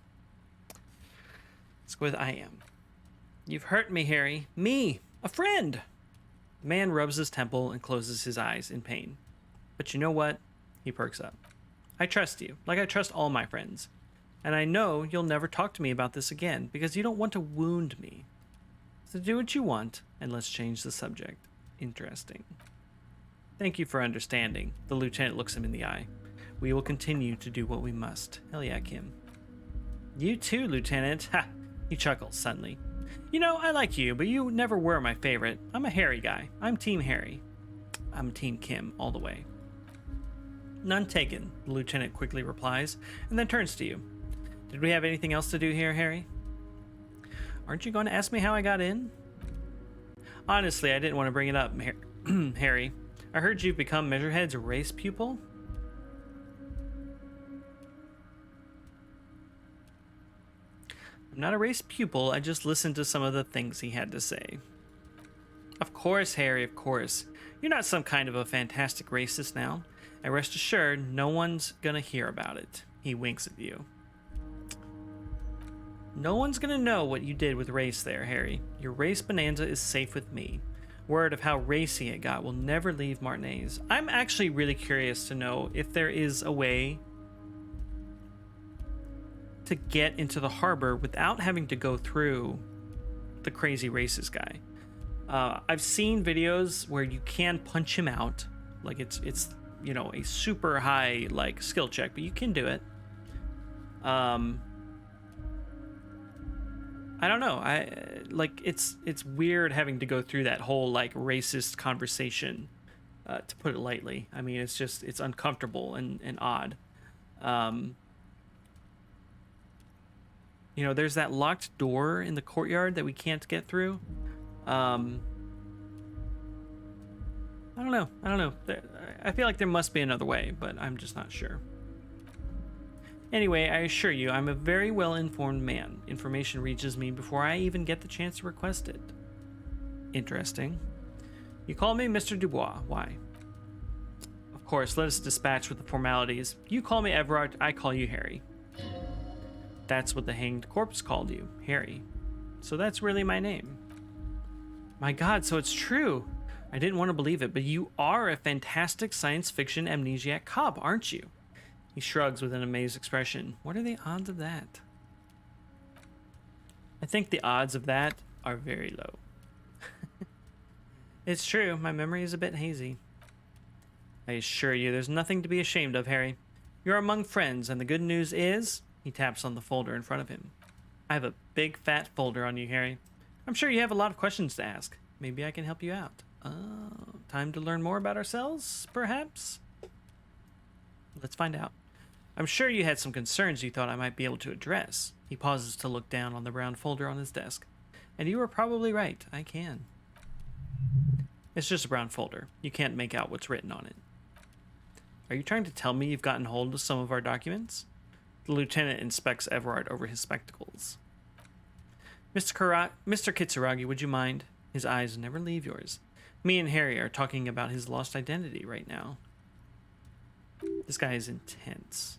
with I am. You've hurt me, Harry. Me, a friend. The man rubs his temple and closes his eyes in pain. But you know what? He perks up. I trust you, like I trust all my friends. And I know you'll never talk to me about this again, because you don't want to wound me. So do what you want, and let's change the subject. Interesting. Thank you for understanding. The lieutenant looks him in the eye. We will continue to do what we must. Hell yeah, Kim. You too, Lieutenant. Ha! He chuckles suddenly. You know, I like you, but you never were my favorite. I'm a Harry guy. I'm Team Harry. I'm Team Kim all the way. None taken, the lieutenant quickly replies, and then turns to you. Did we have anything else to do here, Harry? Aren't you going to ask me how I got in? Honestly, I didn't want to bring it up, Harry. I heard you've become Measurehead's race pupil? I'm not a race pupil, I just listened to some of the things he had to say. Of course, Harry, of course. You're not some kind of a fantastic racist now. And rest assured, no one's gonna hear about it. He winks at you. No one's gonna know what you did with race there, Harry. Your race bonanza is safe with me. Word of how racy it got will never leave Martinez. I'm actually really curious to know if there is a way to get into the harbor without having to go through the crazy racist guy. I've seen videos where you can punch him out, like it's you know, a super high like skill check, but you can do it. I don't know. It's weird having to go through that whole like racist conversation, to put it lightly. I mean, it's uncomfortable and odd. You know, there's that locked door in the courtyard that we can't get through. I don't know. I feel like there must be another way, but I'm just not sure. Anyway, I assure you, I'm a very well-informed man. Information reaches me before I even get the chance to request it. Interesting. You call me Mr. Dubois. Why? Of course, let us dispatch with the formalities. You call me Everard, I call you Harry. That's what the hanged corpse called you, Harry. So that's really my name. My God, so it's true. I didn't want to believe it, but you are a fantastic science fiction amnesiac cop, aren't you? He shrugs with an amazed expression. What are the odds of that? I think the odds of that are very low. It's true, my memory is a bit hazy. I assure you, there's nothing to be ashamed of, Harry. You're among friends, and the good news is... He taps on the folder in front of him. I have a big fat folder on you, Harry. I'm sure you have a lot of questions to ask. Maybe I can help you out. Time to learn more about ourselves, perhaps? Let's find out. I'm sure you had some concerns you thought I might be able to address. He pauses to look down on the brown folder on his desk. And you were probably right. I can. It's just a brown folder. You can't make out what's written on it. Are you trying to tell me you've gotten hold of some of our documents? The lieutenant inspects Everard over his spectacles. Mr. Kitsuragi, would you mind? His eyes never leave yours. Me and Harry are talking about his lost identity right now. This guy is intense.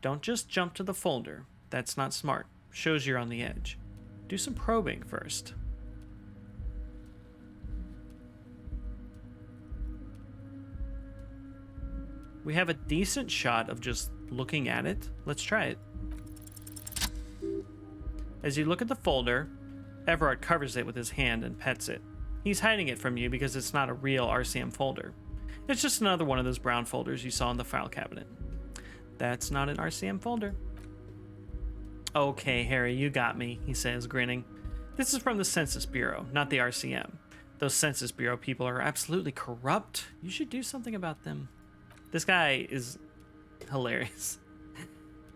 Don't just jump to the folder. That's not smart. Shows you're on the edge. Do some probing first. We have a decent shot of just looking at it. Let's try it. As you look at the folder, Everard covers it with his hand and pets it. He's hiding it from you because it's not a real RCM folder. It's just another one of those brown folders you saw in the file cabinet. That's not an RCM folder. Okay, Harry, you got me, he says, grinning. This is from the Census Bureau, not the RCM. Those Census Bureau people are absolutely corrupt. You should do something about them. This guy is hilarious.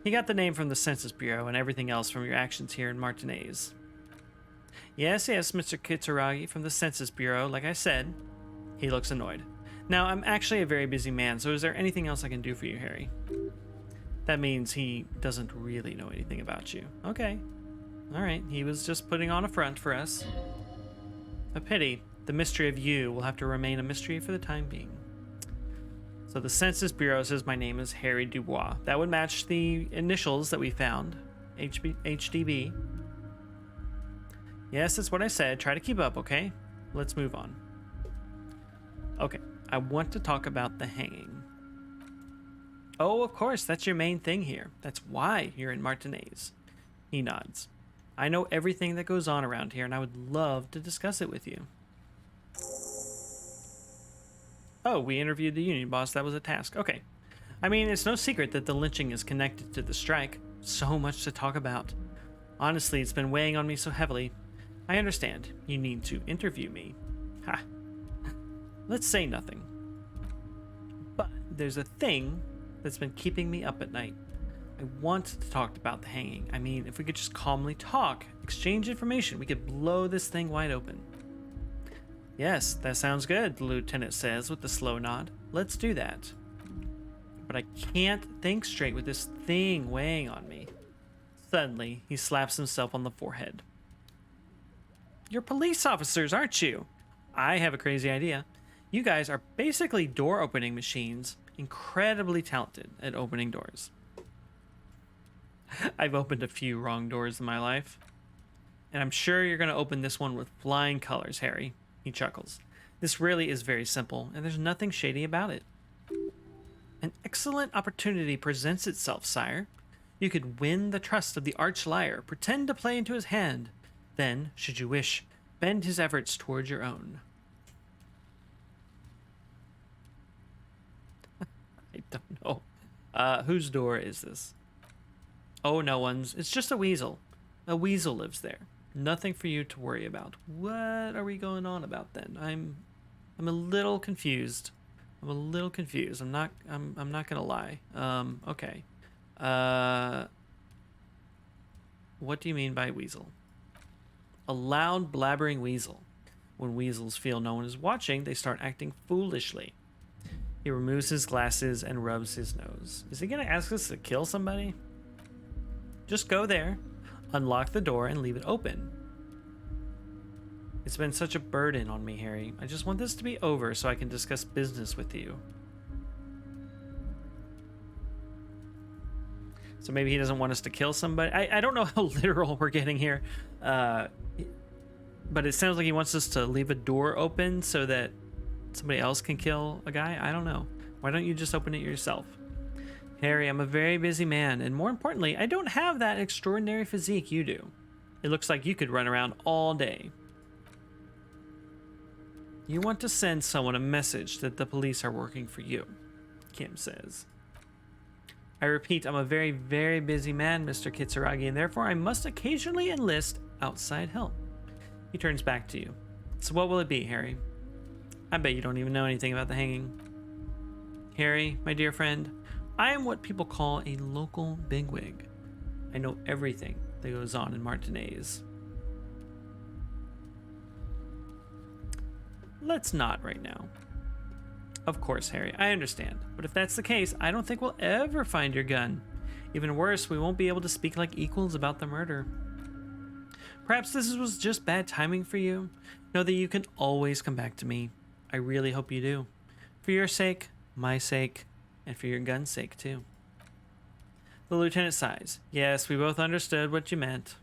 He got the name from the Census Bureau and everything else from your actions here in Martinez. Yes, Mr. Kitsuragi from the Census Bureau, like I said. He looks annoyed. Now, I'm actually a very busy man, so is there anything else I can do for you, Harry? That means he doesn't really know anything about you. Okay. All right, he was just putting on a front for us. A pity. The mystery of you will have to remain a mystery for the time being. So the Census Bureau says my name is Harry Dubois. That would match the initials that we found. HDB. Yes, that's what I said. Try to keep up, okay? Let's move on. Okay, I want to talk about the hanging. Oh, of course, that's your main thing here. That's why you're in Martinez. He nods. I know everything that goes on around here, and I would love to discuss it with you. Oh, we interviewed the union boss. That was a task. Okay. I mean, it's no secret that the lynching is connected to the strike. So much to talk about. Honestly, it's been weighing on me so heavily. I understand. You need to interview me. Ha. Let's say nothing. But there's a thing that's been keeping me up at night. I want to talk about the hanging. I mean, if we could just calmly talk, exchange information, we could blow this thing wide open. Yes, that sounds good, the lieutenant says with a slow nod. Let's do that. But I can't think straight with this thing weighing on me. Suddenly, he slaps himself on the forehead. You're police officers, aren't you? I have a crazy idea. You guys are basically door opening machines, incredibly talented at opening doors. I've opened a few wrong doors in my life. And I'm sure you're going to open this one with flying colors, Harry. He chuckles. This really is very simple, and there's nothing shady about it. An excellent opportunity presents itself, sire. You could win the trust of the arch liar, pretend to play into his hand, then, should you wish, bend his efforts towards your own. I don't know. Whose door is this? Oh, no one's. It's just a weasel. A weasel lives there. Nothing for you to worry about. What are we going on about then? I'm a little confused. I'm not gonna lie. Okay. What do you mean by weasel? A loud, blabbering weasel. When weasels feel no one is watching, they start acting foolishly. He removes his glasses and rubs his nose. Is he gonna ask us to kill somebody? Just go there, unlock the door, and leave it open. It's been such a burden on me, Harry. I just want this to be over so I can discuss business with you. So maybe he doesn't want us to kill somebody. I don't know how literal we're getting here. But it sounds like he wants us to leave a door open so that somebody else can kill a guy. I don't know. Why don't you just open it yourself? Harry, I'm a very busy man, and more importantly, I don't have that extraordinary physique you do. It looks like you could run around all day. You want to send someone a message that the police are working for you, Kim says. I repeat, I'm a very, very busy man, Mr. Kitsuragi, and therefore I must occasionally enlist outside help. He turns back to you. So what will it be, Harry? I bet you don't even know anything about the hanging. Harry, my dear friend, I am what people call a local bigwig. I know everything that goes on in Martinez. Let's not right now. Of course, Harry, I understand. But if that's the case, I don't think we'll ever find your gun. Even worse, we won't be able to speak like equals about the murder. Perhaps this was just bad timing for you. Know that you can always come back to me. I really hope you do. For your sake, my sake, and for your gun's sake, too. The lieutenant sighs. Yes, we both understood what you meant.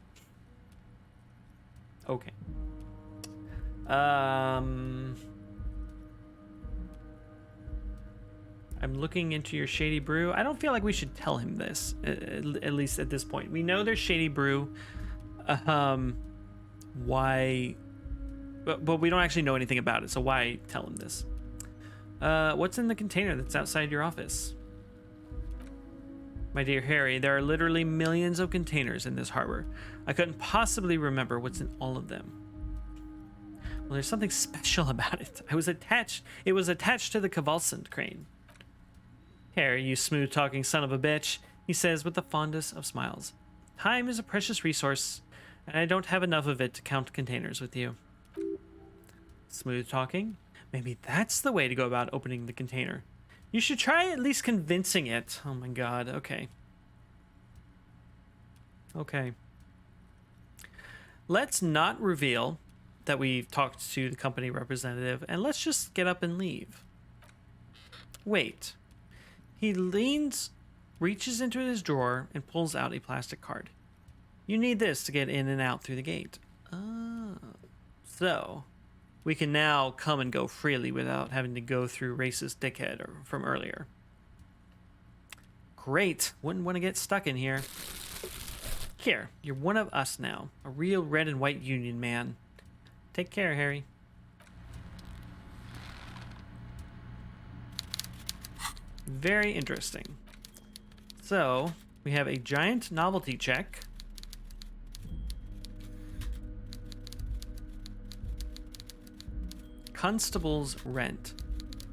Okay. I'm looking into your shady brew. I don't feel like we should tell him this, at least at this point. We know there's shady brew. Why? But we don't actually know anything about it, so why tell him this? What's in the container that's outside your office? My dear Harry, there are literally millions of containers in this harbor. I couldn't possibly remember what's in all of them. Well, there's something special about it. It was attached to the Cavalcant crane. Harry, you smooth-talking son of a bitch, he says with the fondest of smiles. Time is a precious resource, and I don't have enough of it to count containers with you. Smooth-talking? Maybe that's the way to go about opening the container. You should try at least convincing it. Oh my god, okay. Okay. Let's not reveal that we've talked to the company representative, and let's just get up and leave. Wait. He leans, reaches into his drawer, and pulls out a plastic card. You need this to get in and out through the gate. Oh. So, we can now come and go freely without having to go through racist dickhead from earlier. Great. Wouldn't want to get stuck in here. Here, you're one of us now. A real red and white union man. Take care, Harry. Very interesting. So, we have a giant novelty check. Constable's rent.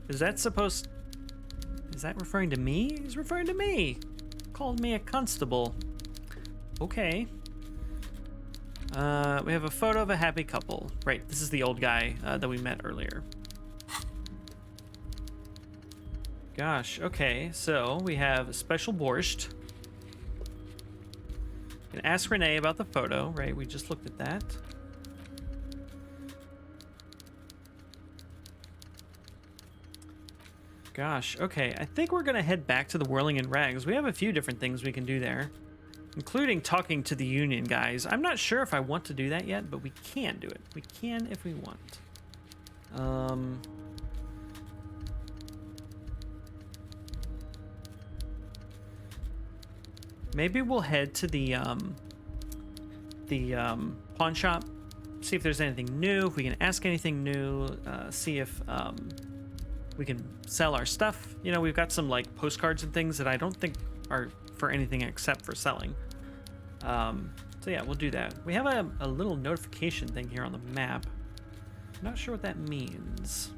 Is that referring to me? He's referring to me. Called me a constable. Okay. We have a photo of a happy couple. Right, this is the old guy that we met earlier. Gosh, okay, so we have a special borscht. You can ask Renee about the photo, right? We just looked at that. Gosh, okay, I think we're gonna head back to the Whirling in Rags. We have a few different things we can do there, including talking to the union guys. I'm not sure if I want to do that yet, but we can do it. We can if we want. Maybe we'll head to the pawn shop, see if there's anything new, if we can ask anything new, see if we can sell our stuff. You know, we've got some like postcards and things that I don't think are for anything except for selling. So yeah, we'll do that. We have a little notification thing here on the map. I'm not sure what that means.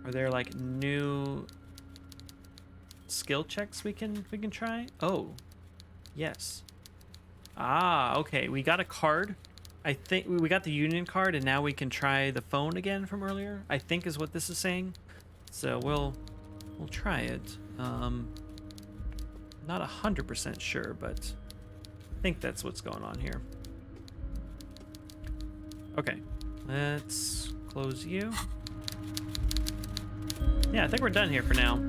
Are there like new skill checks we can try? Oh, yes. Ah, okay. We got a card. I think we got the union card, and now we can try the phone again from earlier, I think is what this is saying. So we'll try it. Not 100% sure, but I think that's what's going on here. Okay, let's close you. Yeah, I think we're done here for now.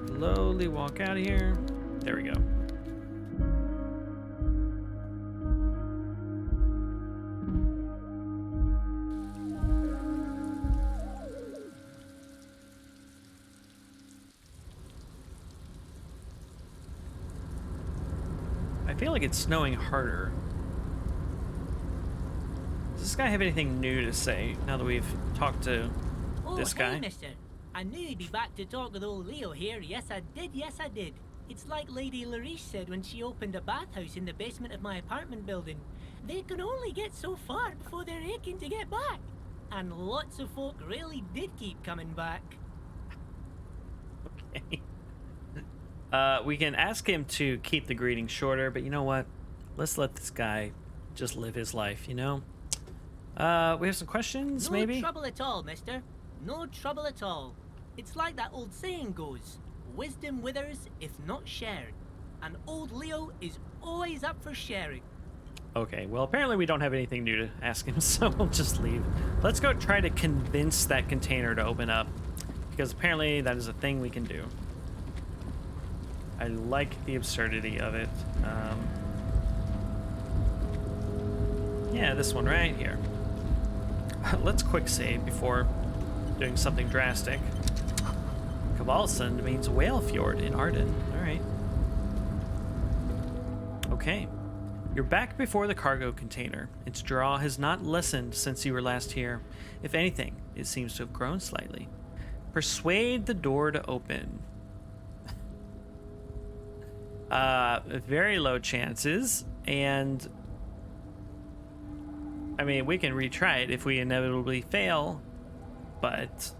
Slowly walk out of here. There we go. I feel like it's snowing harder. Does this guy have anything new to say now that we've talked to this guy? Hey, mister. I knew you'd be back to talk with old Leo here. Yes, I did. Yes, I did. It's like Lady Larice said when she opened a bathhouse in the basement of my apartment building. They can only get so far before they're aching to get back. And lots of folk really did keep coming back. Okay. We can ask him to keep the greeting shorter, but you know what? Let's let this guy just live his life, you know? We have some questions, maybe? No trouble at all, mister. No trouble at all. It's like that old saying goes, wisdom withers if not shared. And old Leo is always up for sharing. Okay, well, apparently we don't have anything new to ask him, so we'll just leave. Let's go try to convince that container to open up, because apparently that is a thing we can do. I like the absurdity of it. Yeah, this one right here. Let's quick save before doing something drastic. Kavalsund means whale fjord in Arden. Alright. Okay. You're back before the cargo container. Its draw has not lessened since you were last here. If anything, it seems to have grown slightly. Persuade the door to open. Very low chances, and I mean, we can retry it if we inevitably fail, but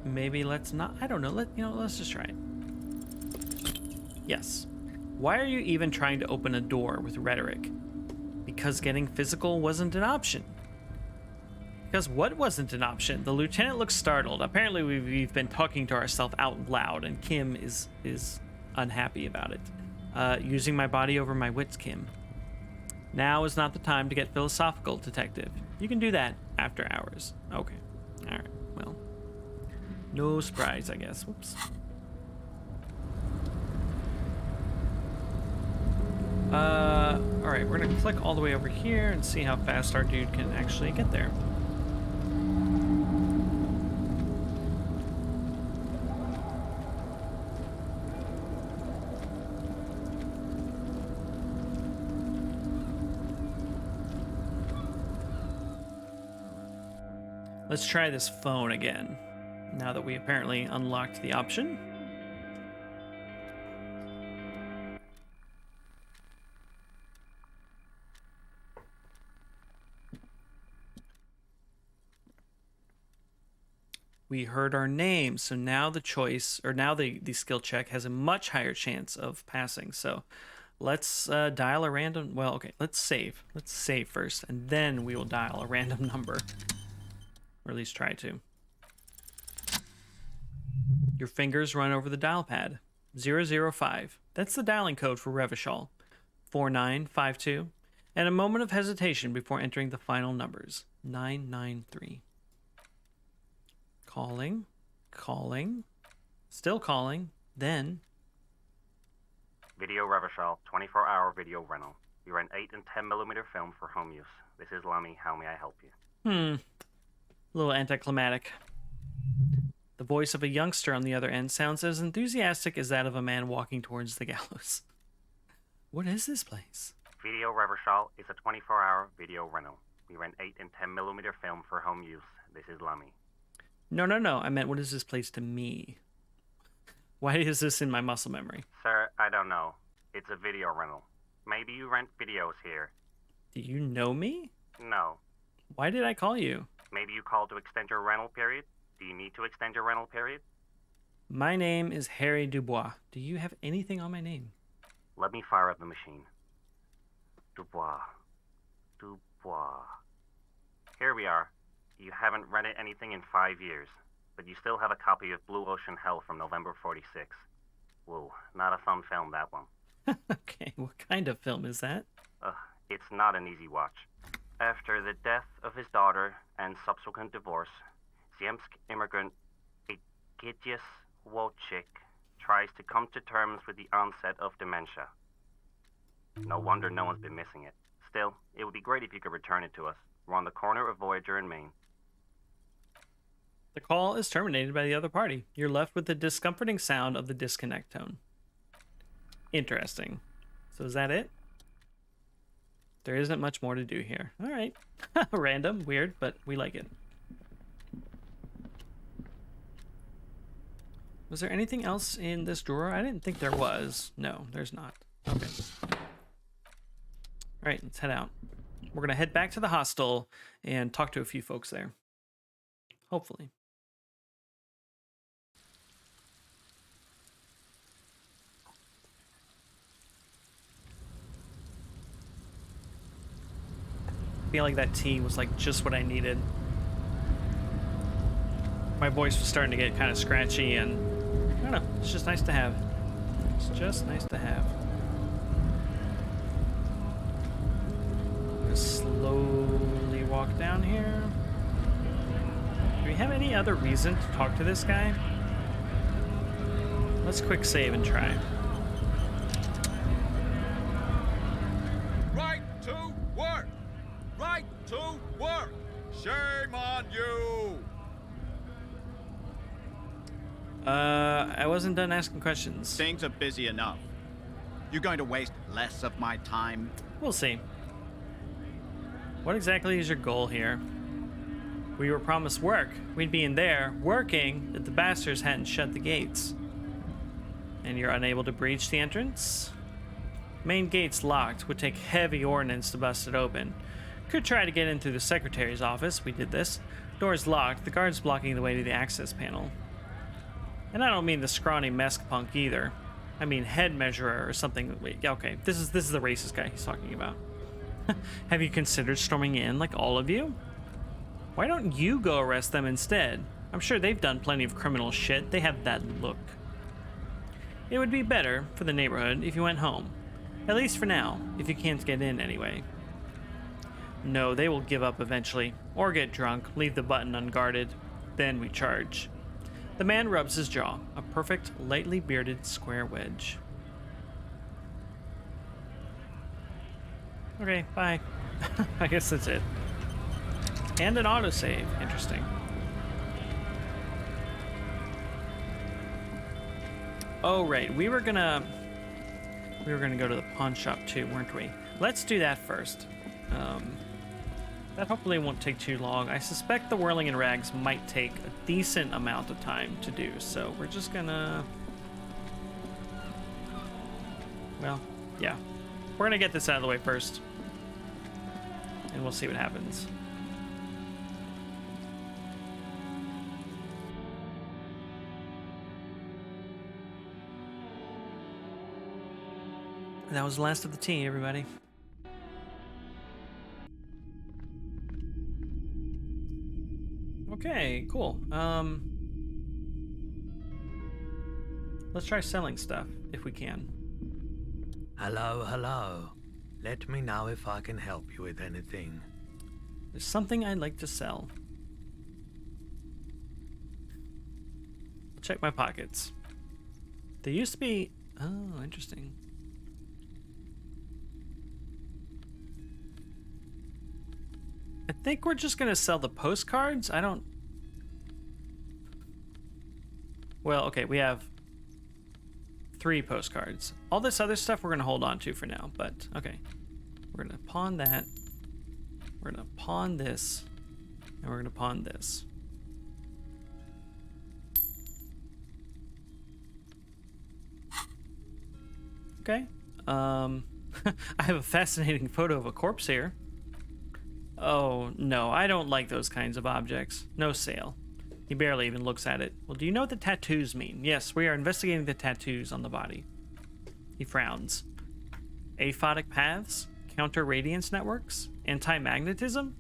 maybe let's not. I don't know. Let's just try it. Yes. Why are you even trying to open a door with rhetoric? Because getting physical wasn't an option. Because what wasn't an option? The lieutenant looks startled. Apparently we've been talking to ourselves out loud, and Kim is unhappy about it. Using my body over my wits, Kim. Now is not the time to get philosophical, detective. You can do that after hours. Okay. All right. Well, no surprise, I guess. Whoops. All right, we're gonna click all the way over here and see how fast our dude can actually get there. Let's try this phone again, now that we apparently unlocked the option. We heard our name, so now the choice, or now the skill check has a much higher chance of passing. So let's dial a random, well, okay, let's save. Let's save first, and then we will dial a random number. Or at least try to. Your fingers run over the dial pad. 005. That's the dialing code for Revachol. 4952. And a moment of hesitation before entering the final numbers. 993. Calling. Calling. Still calling. Then. Video Revachol, 24-hour video rental. We rent 8 and 10mm film for home use. This is Lammy. How may I help you? A little anticlimactic. The voice of a youngster on the other end sounds as enthusiastic as that of a man walking towards the gallows. What is this place? Video Revachol is a 24-hour video rental. We rent 8 and 10mm film for home use. This is Lammy. No. I meant, what is this place to me? Why is this in my muscle memory? Sir, I don't know. It's a video rental. Maybe you rent videos here. Do you know me? No. Why did I call you? Maybe you called to extend your rental period? Do you need to extend your rental period? My name is Harry Dubois. Do you have anything on my name? Let me fire up the machine. Dubois. Dubois. Here we are. You haven't rented anything in 5 years, but you still have a copy of Blue Ocean Hell from November 46. Whoa, not a fun film, that one. Okay, what kind of film is that? It's not an easy watch. After the death of his daughter and subsequent divorce, Ziemsk immigrant Egidius Wojcik tries to come to terms with the onset of dementia. No wonder no one's been missing it. Still, it would be great if you could return it to us. We're on the corner of Voyager and Main. The call is terminated by the other party. You're left with the discomforting sound of the disconnect tone. Interesting. So is that it? There isn't much more to do here. All right. Random, weird, but we like it. Was there anything else in this drawer? I didn't think there was. No, there's not. Okay. All right, let's head out. We're going to head back to the hostel and talk to a few folks there. Hopefully. I feel like that tea was like just what I needed. My voice was starting to get kind of scratchy, and I don't know, it's just nice to have. It's just nice to have. I'm gonna slowly walk down here. Do we have any other reason to talk to this guy? Let's quick save and try. Right to work! Right to work! Shame on you! I wasn't done asking questions. Things are busy enough. You're going to waste less of my time? We'll see. What exactly is your goal here? We were promised work. We'd be in there, working, if the bastards hadn't shut the gates. And you're unable to breach the entrance? Main gate's locked. Would take heavy ordnance to bust it open. Could try to get in through the secretary's office. We did this. Door's locked. The guard's blocking the way to the access panel. And I don't mean the scrawny mesk punk either. I mean head measurer or something. Wait, yeah, okay. This is the racist guy he's talking about. Have you considered storming in like all of you? Why don't you go arrest them instead? I'm sure they've done plenty of criminal shit. They have that look. It would be better for the neighborhood if you went home. At least for now, if you can't get in anyway. No, they will give up eventually, or get drunk, leave the button unguarded. Then we charge. The man rubs his jaw, a perfect, lightly bearded square wedge. Okay, bye. I guess that's it. And an autosave. Interesting. Oh, right. We were gonna go to the pawn shop too, weren't we? Let's do that first. That hopefully won't take too long. I suspect the whirling in rags might take a decent amount of time to do, so we're just gonna... Well, yeah. We're gonna get this out of the way first. And we'll see what happens. That was the last of the tea, everybody. Okay, cool. Let's try selling stuff, if we can. Hello, hello. Let me know if I can help you with anything. There's something I'd like to sell. Check my pockets. There used to be... Oh, interesting. I think we're just gonna sell the postcards. I don't... Well, okay, we have 3 postcards. All this other stuff we're gonna hold on to for now, but okay. We're gonna pawn that. We're gonna pawn this. And we're gonna pawn this. Okay. I have a fascinating photo of a corpse here. Oh, no, I don't like those kinds of objects. No sale. He barely even looks at it. Well, do you know what the tattoos mean? Yes, we are investigating the tattoos on the body. He frowns. Aphotic paths? Counter-radiance networks? Anti-magnetism?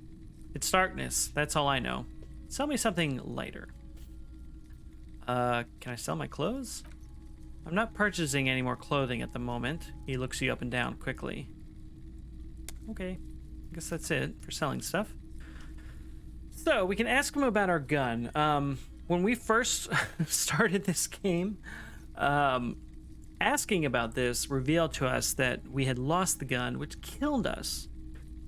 It's darkness. That's all I know. Sell me something lighter. Can I sell my clothes? I'm not purchasing any more clothing at the moment. He looks you up and down quickly. Okay. I guess that's it for selling stuff. So we can ask him about our gun. When we first started this game, asking about this revealed to us that we had lost the gun, which killed us.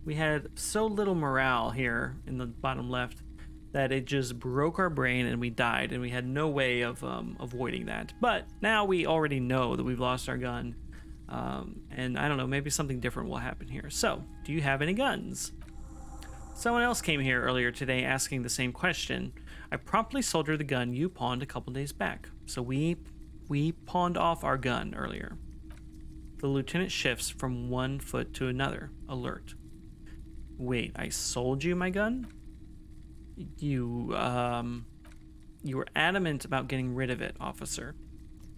We had so little morale here in the bottom left that it just broke our brain and we died, and we had no way of avoiding that. But now we already know that we've lost our gun. And I don't know, maybe something different will happen here. So, do you have any guns? Someone else came here earlier today asking the same question. I promptly sold her the gun you pawned a couple days back. So we pawned off our gun earlier. The lieutenant shifts from one foot to another, alert. Wait, I sold you my gun? You were adamant about getting rid of it, officer.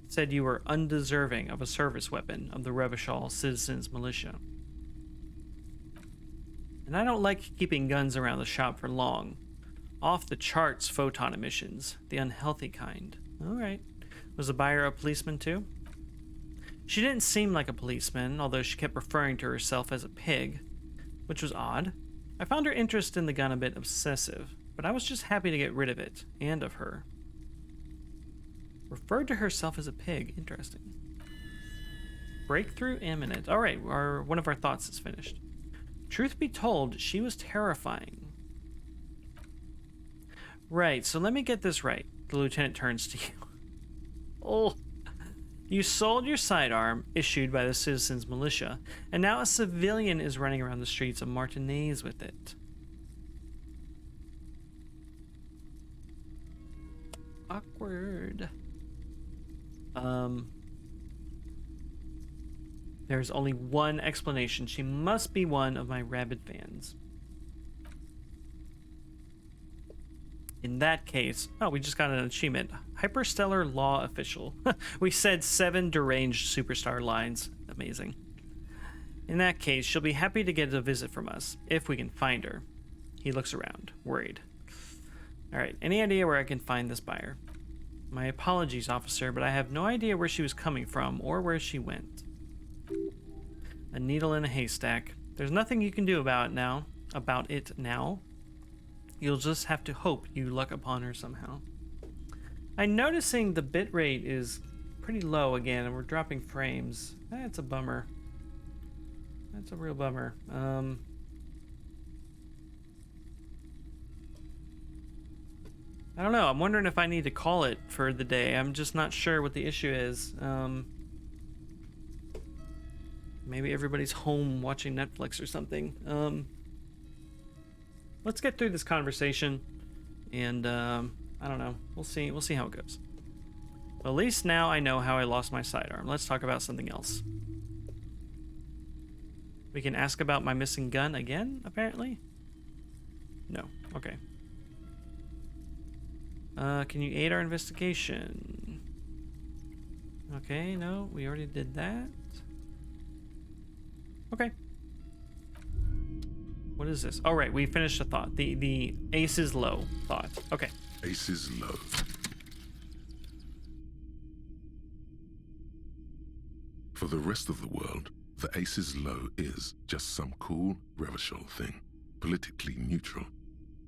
Said you were undeserving of a service weapon of the Revachol Citizens Militia. And I don't like keeping guns around the shop for long. Off the charts photon emissions, the unhealthy kind. Alright. Was the buyer a policeman too? She didn't seem like a policeman, although she kept referring to herself as a pig, which was odd. I found her interest in the gun a bit obsessive, but I was just happy to get rid of it, and of her. Referred to herself as a pig. Interesting. Breakthrough imminent. Alright, one of our thoughts is finished. Truth be told, she was terrifying. Right, so let me get this right. The lieutenant turns to you. Oh, you sold your sidearm, issued by the Citizens Militia, and now a civilian is running around the streets of Martinez with it. Awkward. There's only one explanation. She must be one of my rabid fans. In that case... Oh, we just got an achievement. Hyperstellar law official. We said 7 deranged superstar lines. Amazing. In that case, she'll be happy to get a visit from us, if we can find her. He looks around, worried. Alright, any idea where I can find this buyer? My apologies, officer, but I have no idea where she was coming from or where she went. A needle in a haystack. There's nothing you can do about it now. You'll just have to hope you luck upon her somehow. I'm noticing the bitrate is pretty low again, and we're dropping frames. That's a bummer. That's a real bummer. I don't know. I'm wondering if I need to call it for the day. I'm just not sure what the issue is. Maybe everybody's home watching Netflix or something. Let's get through this conversation, and I don't know. We'll see. We'll see how it goes. At least now I know how I lost my sidearm. Let's talk about something else. We can ask about my missing gun again, apparently? No. Okay. Can you aid our investigation? Okay, no, we already did that. Okay. What is this? Oh, right, we finished a thought. The ace is low thought. Okay. Ace is low. For the rest of the world, the ace is low is just some cool Revachol thing, politically neutral.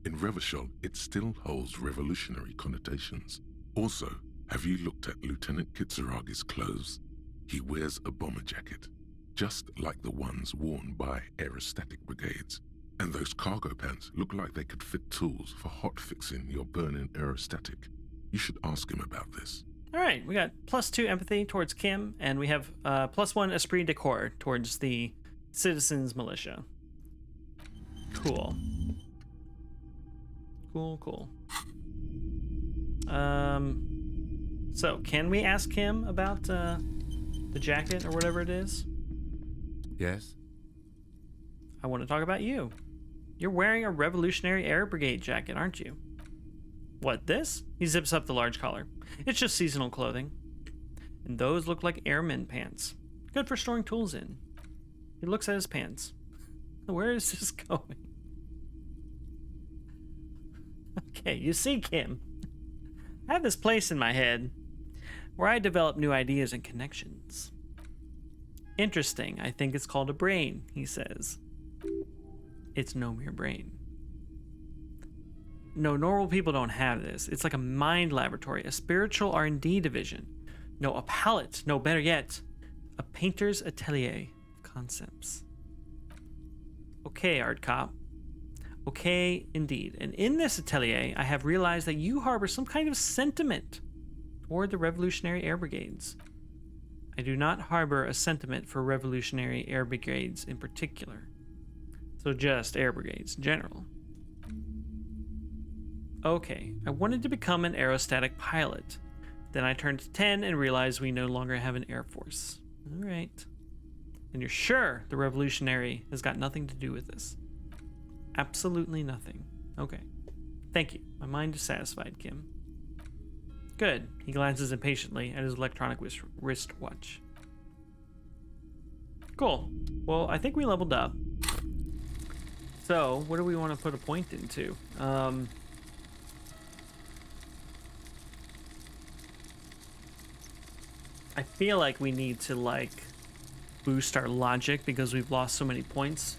In Revachol, it still holds revolutionary connotations. Also, have you looked at Lieutenant Kitsuragi's clothes? He wears a bomber jacket, just like the ones worn by aerostatic brigades. And those cargo pants look like they could fit tools for hot-fixing your burning aerostatic. You should ask him about this. All right, we got +2 empathy towards Kim, and we have +1 esprit de corps towards the citizens militia. Cool. Cool. So can we ask him about the jacket or whatever it is? Yes? I want to talk about you. You're wearing a Revolutionary Air Brigade jacket, aren't you? What, this? He zips up the large collar. It's just seasonal clothing. And those look like airman pants. Good for storing tools in. He looks at his pants. Where is this going? Okay, you see, Kim, I have this place in my head where I develop new ideas and connections. Interesting. I think it's called a brain, he says. It's no mere brain. No, normal people don't have this. It's like a mind laboratory, a spiritual R&D division. No, a palette. No, better yet, a painter's atelier of concepts. Okay, Art Cop. Okay, indeed. And in this atelier, I have realized that you harbor some kind of sentiment toward the Revolutionary Air Brigades. I do not harbor a sentiment for Revolutionary Air Brigades in particular. So just air brigades in general. Okay, I wanted to become an aerostatic pilot. Then I turned 10 and realized we no longer have an air force. All right. And you're sure the Revolutionary has got nothing to do with this? Absolutely nothing. Okay. Thank you. My mind is satisfied, Kim. Good. He glances impatiently at his electronic wristwatch. Cool. Well, I think we leveled up. So, what do we want to put a point into? I feel like we need to, boost our logic because we've lost so many points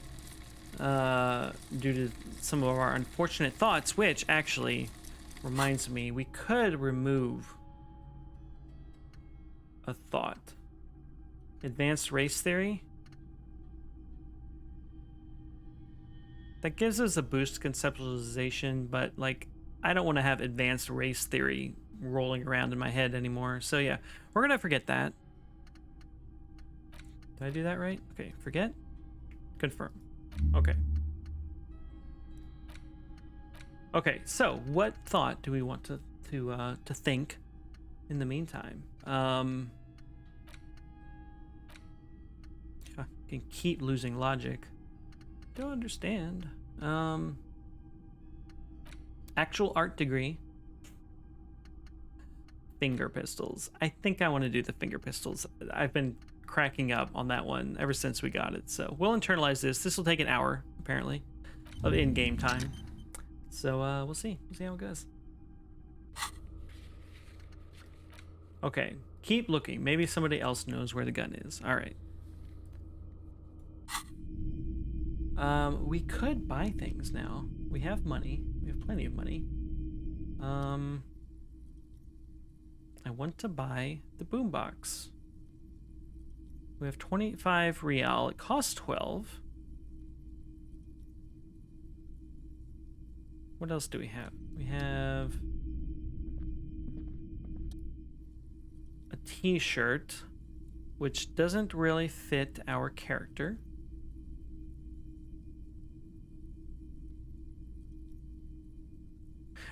due to some of our unfortunate thoughts, which actually reminds me, we could remove a thought. Advanced race theory? That gives us a boost conceptualization, but I don't want to have advanced race theory rolling around in my head anymore. So yeah, we're gonna forget that. Did I do that right? Okay, forget. Confirm. Okay. Okay, so what thought do we want to think in the meantime? I can keep losing logic. Don't understand. Actual art degree. finger pistols. I think I want to do the finger pistols. I've been cracking up on that one ever since we got it. So we'll internalize this. This will take an hour, apparently, of in-game time. So we'll see. We'll see how it goes. Okay, keep looking. Maybe somebody else knows where the gun is. All right. We could buy things now. We have money. We have plenty of money. I want to buy the boombox. We have 25 real. It costs 12. What else do we have? We have a t-shirt, which doesn't really fit our character.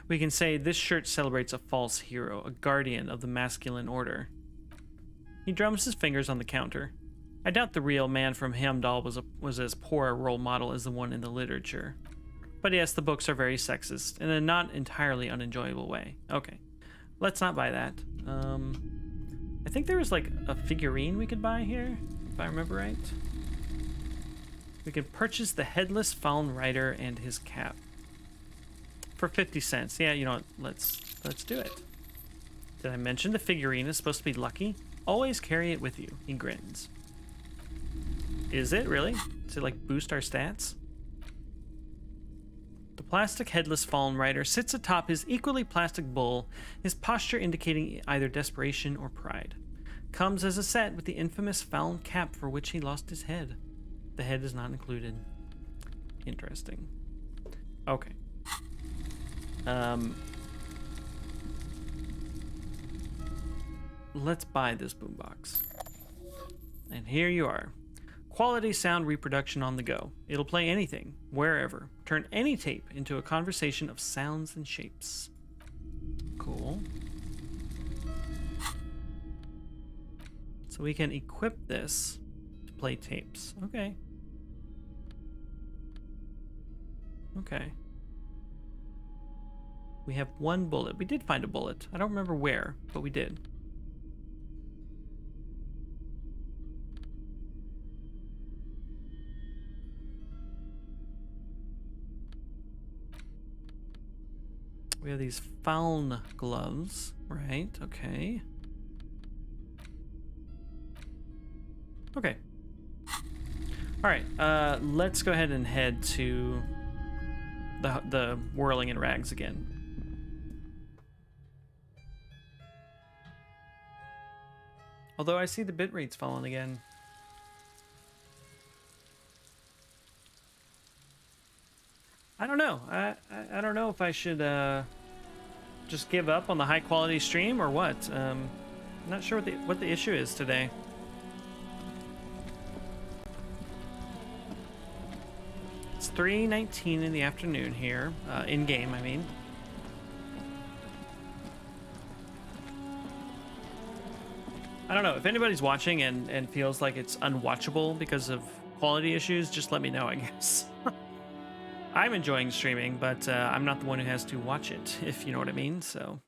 We can say this shirt celebrates a false hero, a guardian of the masculine order. He drums his fingers on the counter. I doubt the real man from Heimdall was as poor a role model as the one in the literature. But yes, the books are very sexist, in a not entirely unenjoyable way. Okay, let's not buy that. I think there was like a figurine we could buy here, if I remember right. We can purchase the headless Fallen Rider and his cap. For 50 cents. Yeah, you know what? Let's do it. Did I mention the figurine is supposed to be lucky? Always carry it with you. He grins. Is it really? Does it like boost our stats? The plastic headless Fallen Rider sits atop his equally plastic bull, his posture indicating either desperation or pride. Comes as a set with the infamous Fallen cap for which he lost his head. The head is not included. Interesting. Okay. Let's buy this boombox. And here you are. Quality sound reproduction on the go. It'll play anything, wherever. Turn any tape into a conversation of sounds and shapes. Cool. So we can equip this to play tapes. Okay. Okay. We have one bullet. We did find a bullet. I don't remember where, but we did. We have these Faln gloves, right? Okay. Okay. All right. Let's go ahead and head to the whirling in rags again. Although I see the bit rate's fallen again. I don't know. I don't know if I should just give up on the high quality stream or what. I'm not sure what the issue is today. It's 3:19 in the afternoon here, in game, I mean. I don't know, if anybody's watching and feels like it's unwatchable because of quality issues, just let me know, I guess. I'm enjoying streaming, but I'm not the one who has to watch it, if you know what I mean, so.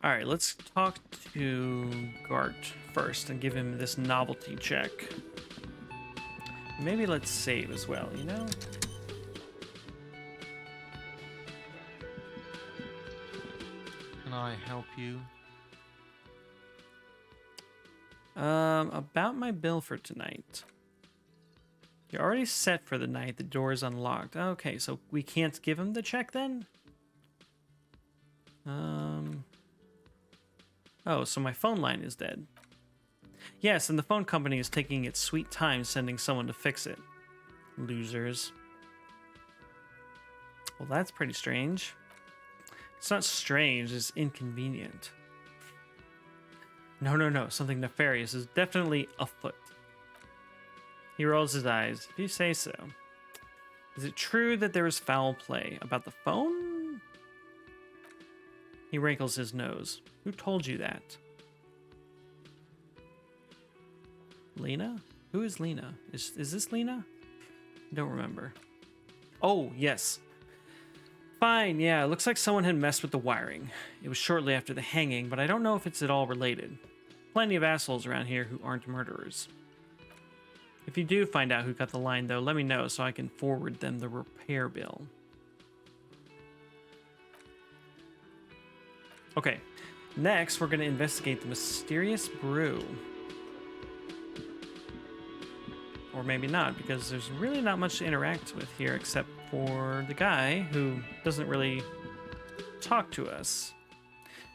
All right, let's talk to Gart first and give him this novelty check. Maybe let's save as well, you know? Can I help you? About my bill for tonight. You're already set for the night. The door is unlocked. Okay, so we can't give him the check then? Oh, so my phone line is dead. Yes, and the phone company is taking its sweet time sending someone to fix it. Losers. Well, that's pretty strange. It's not strange, it's inconvenient. No. Something nefarious is definitely afoot. He rolls his eyes. If you say so. Is it true that there is foul play about the phone? He wrinkles his nose. Who told you that? Lena? Who is Lena? Is this Lena? I don't remember. Oh, yes. Fine, yeah, it looks like someone had messed with the wiring. It was shortly after the hanging, but I don't know if it's at all related. Plenty of assholes around here who aren't murderers. If you do find out who cut the line, though, let me know so I can forward them the repair bill. Okay, next we're going to investigate the mysterious brew. Or maybe not, because there's really not much to interact with here except for the guy who doesn't really talk to us.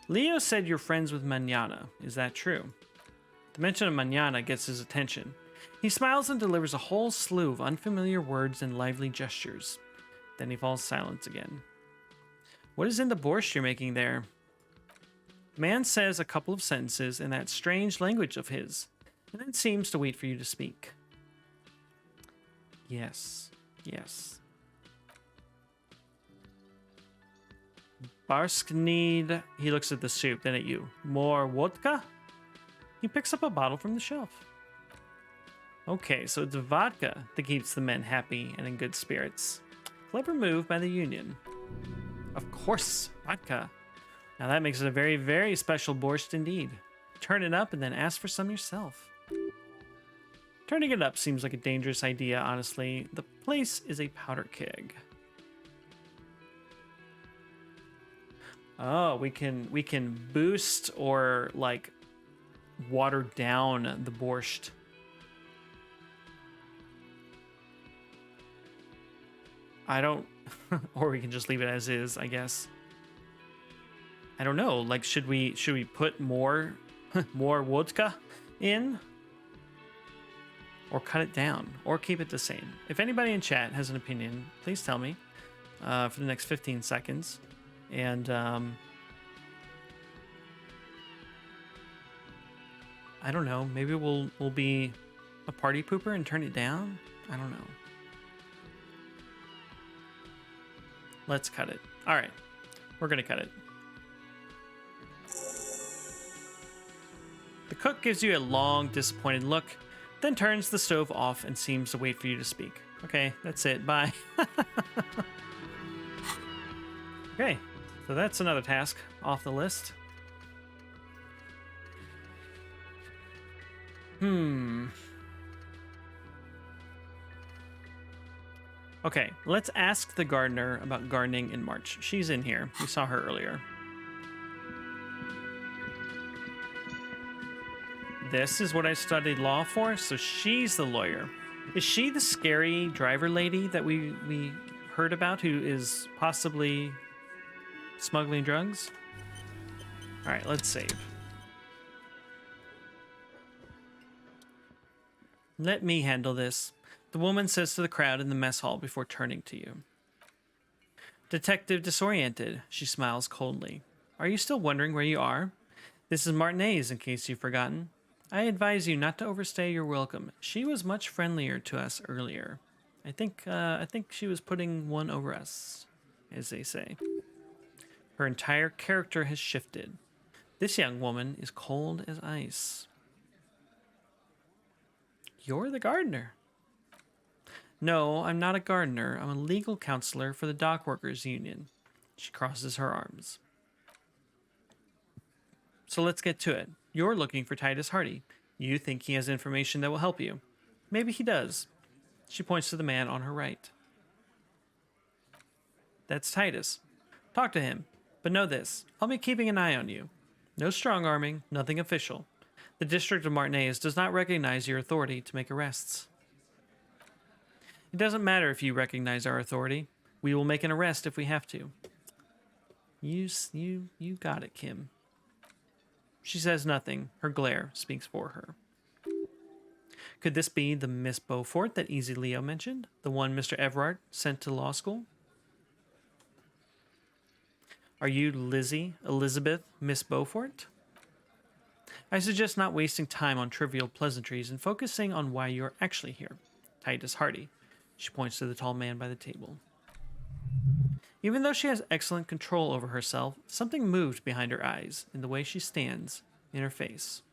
Leo said you're friends with Manana. Is that true? The mention of Manana gets his attention. He smiles and delivers a whole slew of unfamiliar words and lively gestures. Then he falls silent again. What is in the borscht you're making there? The man says a couple of sentences in that strange language of his, and then seems to wait for you to speak. Yes, yes. Barsk need... He looks at the soup, then at you. More vodka? He picks up a bottle from the shelf. Okay, so it's vodka that keeps the men happy and in good spirits. Clever move by the Union. Of course, vodka. Now that makes it a very, very special borscht indeed. Turn it up and then ask for some yourself. Turning it up seems like a dangerous idea, honestly. The place is a powder keg. Oh, we can boost or like water down the borscht. I don't or we can just leave it as is, I guess. I don't know. Like should we put more more vodka in? Or cut it down, or keep it the same. If anybody in chat has an opinion, please tell me for the next 15 seconds. And I don't know, maybe we'll be a party pooper and turn it down? I don't know. Let's cut it. All right, we're gonna cut it. The cook gives you a long, disappointed look, then turns the stove off and seems to wait for you to speak. Okay, that's it. Bye. Okay, so that's another task off the list. Okay, let's ask the gardener about gardening in March. She's in here. We saw her earlier. This is what I studied law for, so she's the lawyer. Is she the scary driver lady that we heard about who is possibly smuggling drugs? All right, let's save. Let me handle this, the woman says to the crowd in the mess hall before turning to you. Detective disoriented, she smiles coldly. Are you still wondering where you are? This is Martinez, in case you've forgotten. I advise you not to overstay your welcome. She was much friendlier to us earlier. I think she was putting one over us, as they say. Her entire character has shifted. This young woman is cold as ice. You're the gardener. No, I'm not a gardener. I'm a legal counselor for the Dock Workers Union. She crosses her arms. So let's get to it. You're looking for Titus Hardy. You think he has information that will help you. Maybe he does. She points to the man on her right. That's Titus. Talk to him. But know this, I'll be keeping an eye on you. No strong-arming, nothing official. The District of Martinez does not recognize your authority to make arrests. It doesn't matter if you recognize our authority. We will make an arrest if we have to. You got it, Kim. She says nothing. Her glare speaks for her. Could this be the Miss Beaufort that Easy Leo mentioned? The one Mr. Everard sent to law school? Are you Elizabeth, Miss Beaufort? I suggest not wasting time on trivial pleasantries and focusing on why you're actually here. Titus Hardy. She points to the tall man by the table. Even though she has excellent control over herself, something moved behind her eyes, in the way she stands, in her face.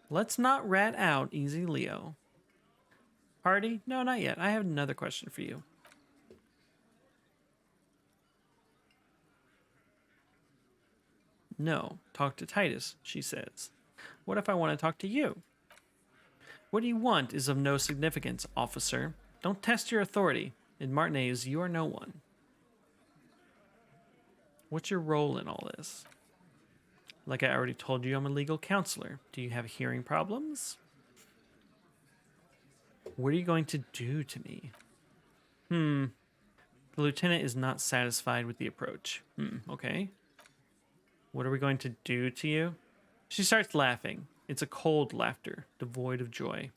Let's not rat out Easy Leo. Hardy? No, not yet. I have another question for you. No, talk to Titus, she says. What if I want to talk to you? What you want is of no significance, officer. Don't test your authority. In Martinez, you are no one. What's your role in all this? Like I already told you, I'm a legal counselor. Do you have hearing problems? What are you going to do to me? The lieutenant is not satisfied with the approach. Okay. What are we going to do to you? She starts laughing. It's a cold laughter, devoid of joy.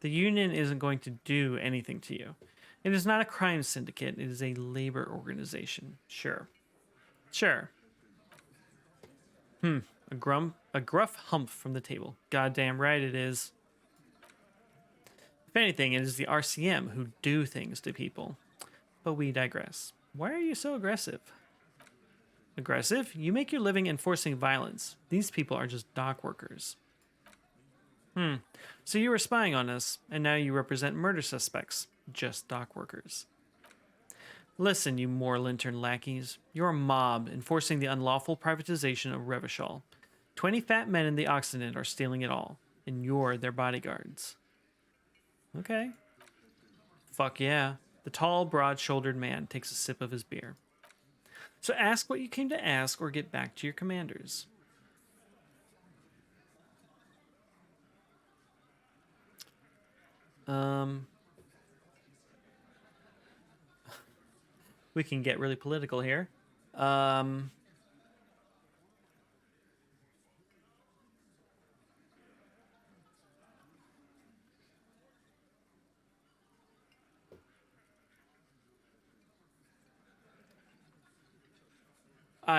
The union isn't going to do anything to you. It is not a crime syndicate. It is a labor organization. Sure. A gruff humph from the table. Goddamn right it is. If anything, it is the RCM who do things to people. But we digress. Why are you so aggressive? Aggressive? You make your living enforcing violence. These people are just dock workers. So you were spying on us, and now you represent murder suspects. Just dock workers. Listen, you more lantern lackeys. You're a mob enforcing the unlawful privatization of Revachol. 20 fat men in the Occident are stealing it all, and you're their bodyguards. Okay. Fuck yeah. The tall, broad-shouldered man takes a sip of his beer. So ask what you came to ask or get back to your commanders. We can get really political here. I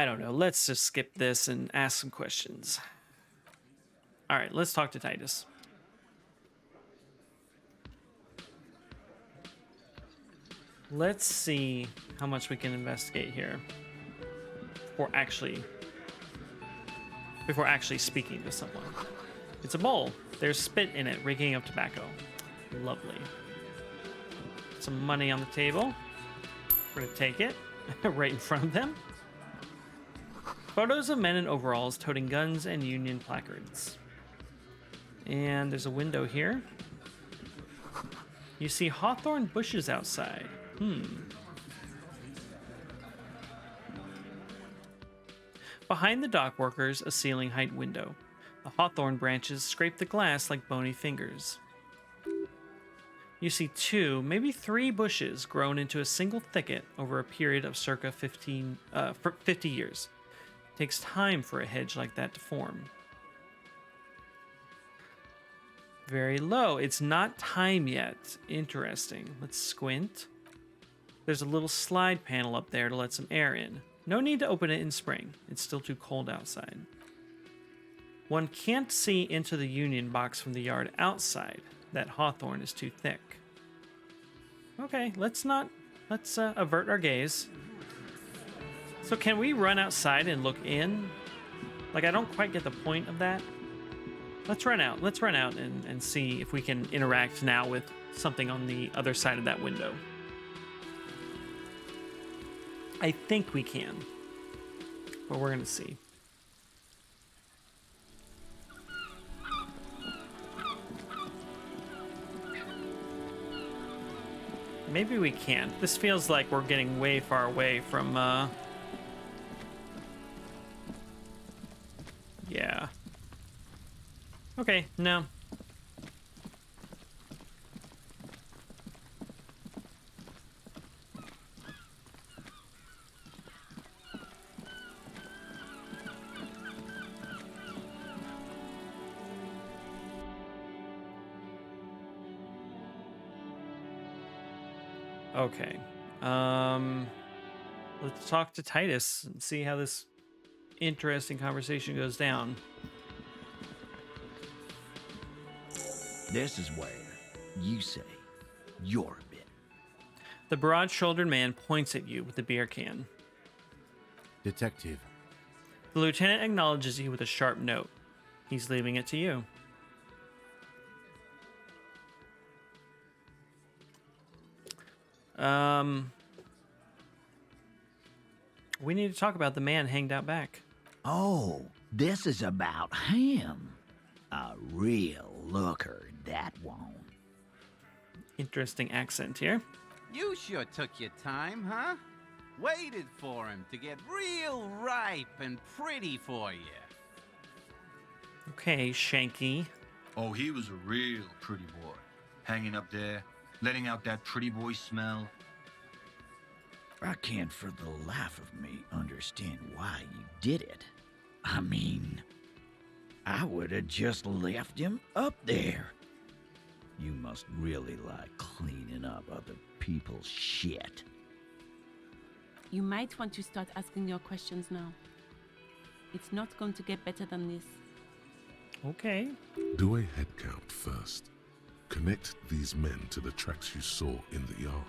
don't know. Let's just skip this and ask some questions. All right, let's talk to Titus. Let's see how much we can investigate here before actually speaking to someone. It's a bowl. There's spit in it, reeking of tobacco. Lovely. Some money on the table. We're gonna take it right in front of them. Photos of men in overalls toting guns and Union placards. And there's a window here. You see hawthorn bushes outside. Behind the dock workers, a ceiling height window. The hawthorn branches scrape the glass like bony fingers. You see 2, maybe 3 bushes grown into a single thicket over a period of circa 50 years. It takes time for a hedge like that to form. Very low. It's not time yet. Interesting. Let's squint. There's a little slide panel up there to let some air in. No need to open it in spring. It's still too cold outside. One can't see into the Union box from the yard outside. That hawthorn is too thick. Okay, let's avert our gaze. So can we run outside and look in? Like, I don't quite get the point of that. Let's run out and see if we can interact now with something on the other side of that window. I think we can, but we're gonna see. Maybe we can't. This feels like we're getting way far away from, yeah. Okay, no. Okay. Let's talk to Titus and see how this interesting conversation goes down. This is where you say you're a bit. The broad-shouldered man points at you with the beer can. Detective. The lieutenant acknowledges you with a sharp note. He's leaving it to you. We need to talk about the man hanged out back. Oh, this is about him. A real looker, that one. Interesting accent here. You sure took your time, huh? Waited for him to get real ripe and pretty for you. Okay, Shanky. Oh, he was a real pretty boy. Hanging up there, letting out that pretty boy smell. I can't for the life of me understand why you did it. I mean, I would have just left him up there. You must really like cleaning up other people's shit. You might want to start asking your questions now. It's not going to get better than this. Okay. Do a head count first. Connect these men to the tracks you saw in the yard.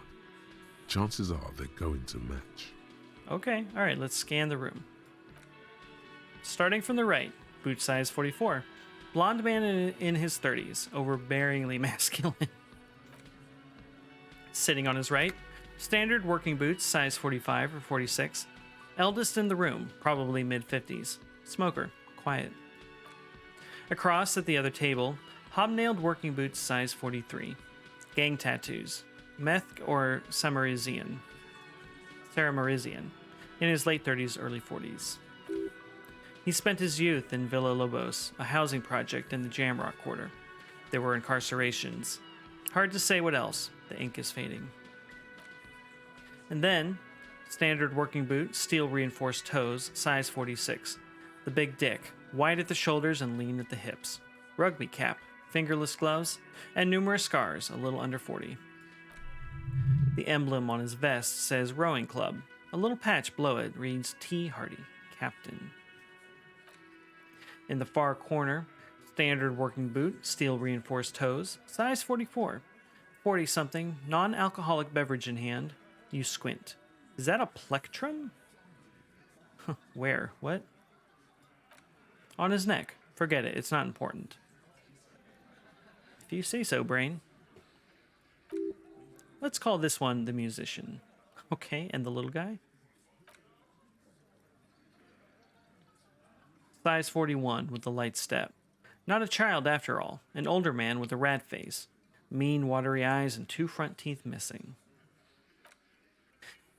Chances are they're going to match. Okay, all right, let's scan the room. Starting from the right, boot size 44. Blonde man in his 30s, overbearingly masculine. Sitting on his right, standard working boots, size 45 or 46. Eldest in the room, probably mid-50s. Smoker, quiet. Across at the other table, hobnailed working boots, size 43. Gang tattoos. Meth or Samarizian. In his late 30s, early 40s. He spent his youth in Villa Lobos, a housing project in the Jamrock Quarter. There were incarcerations. Hard to say what else. The ink is fading. And then, standard working boot, steel reinforced toes, size 46. The big dick, wide at the shoulders and lean at the hips. Rugby cap, fingerless gloves, and numerous scars, a little under 40. The emblem on his vest says Rowing Club. A little patch below it reads T. Hardy, Captain. In the far corner, standard working boot, steel reinforced toes, size 44. 40-something, non-alcoholic beverage in hand. You squint. Is that a plectrum? Where? What? On his neck. Forget it. It's not important. If you say so, brain. Let's call this one the musician. Okay, and the little guy? Size 41 with a light step. Not a child after all. An older man with a rat face. Mean, watery eyes and 2 front teeth missing.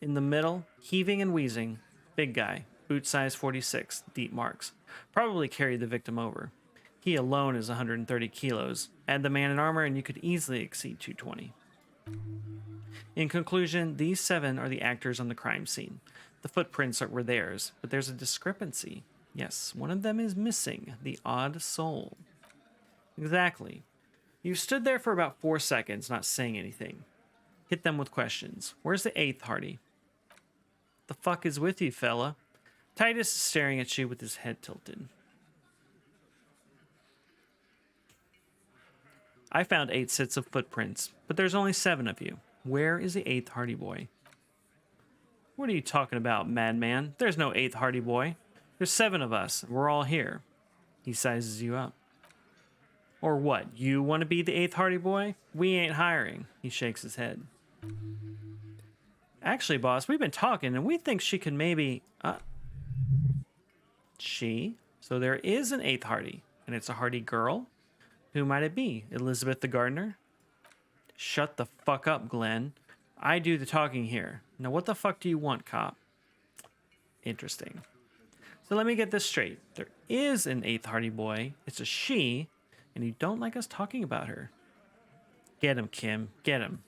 In the middle, heaving and wheezing, big guy, boot size 46, deep marks. Probably carried the victim over. He alone is 130 kilos. Add the man in armor and you could easily exceed 220. In conclusion, these 7 are the actors on the crime scene. The footprints were theirs, but there's a discrepancy. Yes, one of them is missing, the odd soul. Exactly. You stood there for about 4 seconds, not saying anything. Hit them with questions. Where's the 8th, Hardy? The fuck is with you, fella? Titus is staring at you with his head tilted. I found 8 sets of footprints, but there's only 7 of you. Where is the 8th Hardy boy? What are you talking about, madman? There's no 8th Hardy boy. There's 7 of us, and we're all here. He sizes you up. Or what, you want to be the 8th Hardy boy? We ain't hiring. He shakes his head. Actually, boss, we've been talking, and we think she could maybe... She? So there is an 8th Hardy, and it's a Hardy girl? Who might it be? Elizabeth the gardener? Shut the fuck up, Glenn. I do the talking here. Now what the fuck do you want, cop? Interesting. So let me get this straight. There is an 8th Hardy boy. It's a she, and you don't like us talking about her. Get him, Kim. Get him.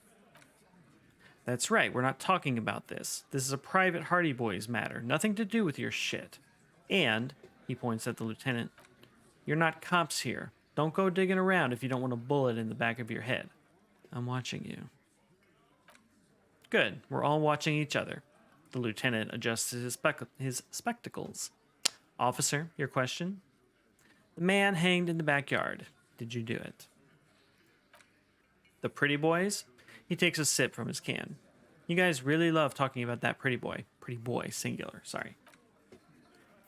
That's right. We're not talking about this. This is a private Hardy Boys matter. Nothing to do with your shit. And, he points at the lieutenant, you're not cops here. Don't go digging around if you don't want a bullet in the back of your head. I'm watching you. Good. We're all watching each other. The lieutenant adjusts his spectacles. Officer, your question? The man hanged in the backyard. Did you do it? The pretty boys? He takes a sip from his can. You guys really love talking about that pretty boy. Pretty boy, singular, sorry.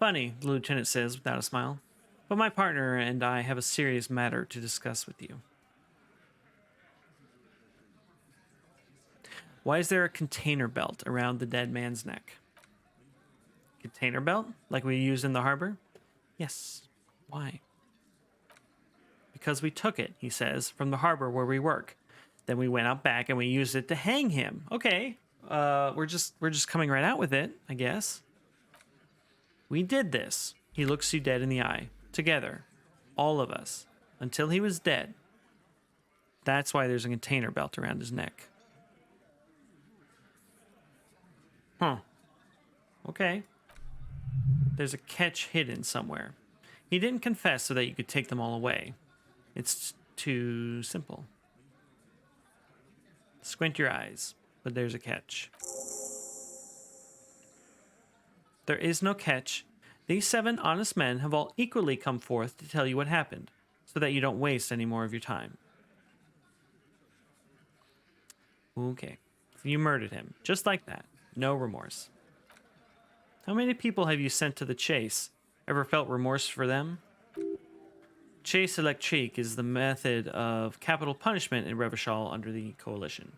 Funny, the lieutenant says without a smile. But my partner and I have a serious matter to discuss with you. Why is there a container belt around the dead man's neck? container belt like we used in the harbor? Yes. Why? Because we took it, he says, from the harbor where we work. Then we went out back and we used it to hang him. Okay. We're just coming right out with it, I guess. We did this. He looks you dead in the eye. Together. All of us. Until he was dead. That's why there's a container belt around his neck. Huh. Okay. There's a catch hidden somewhere. He didn't confess so that you could take them all away. It's too simple. Squint your eyes, but there's a catch. There is no catch. These 7 honest men have all equally come forth to tell you what happened, so that you don't waste any more of your time. Okay. You murdered him, just like that. No remorse. How many people have you sent to the chase? Ever felt remorse for them? Chase électrique is the method of capital punishment in Revachol under the Coalition.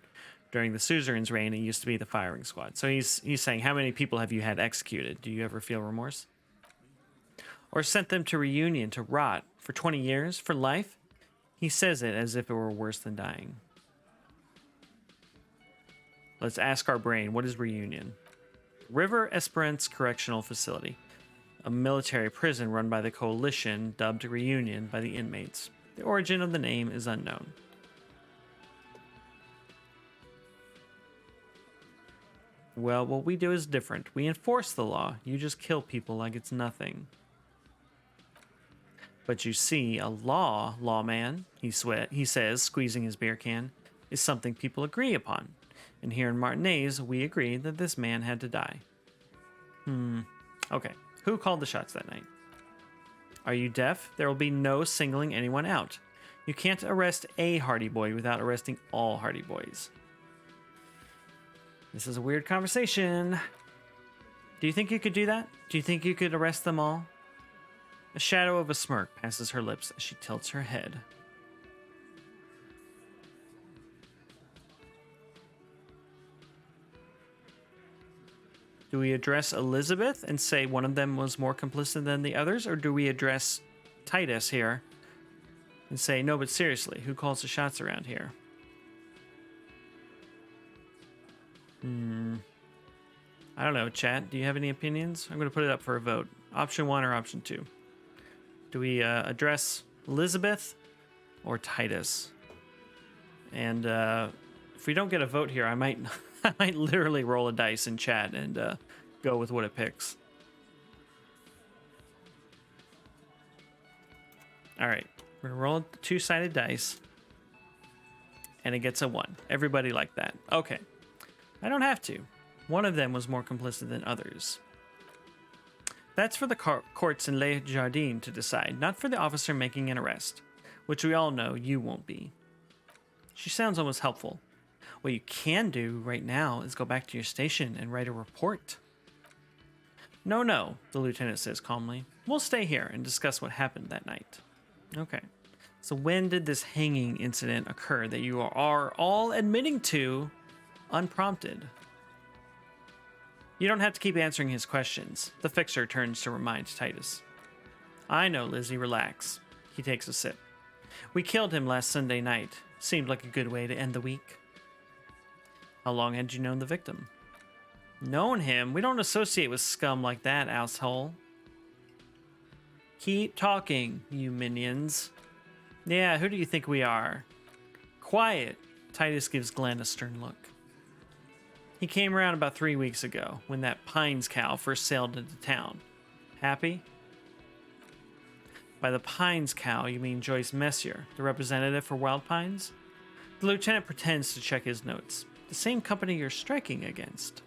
During the suzerain's reign, it used to be the firing squad. So he's saying, how many people have you had executed? Do you ever feel remorse? Or sent them to reunion to rot for 20 years, for life? He says it as if it were worse than dying. Let's ask our brain, what is reunion? River Esperance Correctional Facility, a military prison run by the Coalition, dubbed Reunion by the inmates. The origin of the name is unknown. Well, what we do is different. We enforce the law. You just kill people like it's nothing. But you see, a lawman, he says, squeezing his beer can, is something people agree upon. And here in Martinez, we agree that this man had to die. Okay. Who called the shots that night? Are you deaf? There will be no singling anyone out. You can't arrest a Hardy Boy without arresting all Hardy Boys. This is a weird conversation. Do you think you could do that? Do you think you could arrest them all? A shadow of a smirk passes her lips as she tilts her head. Do we address Elizabeth and say one of them was more complicit than the others? Or do we address Titus here and say, no, but seriously, who calls the shots around here? I don't know, chat. Do you have any opinions? I'm going to put it up for a vote. Option 1 or option 2? Do we address Elizabeth or Titus? And if we don't get a vote here, I might literally roll a dice in chat and go with what it picks. All right, we're gonna roll a 2-sided dice, and it gets a 1. Everybody like that. Okay, I don't have to. One of them was more complicit than others. That's for the courts in Les Jardins to decide, not for the officer making an arrest, which we all know you won't be. She sounds almost helpful. What you can do right now is go back to your station and write a report. No, the lieutenant says calmly. We'll stay here and discuss what happened that night. Okay. So when did this hanging incident occur that you are all admitting to unprompted? You don't have to keep answering his questions. The fixer turns to remind Titus. I know, Lizzie, relax. He takes a sip. We killed him last Sunday night. Seemed like a good way to end the week. How long had you known the victim? Known him? We don't associate with scum like that, asshole. Keep talking, you minions. Yeah, who do you think we are? Quiet. Titus gives Glenn a stern look. He came around about 3 weeks ago, when that Pines cow first sailed into town. Happy? By the Pines cow, you mean Joyce Messier, the representative for Wild Pines? The lieutenant pretends to check his notes. The same company you're striking against.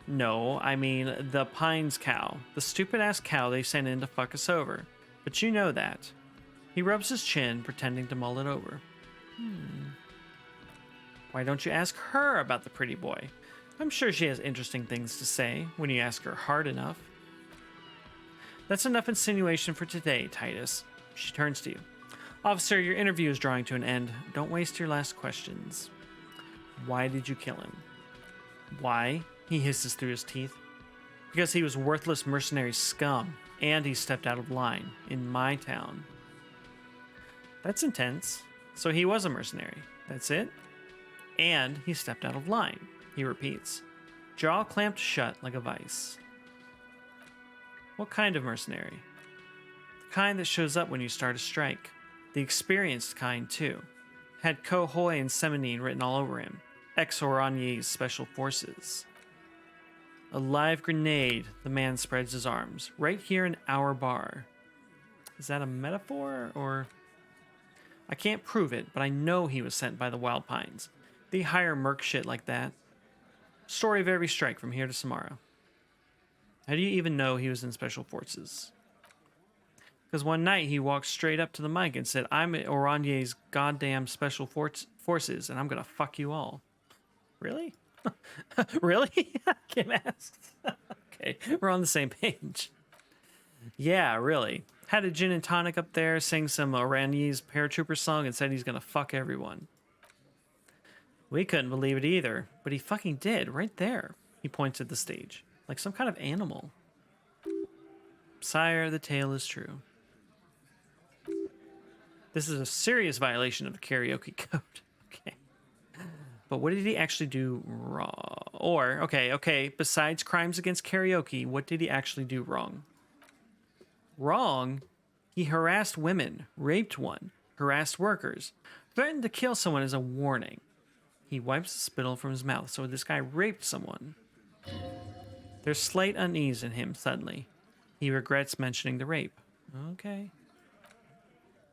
No, I mean the Pines cow. The stupid-ass cow they sent in to fuck us over. But you know that. He rubs his chin, pretending to mull it over. Why don't you ask her about the pretty boy? I'm sure she has interesting things to say when you ask her hard enough. That's enough insinuation for today, Titus. She turns to you. Officer, your interview is drawing to an end. Don't waste your last questions. Why did you kill him? Why? he hisses through his teeth. Because he was worthless mercenary scum, and he stepped out of line in my town. That's intense. So he was a mercenary. That's it? And he stepped out of line, he repeats, jaw clamped shut like a vice. What kind of mercenary? The kind that shows up when you start a strike. The experienced kind, too. Had Cohoy and Semenine written all over him. Ex-Oranye's special forces. A live grenade, the man spreads his arms. Right here in our bar. Is that a metaphor, or... I can't prove it, but I know he was sent by the Wild Pines. They hire merc shit like that. Story of every strike from here to Samara. How do you even know he was in special forces? Because one night he walked straight up to the mic and said, I'm Oranye's goddamn special forces, and I'm gonna fuck you all. Really? Really? Kim asks. Okay, we're on the same page. Yeah, really. Had a gin and tonic up there, sang some Oranye's paratrooper song, and said he's gonna fuck everyone. We couldn't believe it either, but he fucking did, right there. He points at the stage, like some kind of animal. Sire, the tale is true. This is a serious violation of the karaoke code. Okay. But what did he actually do wrong? Or, okay, besides crimes against karaoke, what did he actually do wrong? Wrong? He harassed women, raped one, harassed workers, threatened to kill someone as a warning. He wipes the spittle from his mouth, so this guy raped someone. There's slight unease in him suddenly. He regrets mentioning the rape. Okay.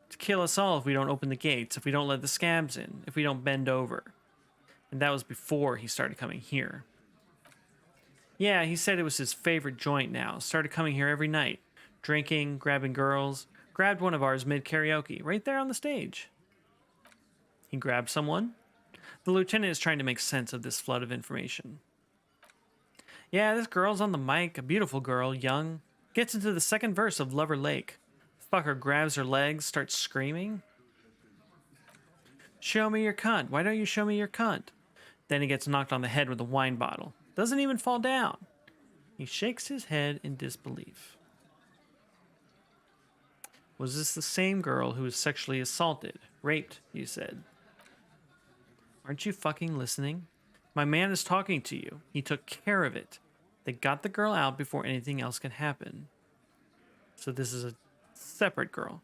To kill us all if we don't open the gates, if we don't let the scabs in, if we don't bend over. And that was before he started coming here. Yeah, he said it was his favorite joint now. Started coming here every night. Drinking, grabbing girls. Grabbed one of ours mid-karaoke, right there on the stage. He grabbed someone? The lieutenant is trying to make sense of this flood of information. Yeah, this girl's on the mic, a beautiful girl, young. Gets into the second verse of Lover Lake. Fucker grabs her legs, starts screaming. Show me your cunt. Why don't you show me your cunt? Then he gets knocked on the head with a wine bottle. Doesn't even fall down. He shakes his head in disbelief. Was this the same girl who was sexually assaulted? Raped, you said. Aren't you fucking listening? My man is talking to you. He took care of it. They got the girl out before anything else could happen. So this is a separate girl.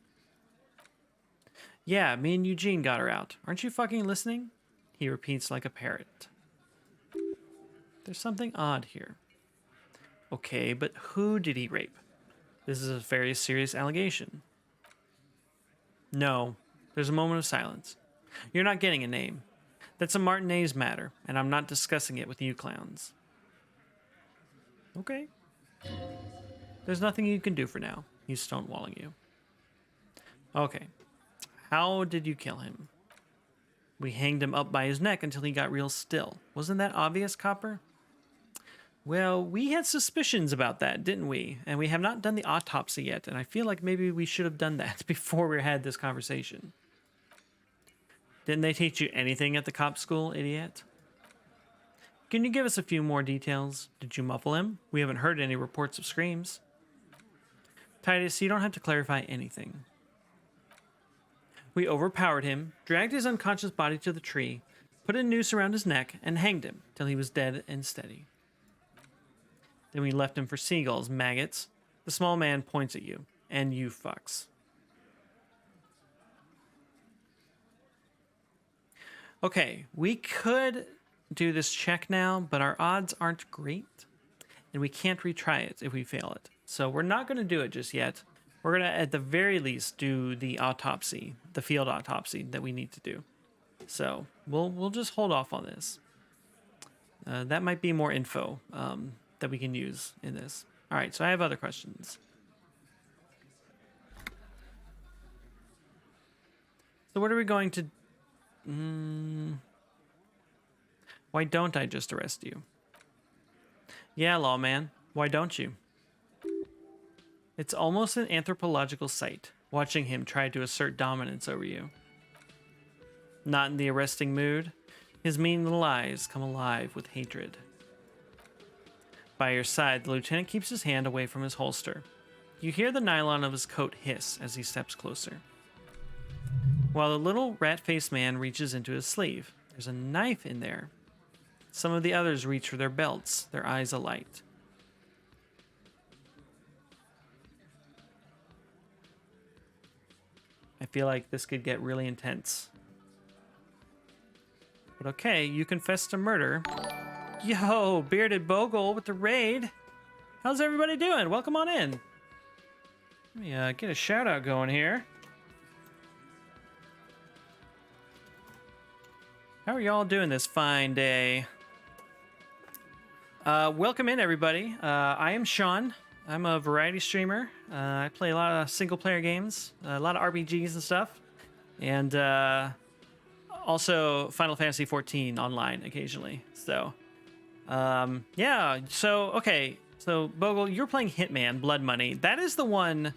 Yeah, me and Eugene got her out. Aren't you fucking listening? He repeats like a parrot. There's something odd here. Okay, but who did he rape? This is a very serious allegation. No, there's a moment of silence. You're not getting a name. That's a Martinez matter, and I'm not discussing it with you clowns. Okay. There's nothing you can do for now. He's stonewalling you. Okay. How did you kill him? We hanged him up by his neck until he got real still. Wasn't that obvious, Copper? Well, we had suspicions about that, didn't we? And we have not done the autopsy yet, and I feel like maybe we should have done that before we had this conversation. Didn't they teach you anything at the cop school, idiot? Can you give us a few more details? Did you muffle him? We haven't heard any reports of screams. Titus, you don't have to clarify anything. We overpowered him, dragged his unconscious body to the tree, put a noose around his neck, and hanged him till he was dead and steady. Then we left him for seagulls, maggots. The small man points at you, and you fucks. Okay, we could do this check now, but our odds aren't great, and we can't retry it if we fail it. So we're not going to do it just yet. We're going to, at the very least, do the autopsy, the field autopsy that we need to do. So we'll just hold off on this. That might be more info that we can use in this. All right, so I have other questions. So what are we going to... Why don't I just arrest you? Yeah, lawman. Why don't you? It's almost an anthropological sight, watching him try to assert dominance over you. Not in the arresting mood, his mean little eyes come alive with hatred. By your side, the lieutenant keeps his hand away from his holster. You hear the nylon of his coat hiss as he steps closer. While the little rat-faced man reaches into his sleeve, there's a knife in there. Some of the others reach for their belts, their eyes alight. I feel like this could get really intense. But okay, you confess to murder. Yo, Bearded Bogle with the raid. How's everybody doing? Welcome on in. Let me get a shout out going here. How are y'all doing this fine day? Welcome in, everybody. I am Sean. I'm a variety streamer. I play a lot of single player games, a lot of RPGs and stuff, and also Final Fantasy XIV online occasionally. So, yeah. So, okay. So, Bogle, you're playing Hitman: Blood Money. That is the one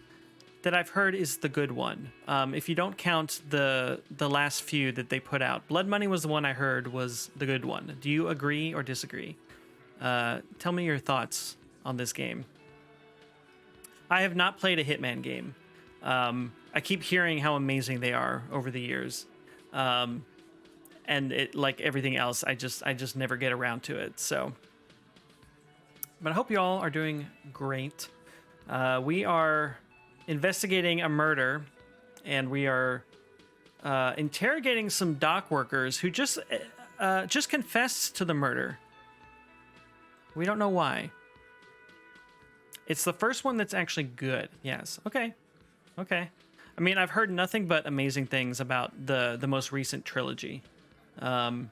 that I've heard is the good one. If you don't count the last few that they put out, Blood Money was the one I heard was the good one. Do you agree or disagree? Tell me your thoughts on this game. I have not played a Hitman game. I keep hearing how amazing they are over the years. And it, like everything else, I just never get around to it. So, but I hope you all are doing great. We are investigating a murder, and we are interrogating some dock workers who just confessed to the murder. We don't know why. It's the first one that's actually good. Yes. Okay. Okay. I mean, I've heard nothing but amazing things about the most recent trilogy. I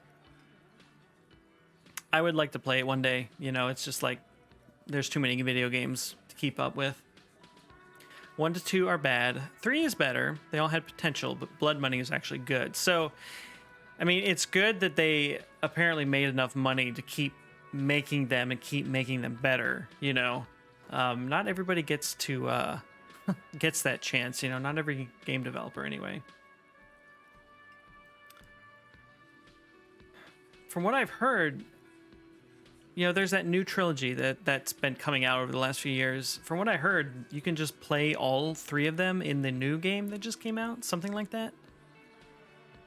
would like to play it one day. You know, it's just like there's too many video games to keep up with. 1 to 2 are bad. 3 is better. They all had potential, but Blood Money is actually good. So, I mean, it's good that they apparently made enough money to keep making them and keep making them better, you know. Not everybody gets to gets that chance, you know, not every game developer anyway. From what I've heard, you know, there's that new trilogy that's been coming out over the last few years. From what I heard, you can just play all 3 of them in the new game that just came out, something like that.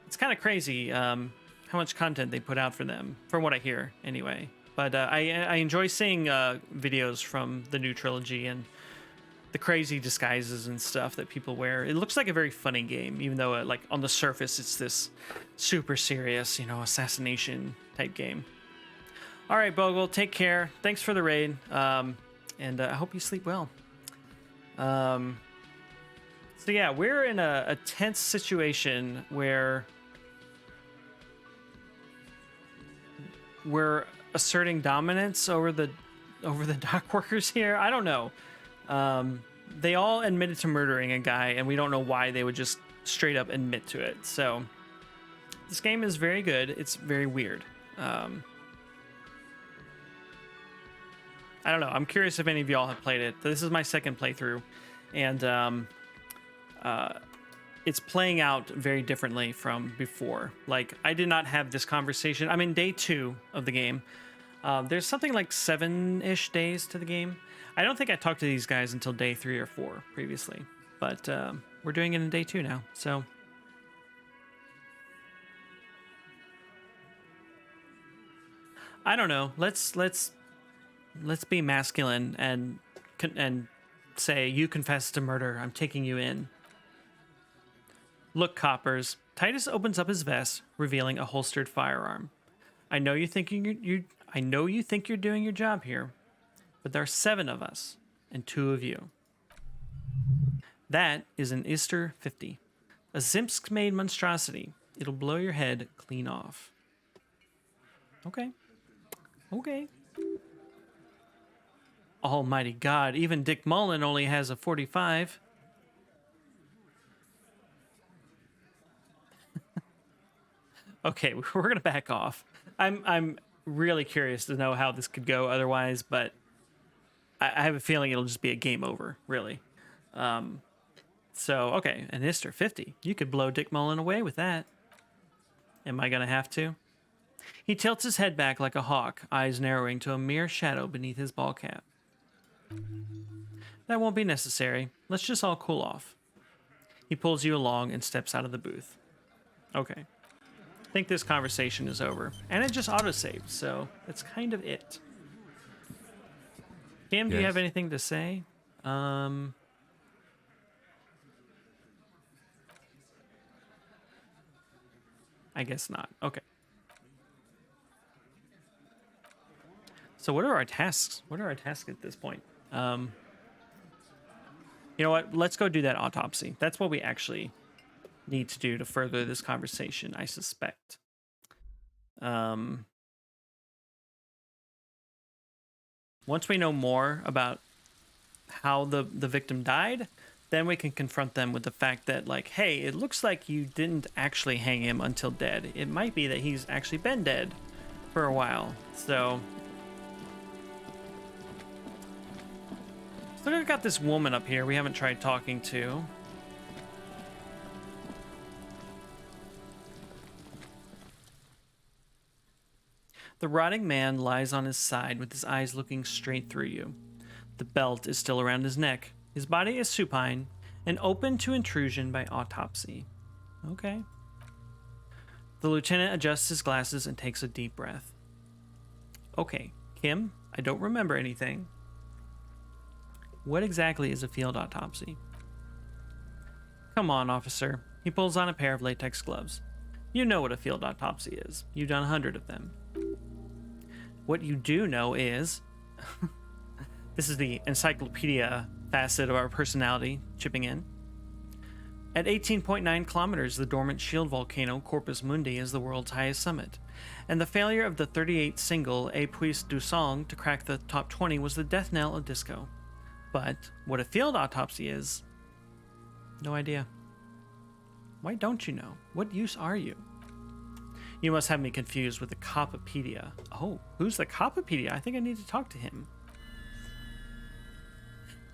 It's kind of crazy how much content they put out for them, from what I hear anyway. But I enjoy seeing videos from the new trilogy and the crazy disguises and stuff that people wear. It looks like a very funny game, even though like on the surface it's this super serious, you know, assassination type game. All right, Bogle, take care. Thanks for the raid, and I hope you sleep well. So yeah, we're in a tense situation where we're asserting dominance over the dock workers here. I don't know. They all admitted to murdering a guy, and we don't know why they would just straight up admit to it. So this game is very good. It's very weird. I don't know. I'm curious if any of y'all have played it. This is my second playthrough, and it's playing out very differently from before. Like, I did not have this conversation. I'm in day 2 of the game. There's something like 7-ish days to the game. I don't think I talked to these guys until day 3 or 4 previously, but we're doing it in day 2 now. So I don't know. Let's be masculine and say, you confess to murder. I'm taking you in. Look, coppers. Titus opens up his vest, revealing a holstered firearm. I know you think you're doing your job here, but there are 7 of us and 2 of you. That is an Ister 50, a Zimpsk-made monstrosity. It'll blow your head clean off. Okay. Okay. Almighty God, even Dick Mullen only has a 45. Okay, we're gonna back off. I'm really curious to know how this could go otherwise, but I have a feeling it'll just be a game over, really. So, okay, an Ister 50. You could blow Dick Mullen away with that. Am I gonna have to? He tilts his head back like a hawk, eyes narrowing to a mere shadow beneath his ball cap. That won't be necessary. Let's just all cool off. He pulls you along and steps out of the booth. Okay. I think this conversation is over. And it just autosaved, so that's kind of it. Cam, do you have anything to say? I guess not. Okay. So what are our tasks? What are our tasks at this point? You know what? Let's go do that autopsy. That's what we actually need to do to further this conversation, I suspect. Once we know more about how the victim died, then we can confront them with the fact that, like, hey, it looks like you didn't actually hang him until dead. It might be that he's actually been dead for a while. So we've got this woman up here we haven't tried talking to. The rotting man lies on his side with his eyes looking straight through you. The belt is still around his neck. His body is supine and open to intrusion by autopsy. Okay. The lieutenant adjusts his glasses and takes a deep breath. Okay, Kim, I don't remember anything. What exactly is a field autopsy? Come on, officer. He pulls on a pair of latex gloves. You know what a field autopsy is. You've done 100 of them. What you do know is... this is the encyclopedia facet of our personality chipping in. At 18.9 kilometers, the dormant shield volcano Corpus Mundi is the world's highest summit, and the failure of the 38 single Et puis du Sang to crack the top 20 was the death knell of disco. But what a field autopsy is, no idea. Why don't you know? What use are you? You must have me confused with the Copopedia. Oh, who's the Copopedia? I think I need to talk to him.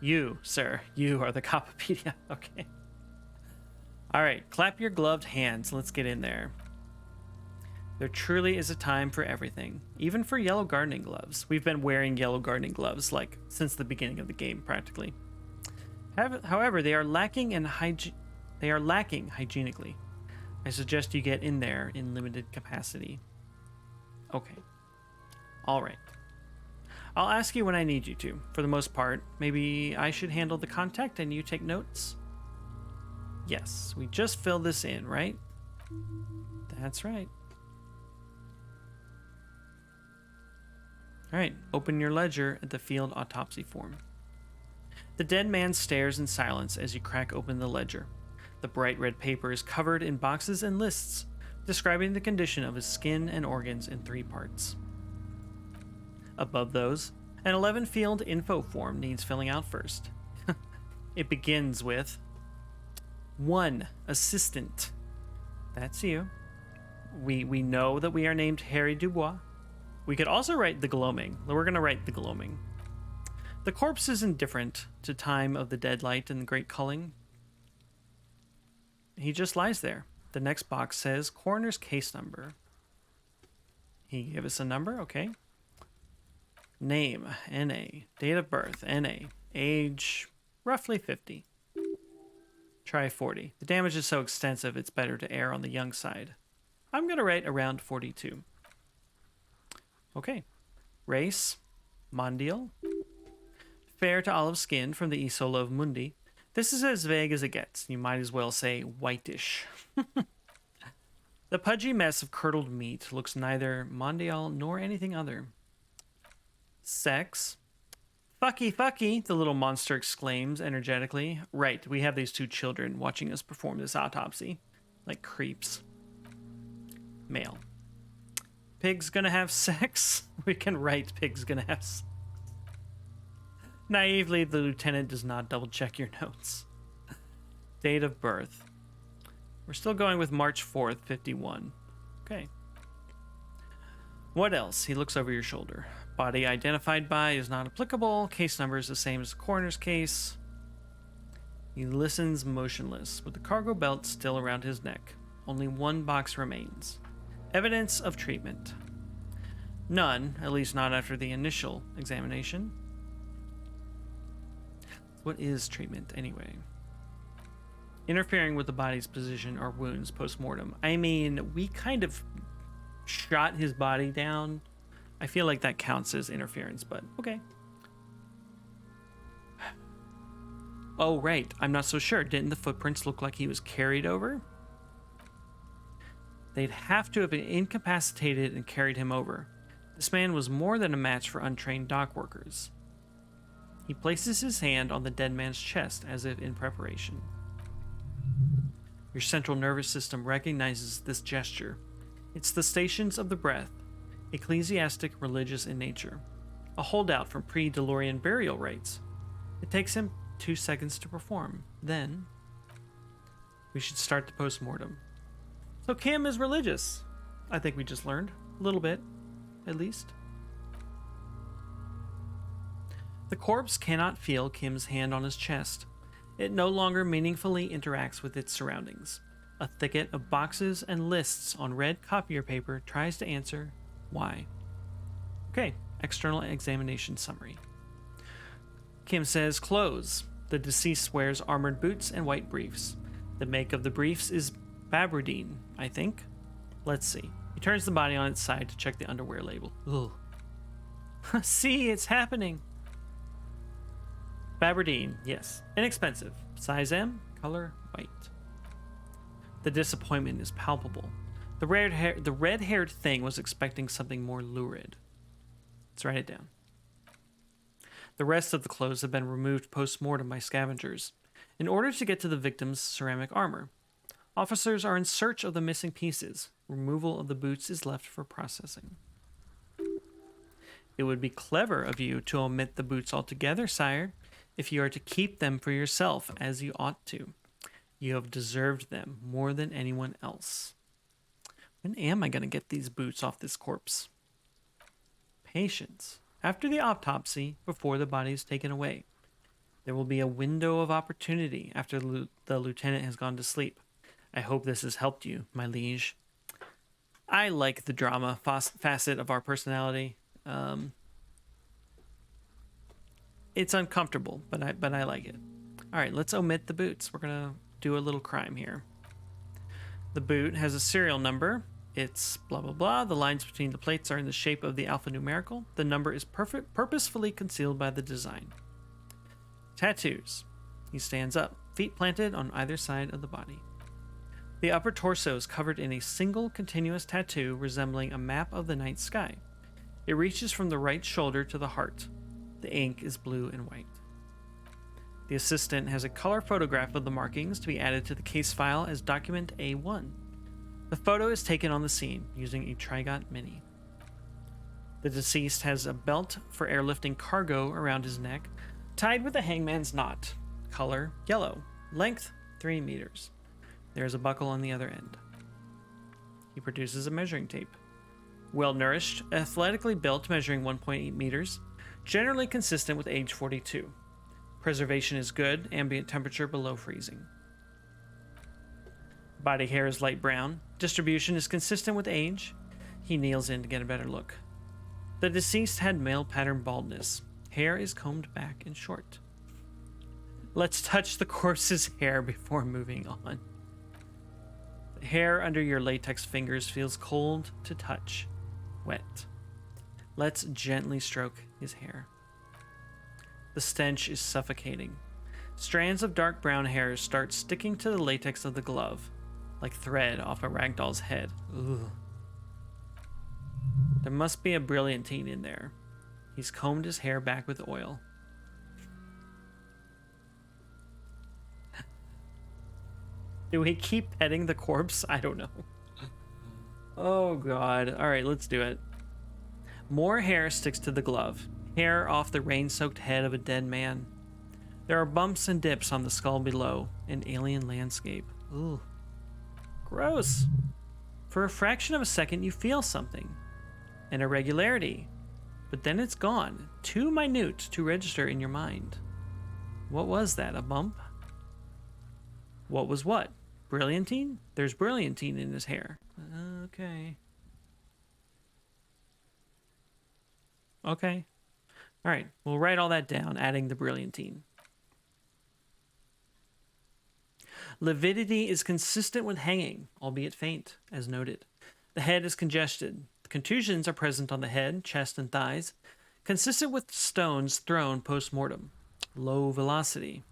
You, sir. You are the Copopedia. Okay. All right, clap your gloved hands. Let's get in there. There truly is a time for everything, even for yellow gardening gloves. We've been wearing yellow gardening gloves like since the beginning of the game, practically. However, they are lacking hygienically. I suggest you get in there in limited capacity. Okay. All right. I'll ask you when I need you to. For the most part, maybe I should handle the contact and you take notes? Yes, we just fill this in, right? That's right. All right, open your ledger at the field autopsy form. The dead man stares in silence as you crack open the ledger. The bright red paper is covered in boxes and lists, describing the condition of his skin and organs in 3 parts. Above those, an 11-field info form needs filling out first. It begins with 1 assistant. That's you. We know that we are named Harry Dubois. We could also write the gloaming. We're going to write the gloaming. The corpse is indifferent to time of the deadlight and the great culling. He just lies there. The next box says coroner's case number. He gave us a number, okay. Name, NA. Date of birth, NA. Age, roughly 50. Try 40. The damage is so extensive, it's better to err on the young side. I'm going to write around 42. Okay. Race, Mondial. Fair to olive skin from the Isola of Mundi. This is as vague as it gets. You might as well say whitish. The pudgy mess of curdled meat looks neither Mondial nor anything other. Sex. Fucky, the little monster exclaims energetically. Right, we have these 2 children watching us perform this autopsy. Like creeps. Male. Pig's gonna have sex? We can write pig's gonna have sex. Naively, the lieutenant does not double-check your notes. Date of birth. We're still going with March 4th, 51. Okay. What else? He looks over your shoulder. Body identified by is not applicable. Case number is the same as the coroner's case. He listens motionless, with the cargo belt still around his neck. Only 1 box remains. Evidence of treatment. None, at least not after the initial examination. What is treatment, anyway? Interfering with the body's position or wounds post-mortem. I mean, we kind of shot his body down. I feel like that counts as interference, but okay. Oh, right. I'm not so sure. Didn't the footprints look like he was carried over? They'd have to have been incapacitated and carried him over. This man was more than a match for untrained dock workers. He places his hand on the dead man's chest as if in preparation. Your central nervous system recognizes this gesture. It's the stations of the breath, ecclesiastic, religious in nature. A holdout from pre-DeLorean burial rites. It takes him 2 seconds to perform. Then, we should start the post-mortem. So Kim is religious. I think we just learned. A little bit, at least. The corpse cannot feel Kim's hand on his chest. It no longer meaningfully interacts with its surroundings. A thicket of boxes and lists on red copier paper tries to answer why. Okay, external examination summary. Kim says clothes. The deceased wears armored boots and white briefs. The make of the briefs is Babardine, I think. Let's see. He turns the body on its side to check the underwear label. Ugh. See, it's happening. Babardine, yes. Inexpensive. Size M, color white. The disappointment is palpable. The red-haired thing was expecting something more lurid. Let's write it down. The rest of the clothes have been removed post-mortem by scavengers in order to get to the victim's ceramic armor. Officers are in search of the missing pieces. Removal of the boots is left for processing. It would be clever of you to omit the boots altogether, sire, if you are to keep them for yourself, as you ought to. You have deserved them more than anyone else. When am I going to get these boots off this corpse? Patience. After the autopsy, before the body is taken away. There will be a window of opportunity after the lieutenant has gone to sleep. I hope this has helped you, my liege. I like the drama facet of our personality. It's uncomfortable, but I like it. All right, let's omit the boots. We're going to do a little crime here. The boot has a serial number. It's blah, blah, blah. The lines between the plates are in the shape of the alphanumerical. The number is purposefully concealed by the design. Tattoos. He stands up, feet planted on either side of the body. The upper torso is covered in a single continuous tattoo resembling a map of the night sky. It reaches from the right shoulder to the heart. The ink is blue and white. The assistant has a color photograph of the markings to be added to the case file as document A1. The photo is taken on the scene using a Trigot Mini. The deceased has a belt for airlifting cargo around his neck, tied with a hangman's knot. Color yellow. Length 3 meters. There is a buckle on the other end. He produces a measuring tape. Well-nourished, athletically built, measuring 1.8 meters, generally consistent with age 42. Preservation is good, ambient temperature below freezing. Body hair is light brown. Distribution is consistent with age. He kneels in to get a better look. The deceased had male pattern baldness. Hair is combed back and short. Let's touch the corpse's hair before moving on. The hair under your latex fingers feels cold to touch. Wet. Let's gently stroke his hair. The stench is suffocating. Strands of dark brown hair start sticking to the latex of the glove, like thread off a ragdoll's head. Ugh. There must be a brilliantine in there. He's combed his hair back with oil. Do we keep petting the corpse? I don't know. Oh god. Alright, let's do it. More hair sticks to the glove. Hair off the rain-soaked head of a dead man. There are bumps and dips on the skull below. An alien landscape. Ooh. Gross. For a fraction of a second, you feel something. An irregularity. But then it's gone. Too minute to register in your mind. What was that? A bump? What was what? Brilliantine? There's brilliantine in his hair. Okay. Okay. All right. We'll write all that down, adding the brilliantine. Lividity is consistent with hanging, albeit faint, as noted. The head is congested. The contusions are present on the head, chest, and thighs, consistent with stones thrown post-mortem. Low velocity.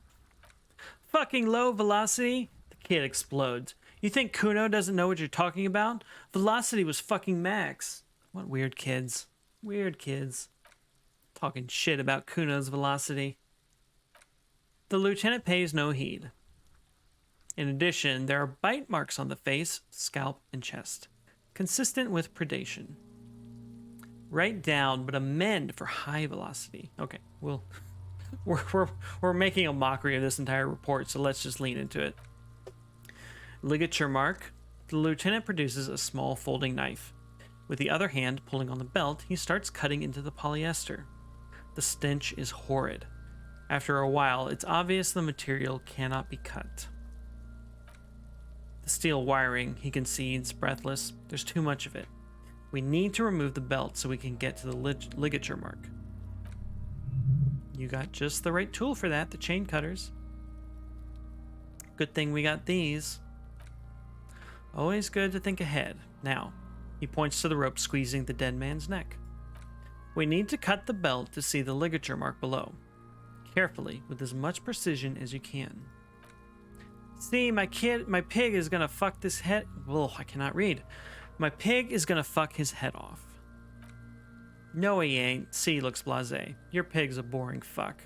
Fucking low velocity? The kid explodes. You think Kuno doesn't know what you're talking about? Velocity was fucking max. What weird kids. Weird kids. Talking shit about Kuno's velocity. The lieutenant pays no heed. In addition, there are bite marks on the face, scalp, and chest, consistent with predation. Write down, but amend for high velocity. Okay, we're making a mockery of this entire report, so let's just lean into it. Ligature mark. The lieutenant produces a small folding knife. With the other hand pulling on the belt, he starts cutting into the polyester. The stench is horrid. After a while, it's obvious the material cannot be cut. The steel wiring, he concedes, breathless. There's too much of it. We need to remove the belt so we can get to the ligature mark. You got just the right tool for that, the chain cutters. Good thing we got these. Always good to think ahead. Now, he points to the rope squeezing the dead man's neck. We need to cut the belt to see the ligature mark below. Carefully, with as much precision as you can. See, my pig is gonna fuck this head. Whoa, I cannot read. My pig is gonna fuck his head off. No, he ain't. C looks blasé. Your pig's a boring fuck.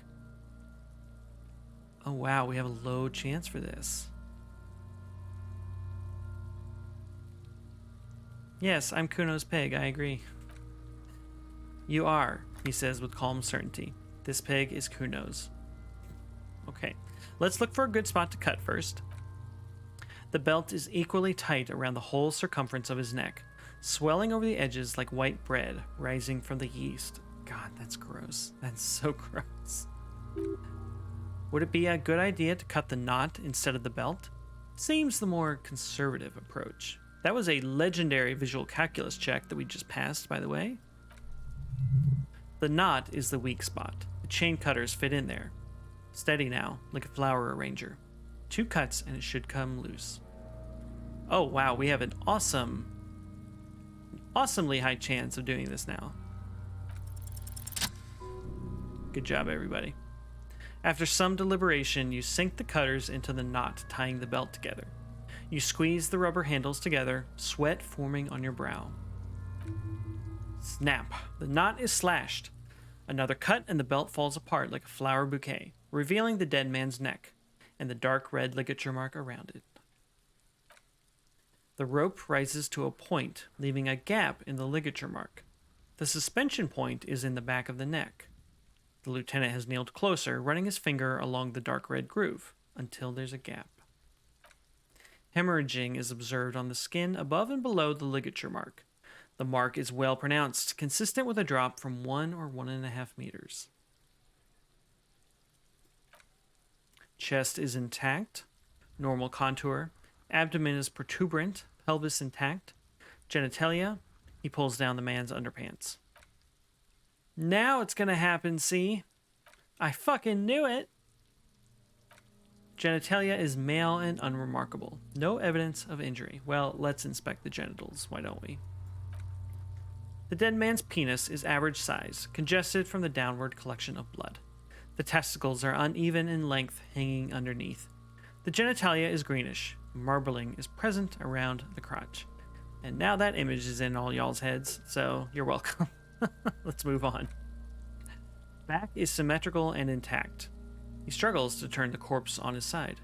Oh wow, we have a low chance for this. Yes, I'm Kuno's pig, I agree. You are, he says with calm certainty. This pig is Kuno's. Okay, let's look for a good spot to cut first. The belt is equally tight around the whole circumference of his neck, swelling over the edges like white bread rising from the yeast. God, that's gross. That's so gross. Would it be a good idea to cut the knot instead of the belt? Seems the more conservative approach. That was a legendary visual calculus check that we just passed, by the way. The knot is the weak spot. The chain cutters fit in there. Steady now, like a flower arranger. 2 cuts and it should come loose. Oh wow, we have an awesomely high chance of doing this now. Good job, everybody. After some deliberation, you sink the cutters into the knot tying the belt together. You squeeze the rubber handles together, sweat forming on your brow. Snap! The knot is slashed. Another cut and the belt falls apart like a flower bouquet, revealing the dead man's neck and the dark red ligature mark around it. The rope rises to a point, leaving a gap in the ligature mark. The suspension point is in the back of the neck. The lieutenant has kneeled closer, running his finger along the dark red groove, until there's a gap. Hemorrhaging is observed on the skin above and below the ligature mark. The mark is well pronounced, consistent with a drop from 1 or 1.5 meters. Chest is intact, normal contour, abdomen is protuberant, pelvis intact, genitalia, he pulls down the man's underpants. Now it's gonna happen, see? I fucking knew it! Genitalia is male and unremarkable. No evidence of injury. Well, let's inspect the genitals, why don't we? The dead man's penis is average size, congested from the downward collection of blood. The testicles are uneven in length, hanging underneath. The genitalia is greenish. Marbling is present around the crotch. And now that image is in all y'all's heads, so you're welcome. Let's move on. Back is symmetrical and intact. He struggles to turn the corpse on his side.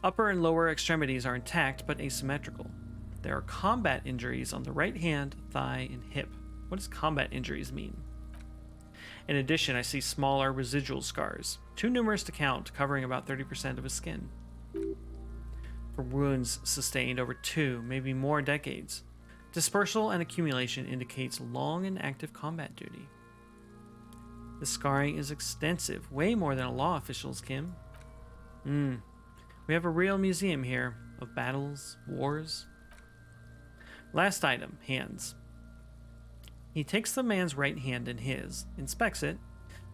Upper and lower extremities are intact but asymmetrical. There are combat injuries on the right hand, thigh, and hip. What does combat injuries mean? In addition, I see smaller residual scars, too numerous to count, covering about 30% of his skin. For wounds sustained over 2, maybe more decades. Dispersal and accumulation indicates long and active combat duty. The scarring is extensive, way more than a law official's, Kim. We have a real museum here of battles, wars. Last item, hands. He takes the man's right hand in his, inspects it,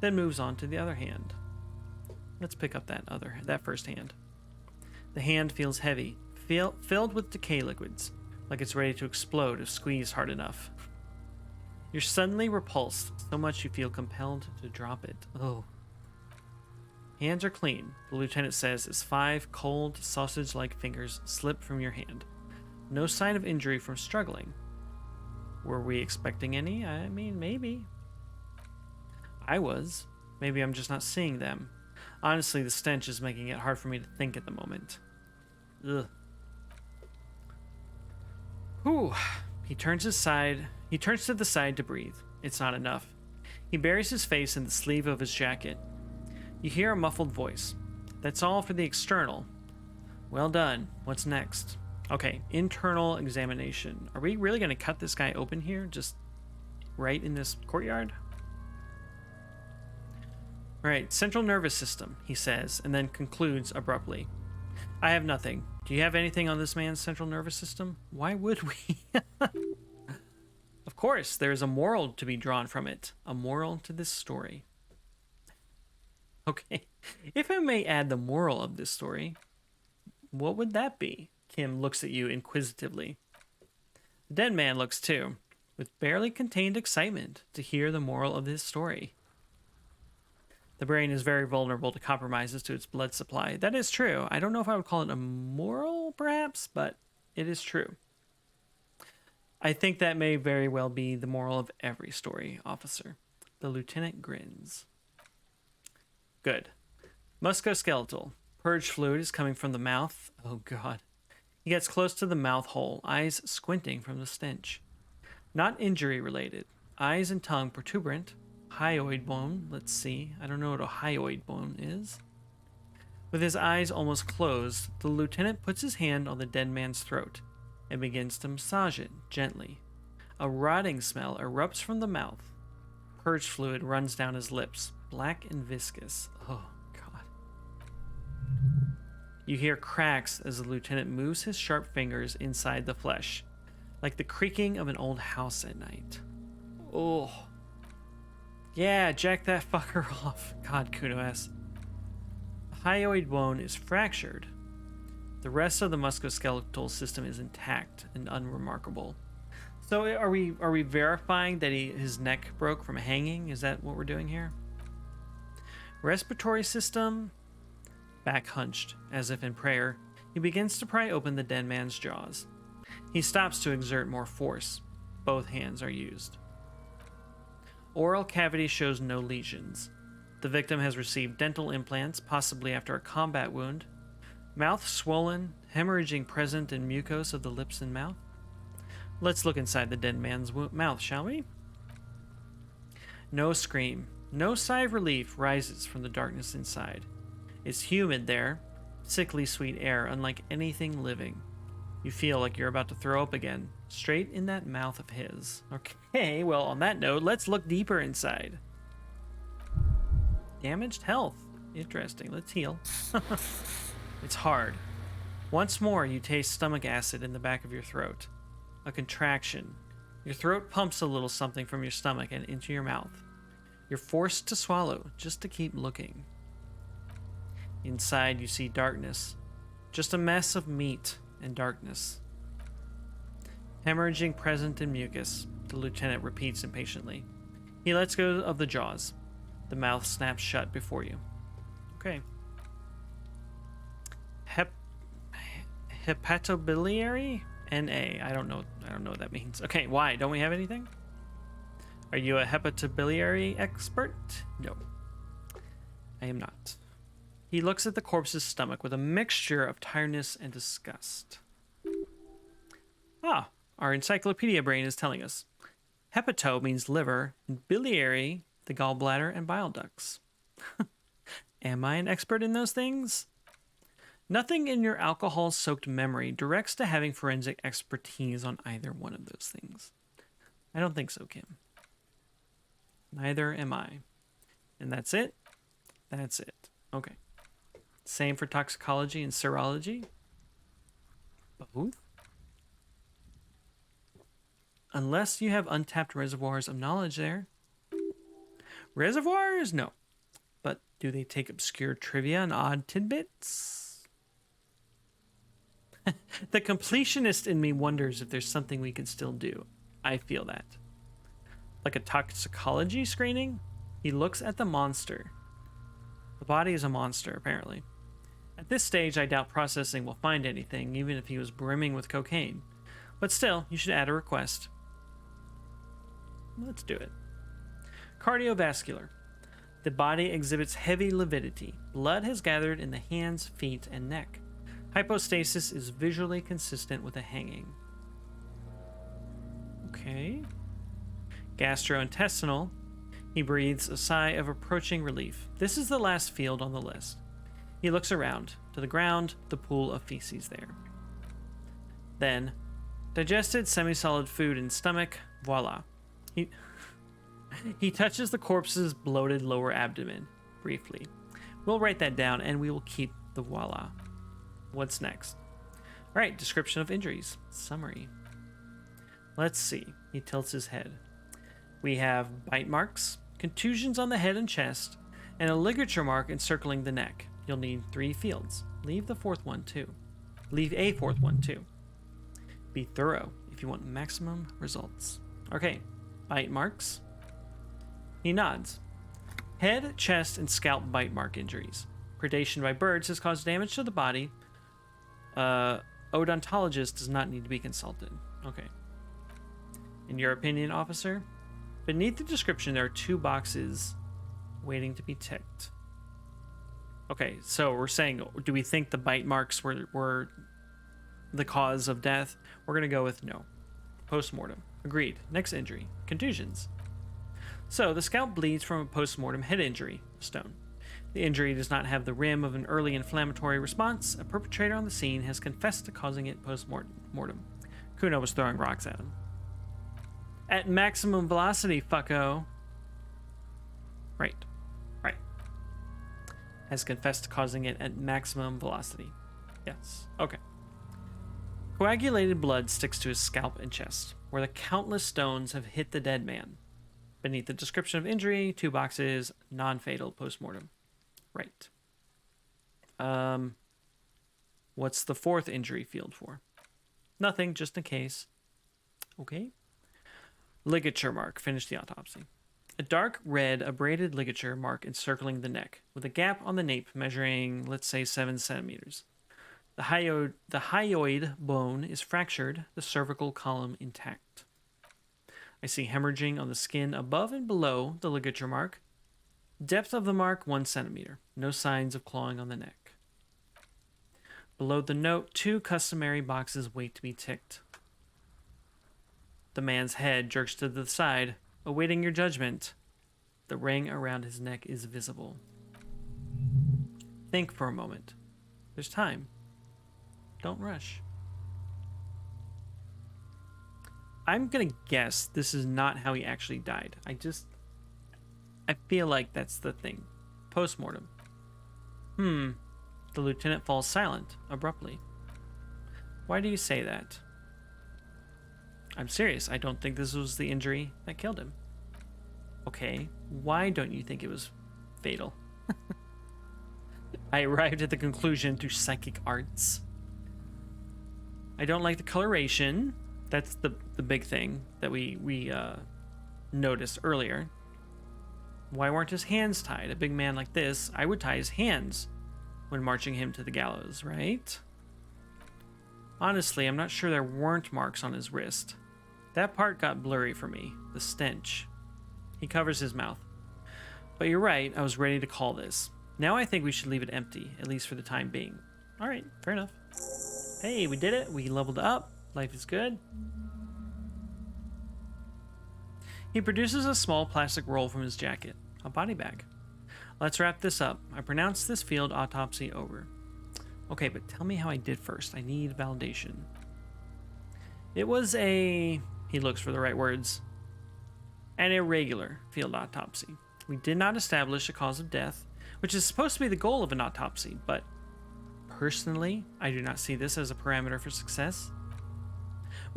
then moves on to the other hand. Let's pick up that first hand. The hand feels heavy, filled with decay liquids, like it's ready to explode if squeezed hard enough. You're suddenly repulsed, so much you feel compelled to drop it. Oh. Hands are clean, the lieutenant says as 5 cold, sausage-like fingers slip from your hand. No sign of injury from struggling. Were we expecting any? I mean, maybe. I was. Maybe I'm just not seeing them. Honestly, the stench is making it hard for me to think at the moment. Ugh. Whew. He turns to the side to breathe. It's not enough. He buries his face in the sleeve of his jacket. You hear a muffled voice. That's all for the external. Well done. What's next? Okay, internal examination. Are we really going to cut this guy open here? Just right in this courtyard? Right, central nervous system, he says, and then concludes abruptly. I have nothing. Do you have anything on this man's central nervous system? Why would we? Of course, there is a moral to be drawn from it. A moral to this story. Okay, if I may add the moral of this story, what would that be? Kim looks at you inquisitively. The dead man looks too, with barely contained excitement to hear the moral of his story. The brain is very vulnerable to compromises to its blood supply. That is true. I don't know if I would call it a moral, perhaps, but it is true. I think that may very well be the moral of every story, officer. The lieutenant grins. Good. Musculoskeletal. Purge fluid is coming from the mouth. Oh, God. He gets close to the mouth hole, eyes squinting from the stench. Not injury related. Eyes and tongue protuberant. Hyoid bone. Let's see. I don't know what a hyoid bone is. With his eyes almost closed, the lieutenant puts his hand on the dead man's throat and begins to massage it gently. A rotting smell erupts from the mouth. Purge fluid runs down his lips, black and viscous. Oh, God. You hear cracks as the lieutenant moves his sharp fingers inside the flesh, like the creaking of an old house at night. Oh. Yeah, jack that fucker off. God, Kuno-S. The hyoid bone is fractured. The rest of the musculoskeletal system is intact and unremarkable. So are we verifying that his neck broke from hanging? Is that what we're doing here? Respiratory system, back hunched, as if in prayer, he begins to pry open the dead man's jaws. He stops to exert more force. Both hands are used. Oral cavity shows no lesions. The victim has received dental implants, possibly after a combat wound. Mouth swollen, hemorrhaging present in mucose of the lips and mouth. Let's look inside the dead man's mouth, shall we? No scream, no sigh of relief rises from the darkness inside. It's humid there, sickly sweet air unlike anything living. You feel like you're about to throw up again, straight in that mouth of his. Okay, well, on that note, let's look deeper inside. Damaged health. Interesting, let's heal. It's hard. Once more, you taste stomach acid in the back of your throat. A contraction. Your throat pumps a little something from your stomach and into your mouth. You're forced to swallow just to keep looking. Inside, you see darkness. Just a mess of meat and darkness. Hemorrhaging present in mucus, the lieutenant repeats impatiently. He lets go of the jaws. The mouth snaps shut before you. Okay. Hepatobiliary? NA. I don't know what that means. Okay, why? Don't we have anything? Are you a hepatobiliary expert? No. I am not. He looks at the corpse's stomach with a mixture of tiredness and disgust. Ah, our encyclopedia brain is telling us. Hepato means liver, and biliary, the gallbladder and bile ducts. Am I an expert in those things? Nothing in your alcohol-soaked memory directs to having forensic expertise on either one of those things. I don't think so, Kim. Neither am I. And that's it? That's it. Okay. Same for toxicology and serology? Both? Unless you have untapped reservoirs of knowledge there. Reservoirs? No. But do they take obscure trivia and odd tidbits? The completionist in me wonders if there's something we could still do. I feel that. Like a toxicology screening? He looks at the monster. The body is a monster, apparently. At this stage, I doubt processing will find anything, even if he was brimming with cocaine. But still, you should add a request. Let's do it. Cardiovascular. The body exhibits heavy lividity. Blood has gathered in the hands, feet, and neck. Hypostasis is visually consistent with a hanging. Okay. Gastrointestinal. He breathes a sigh of approaching relief. This is the last field on the list. He looks around. To the ground, the pool of feces there. Then, digested semi-solid food in stomach. Voila. He touches the corpse's bloated lower abdomen, briefly. We'll write that down, and we will keep the voila. What's next? All right, description of injuries. Summary. Let's see. He tilts his head. We have bite marks, contusions on the head and chest, and a ligature mark encircling the neck. You'll need 3 fields. Leave the 4th one, too. Leave a 4th one, too. Be thorough if you want maximum results. Okay, bite marks. He nods. Head, chest, and scalp bite mark injuries. Predation by birds has caused damage to the body. Odontologist does not need to be consulted. Okay. In your opinion, officer? Beneath the description, there are 2 boxes waiting to be ticked. Okay, so we're saying, do we think the bite marks were the cause of death? We're going to go with no. Post-mortem. Agreed. Next injury. Contusions. So, the scalp bleeds from a post-mortem head injury. Stone. The injury does not have the rim of an early inflammatory response. A perpetrator on the scene has confessed to causing it post-mortem. Kuno was throwing rocks at him. At maximum velocity, fucko. Right. Has confessed to causing it at maximum velocity. Yes. Okay. Coagulated blood sticks to his scalp and chest, where the countless stones have hit the dead man. Beneath the description of injury, 2 boxes, non-fatal postmortem. Right. What's the 4th injury field for? Nothing, just in case. Okay. Ligature mark. Finish the autopsy. A dark red abraded ligature mark encircling the neck, with a gap on the nape measuring, let's say, 7 centimeters. The hyoid bone is fractured, the cervical column intact. I see hemorrhaging on the skin above and below the ligature mark. Depth of the mark, 1 centimeter. No signs of clawing on the neck. Below the note, 2 customary boxes wait to be ticked. The man's head jerks to the side, awaiting your judgment. The ring around his neck is visible. Think for a moment. There's time. Don't rush. I'm gonna guess this is not how he actually died. I feel like that's the thing. Post-mortem. The lieutenant falls silent, abruptly. Why do you say that? I'm serious. I don't think this was the injury that killed him. Okay, why don't you think it was fatal? I arrived at the conclusion through psychic arts. I don't like the coloration. That's the big thing that we noticed earlier. Why weren't his hands tied? A big man like this, I would tie his hands when marching him to the gallows, right? Honestly, I'm not sure there weren't marks on his wrist. That part got blurry for me. The stench. He covers his mouth. But you're right, I was ready to call this. Now I think we should leave it empty, at least for the time being. Alright, fair enough. Hey, we did it. We leveled up. Life is good. He produces a small plastic roll from his jacket. A body bag. Let's wrap this up. I pronounce this field autopsy over. Okay, but tell me how I did first. I need validation. It was he looks for the right words, an irregular field autopsy. We did not establish a cause of death, which is supposed to be the goal of an autopsy, but personally, I do not see this as a parameter for success.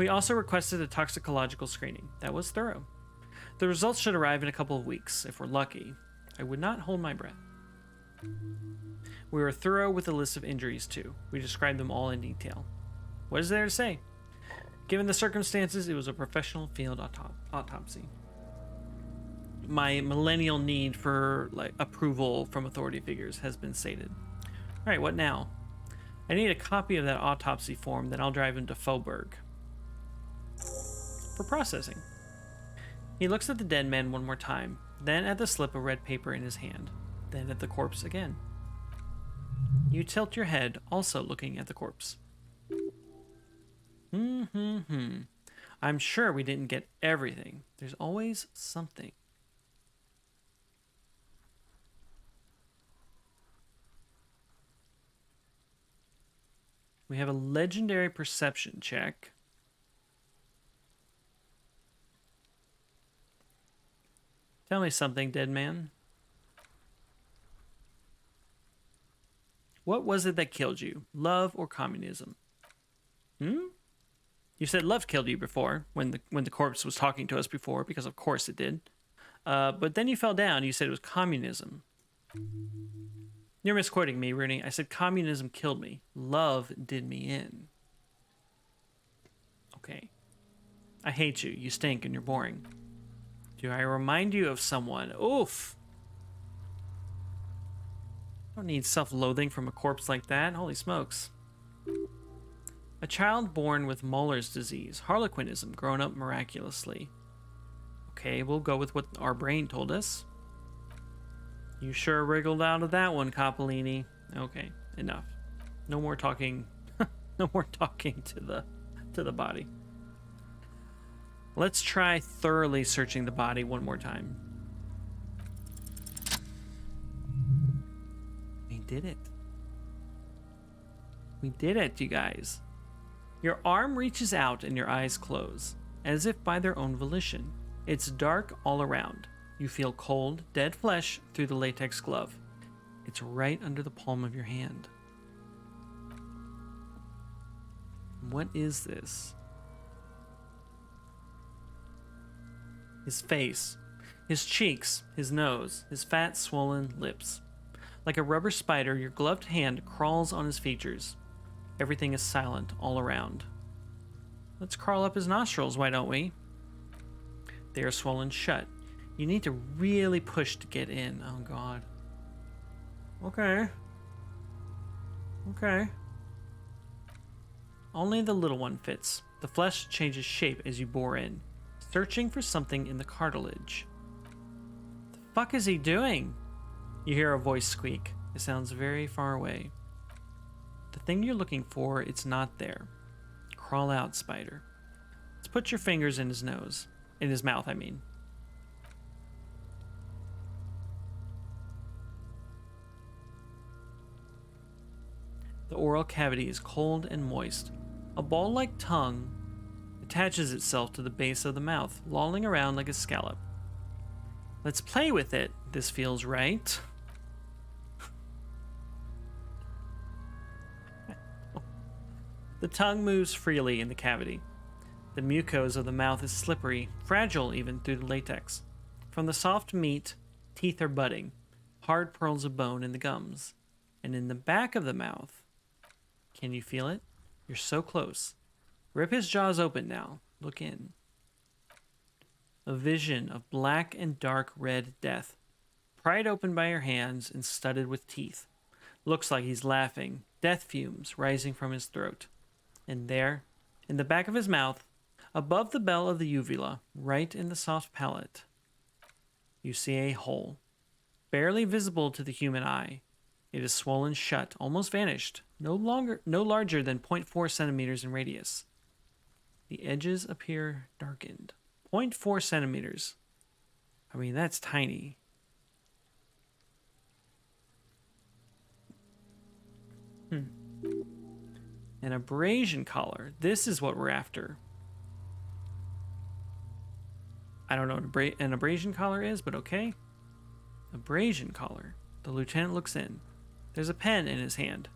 We also requested a toxicological screening. That was thorough. The results should arrive in a couple of weeks, if we're lucky. I would not hold my breath. We were thorough with the list of injuries, too. We described them all in detail. What is there to say? Given the circumstances, it was a professional field autopsy. My millennial need for approval from authority figures has been sated. All right, what now? I need a copy of that autopsy form, then I'll drive him to Faubourg for processing. He looks at the dead man one more time, then at the slip of red paper in his hand, then at the corpse again. You tilt your head, also looking at the corpse. I'm sure we didn't get everything. There's always something. We have a legendary perception check. Tell me something, dead man. What was it that killed you? Love or communism? You said love killed you before, when the corpse was talking to us before, because of course it did. But then you fell down. You said it was communism. You're misquoting me, Rooney. I said communism killed me. Love did me in. Okay. I hate you. You stink and you're boring. Do I remind you of someone? Oof. I don't need self-loathing from a corpse like that. Holy smokes. A child born with Muller's disease. Harlequinism, grown up miraculously. Okay, we'll go with what our brain told us. You sure wriggled out of that one, Coppolini. Okay, enough. No more talking. No more talking to the body. Let's try thoroughly searching the body one more time. We did it. We did it, you guys. Your arm reaches out and your eyes close, as if by their own volition. It's dark all around. You feel cold, dead flesh through the latex glove. It's right under the palm of your hand. What is this? His face, his cheeks, his nose, his fat, swollen lips. Like a rubber spider, your gloved hand crawls on his features. Everything is silent all around. Let's crawl up his nostrils, why don't we? They are swollen shut. You need to really push to get in. Oh, God. Okay. Okay. Only the little one fits. The flesh changes shape as you bore in, searching for something in the cartilage. The fuck is he doing? You hear a voice squeak. It sounds very far away. The thing you're looking for, it's not there. Crawl out, spider. Let's put your fingers in his nose. In his mouth, I mean. The oral cavity is cold and moist. A ball-like tongue attaches itself to the base of the mouth, lolling around like a scallop. Let's play with it. This feels right. The tongue moves freely in the cavity. The mucosa of the mouth is slippery, fragile even through the latex. From the soft meat, teeth are budding, hard pearls of bone in the gums. And in the back of the mouth, can you feel it? You're so close. Rip his jaws open now. Look in. A vision of black and dark red death, pried open by your hands and studded with teeth. Looks like he's laughing, death fumes rising from his throat. And there, in the back of his mouth, above the bell of the uvula, right in the soft palate, you see a hole, barely visible to the human eye. It is swollen shut, almost vanished, no larger than 0.4 centimeters in radius. The edges appear darkened. 0.4 centimeters. I mean, that's tiny. An abrasion collar. This is what we're after. I don't know what an abrasion collar is, but okay. Abrasion collar. The lieutenant looks in. There's a pen in his hand.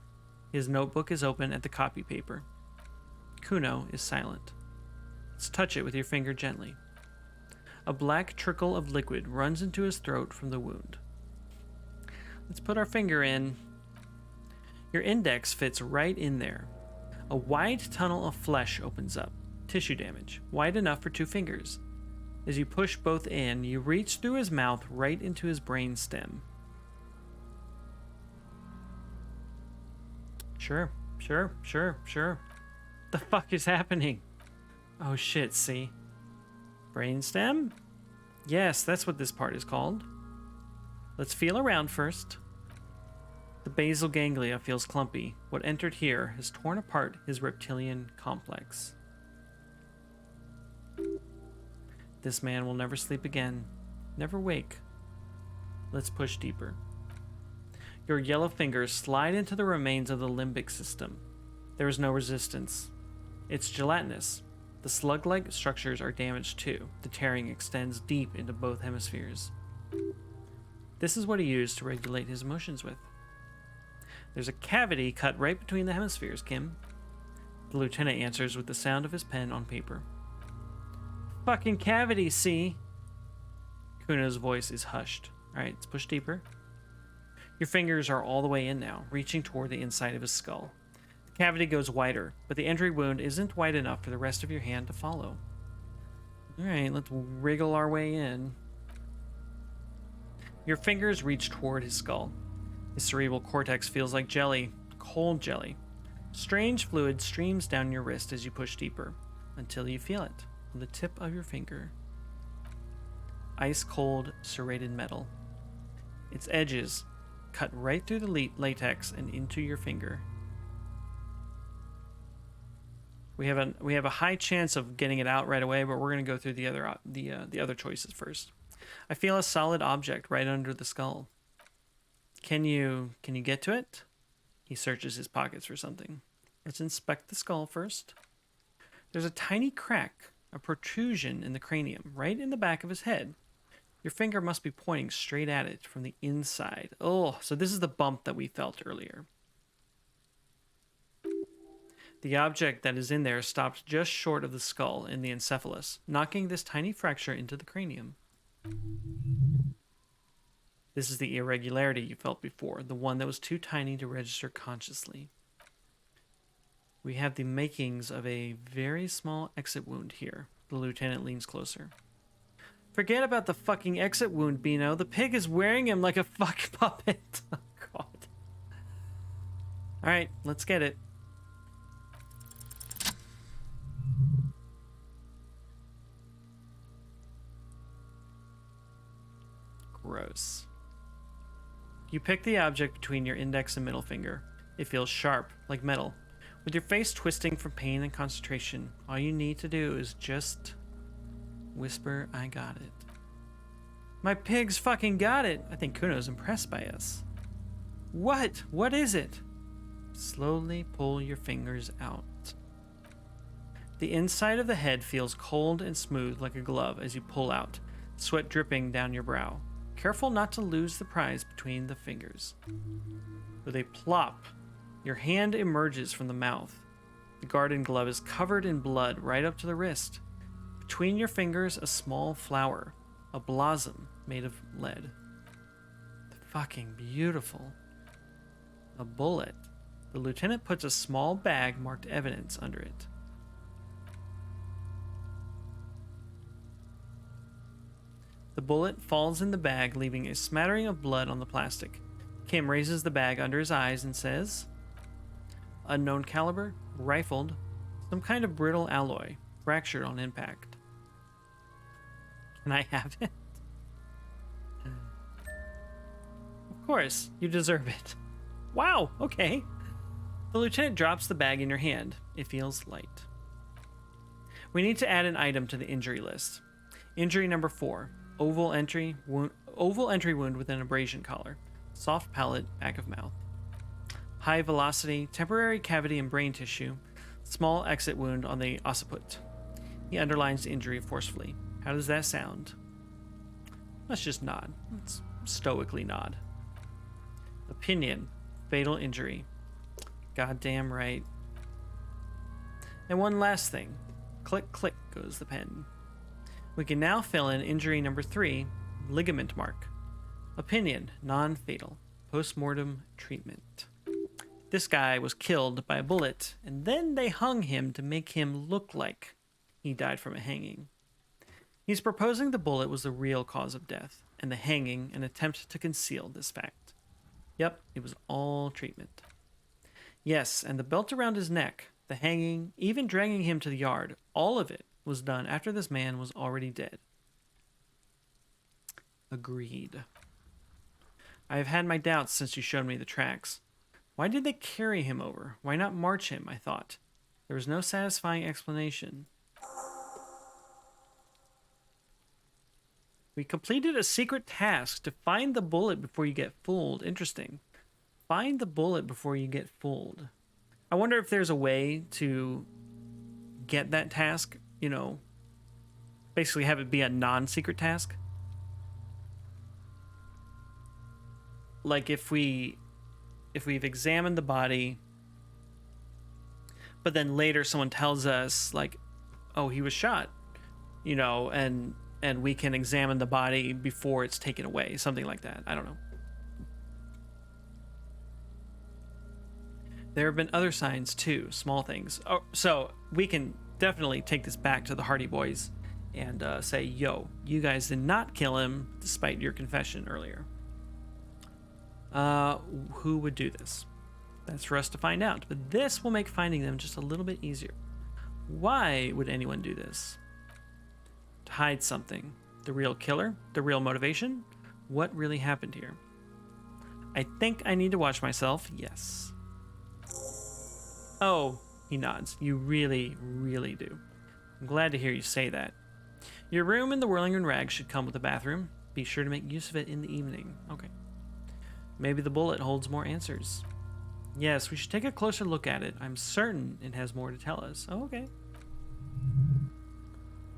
His notebook is open at the copy paper. Kuno is silent. Let's touch it with your finger gently. A black trickle of liquid runs into his throat from the wound. Let's put our finger in. Your index fits right in there. A wide tunnel of flesh opens up. Tissue damage, wide enough for 2 fingers. As you push both in, you reach through his mouth right into his brain stem. Sure. The fuck is happening? Oh shit, see? Brainstem? Yes, that's what this part is called. Let's feel around first. The basal ganglia feels clumpy. What entered here has torn apart his reptilian complex. This man will never sleep again. Never wake. Let's push deeper. Your yellow fingers slide into the remains of the limbic system. There is no resistance. It's gelatinous. The slug-like structures are damaged too. The tearing extends deep into both hemispheres. This is what he used to regulate his emotions with. There's a cavity cut right between the hemispheres, Kim. The lieutenant answers with the sound of his pen on paper. Fucking cavity, see? Kuno's voice is hushed. Alright, let's push deeper. Your fingers are all the way in now, reaching toward the inside of his skull. The cavity goes wider, but the entry wound isn't wide enough for the rest of your hand to follow. Alright, let's wriggle our way in. Your fingers reach toward his skull. His cerebral cortex feels like jelly, cold jelly. Strange fluid streams down your wrist as you push deeper, until you feel it on the tip of your finger. Ice-cold, serrated metal. Its edges cut right through the latex and into your finger. We have a high chance of getting it out right away, but we're going to go through the other choices first. I feel a solid object right under the skull. Can you get to it? He searches his pockets for something. Let's inspect the skull first. There's a tiny crack, a protrusion in the cranium, right in the back of his head. Your finger must be pointing straight at it from the inside. Oh, so this is the bump that we felt earlier. The object that is in there stops just short of the skull in the encephalus, knocking this tiny fracture into the cranium. This is the irregularity you felt before, the one that was too tiny to register consciously. We have the makings of a very small exit wound here. The lieutenant leans closer. Forget about the fucking exit wound, Bino. The pig is wearing him like a fucking puppet. Oh, God. Alright, let's get it. Gross. You pick the object between your index and middle finger. It feels sharp, like metal. With your face twisting from pain and concentration, all you need to do is just whisper, I got it. My pig's fucking got it. I think Kuno's impressed by us. What? What is it? Slowly pull your fingers out. The inside of the head feels cold and smooth like a glove as you pull out, sweat dripping down your brow. Careful not to lose the prize between the fingers. With a plop, your hand emerges from the mouth. The garden glove is covered in blood right up to the wrist. Between your fingers, a small flower, a blossom made of lead. Fucking beautiful. A bullet. The lieutenant puts a small bag marked evidence under it. The bullet falls in the bag, leaving a smattering of blood on the plastic. Kim raises the bag under his eyes and says, unknown caliber, rifled, some kind of brittle alloy, fractured on impact. Can I have it? Of course, you deserve it. Wow, okay. The lieutenant drops the bag in your hand. It feels light. We need to add an item to the injury list. Injury number 4. Oval entry wound with an abrasion collar. Soft palate, back of mouth. High velocity, temporary cavity in brain tissue. Small exit wound on the occiput. He underlines the injury forcefully. How does that sound? Let's just nod. Let's stoically nod. Opinion. Fatal injury. Goddamn right. And one last thing. Click, click goes the pen. We can now fill in injury number 3, ligament mark. Opinion, non-fatal. Post-mortem treatment. This guy was killed by a bullet, and then they hung him to make him look like he died from a hanging. He's proposing the bullet was the real cause of death, and the hanging an attempt to conceal this fact. Yep, it was all treatment. Yes, and the belt around his neck, the hanging, even dragging him to the yard, all of it was done after this man was already dead. Agreed. I have had my doubts since you showed me the tracks. Why did they carry him over? Why not march him, I thought. There was no satisfying explanation. We completed a secret task to find the bullet before you get fooled. Interesting. Find the bullet before you get fooled. I wonder if there's a way to get that task, you know, basically have it be a non-secret task. Like if we've examined the body, but then later someone tells us like, oh, he was shot, you know, and we can examine the body before it's taken away, something like that. I don't know. There have been other signs too, small things. Oh, so we can definitely take this back to the Hardy Boys and say, yo, you guys did not kill him despite your confession earlier. Who would do this? That's for us to find out, but this will make finding them just a little bit easier. Why would anyone do this? To hide something. The real killer? The real motivation? What really happened here? I think I need to watch myself. Yes. Oh, he nods. You really, really do. I'm glad to hear you say that. Your room in the Whirling Rag should come with a bathroom. Be sure to make use of it in the evening. Okay. Maybe the bullet holds more answers. Yes, we should take a closer look at it. I'm certain it has more to tell us. Oh, okay.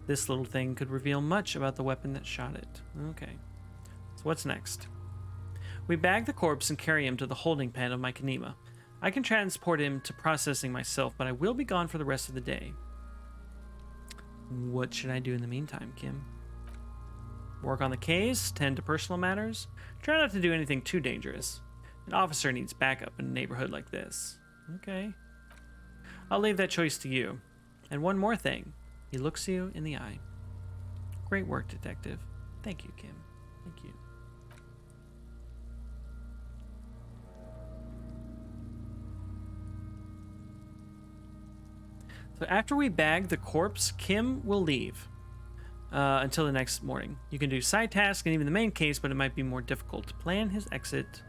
This little thing could reveal much about the weapon that shot it. Okay. So what's next? We bag the corpse and carry him to the holding pen of my Kanema. I can transport him to processing myself, but I will be gone for the rest of the day. What should I do in the meantime, Kim? Work on the case, tend to personal matters. Try not to do anything too dangerous. An officer needs backup in a neighborhood like this. Okay. I'll leave that choice to you. And one more thing. He looks you in the eye. Great work, detective. Thank you, Kim. Thank you. So after we bag the corpse, Kim will leave until the next morning. You can do side tasks and even the main case, but it might be more difficult to plan his exit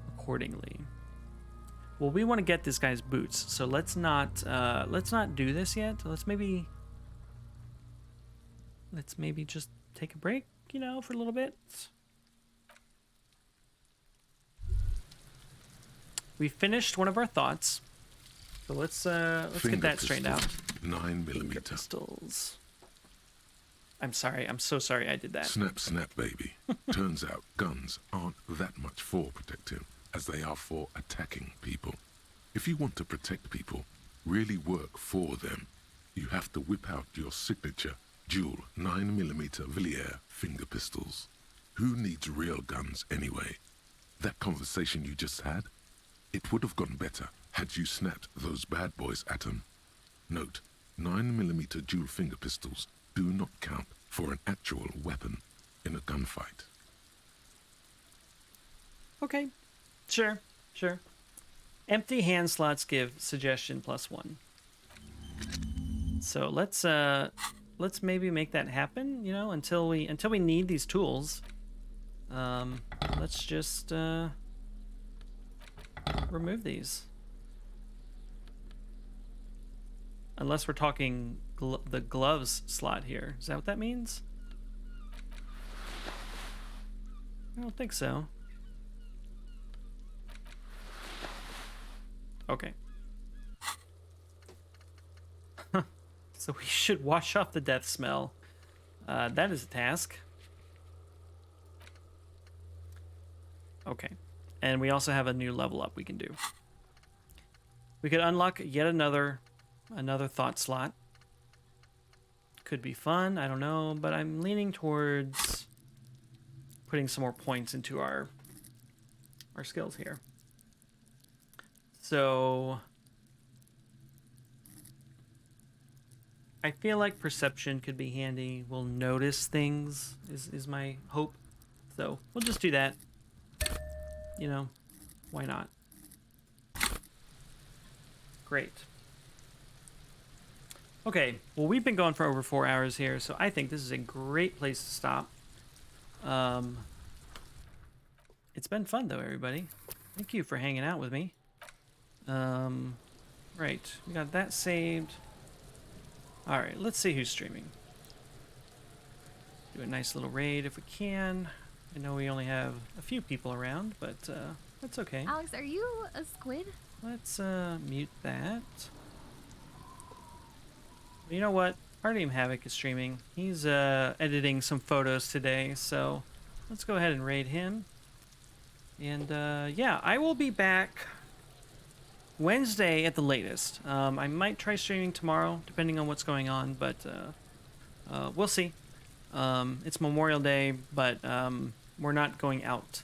accordingly. Well, we want to get this guy's boots, so let's not do this yet. Let's maybe just take a break, you know, for a little bit. We finished one of our thoughts. So let's get that straightened out. 9mm. Pistols. I'm sorry. I'm so sorry I did that. Snap, snap, baby. Turns out guns aren't that much for protecting as they are for attacking people. If you want to protect people, really work for them, you have to whip out your signature dual 9mm Villiers finger pistols. Who needs real guns anyway? That conversation you just had? It would have gone better had you snapped those bad boys at him. Note, 9mm dual finger pistols do not count for an actual weapon in a gunfight. Okay, sure. Empty hand slots give suggestion +1. So let's maybe make that happen, you know, until we need these tools. Let's just remove these. Unless we're talking the gloves slot here. Is that what that means? I don't think so. Okay. So we should wash off the death smell. That is a task. Okay. And we also have a new level up we can do. We could unlock yet another thought slot. could be fun. I don't know, but I'm leaning towards putting some more points into our skills here. So I feel like perception could be handy. We'll notice things is my hope. So we'll just do that. You know, why not? Great. Okay, well, we've been going for over 4 hours here, so I think this is a great place to stop. It's been fun, though, everybody. Thank you for hanging out with me. Right, we got that saved. All right, let's see who's streaming. Do a nice little raid if we can. I know we only have a few people around, but that's okay. Alex, are you a squid? Let's mute that. You know what? Artyom Havoc is streaming. He's editing some photos today, so let's go ahead and raid him. And yeah, I will be back Wednesday at the latest. I might try streaming tomorrow, depending on what's going on, but we'll see. It's Memorial Day, but we're not going out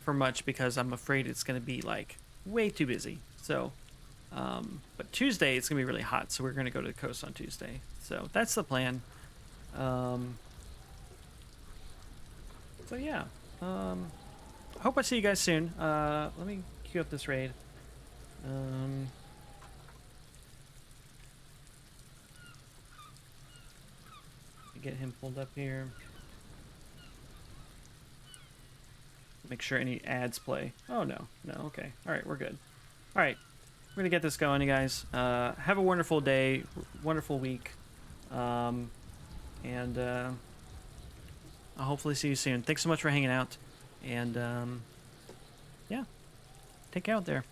for much because I'm afraid it's going to be like way too busy. So, but Tuesday it's going to be really hot, so we're going to go to the coast on Tuesday. So that's the plan. So yeah, I hope I see you guys soon. Let me queue up this raid. Get him pulled up here. Make sure any ads play. Oh, no. No, okay. All right, we're good. All right, we're going to get this going, you guys. Have a wonderful day, wonderful week. And I'll hopefully see you soon. Thanks so much for hanging out. And, yeah, take care out there.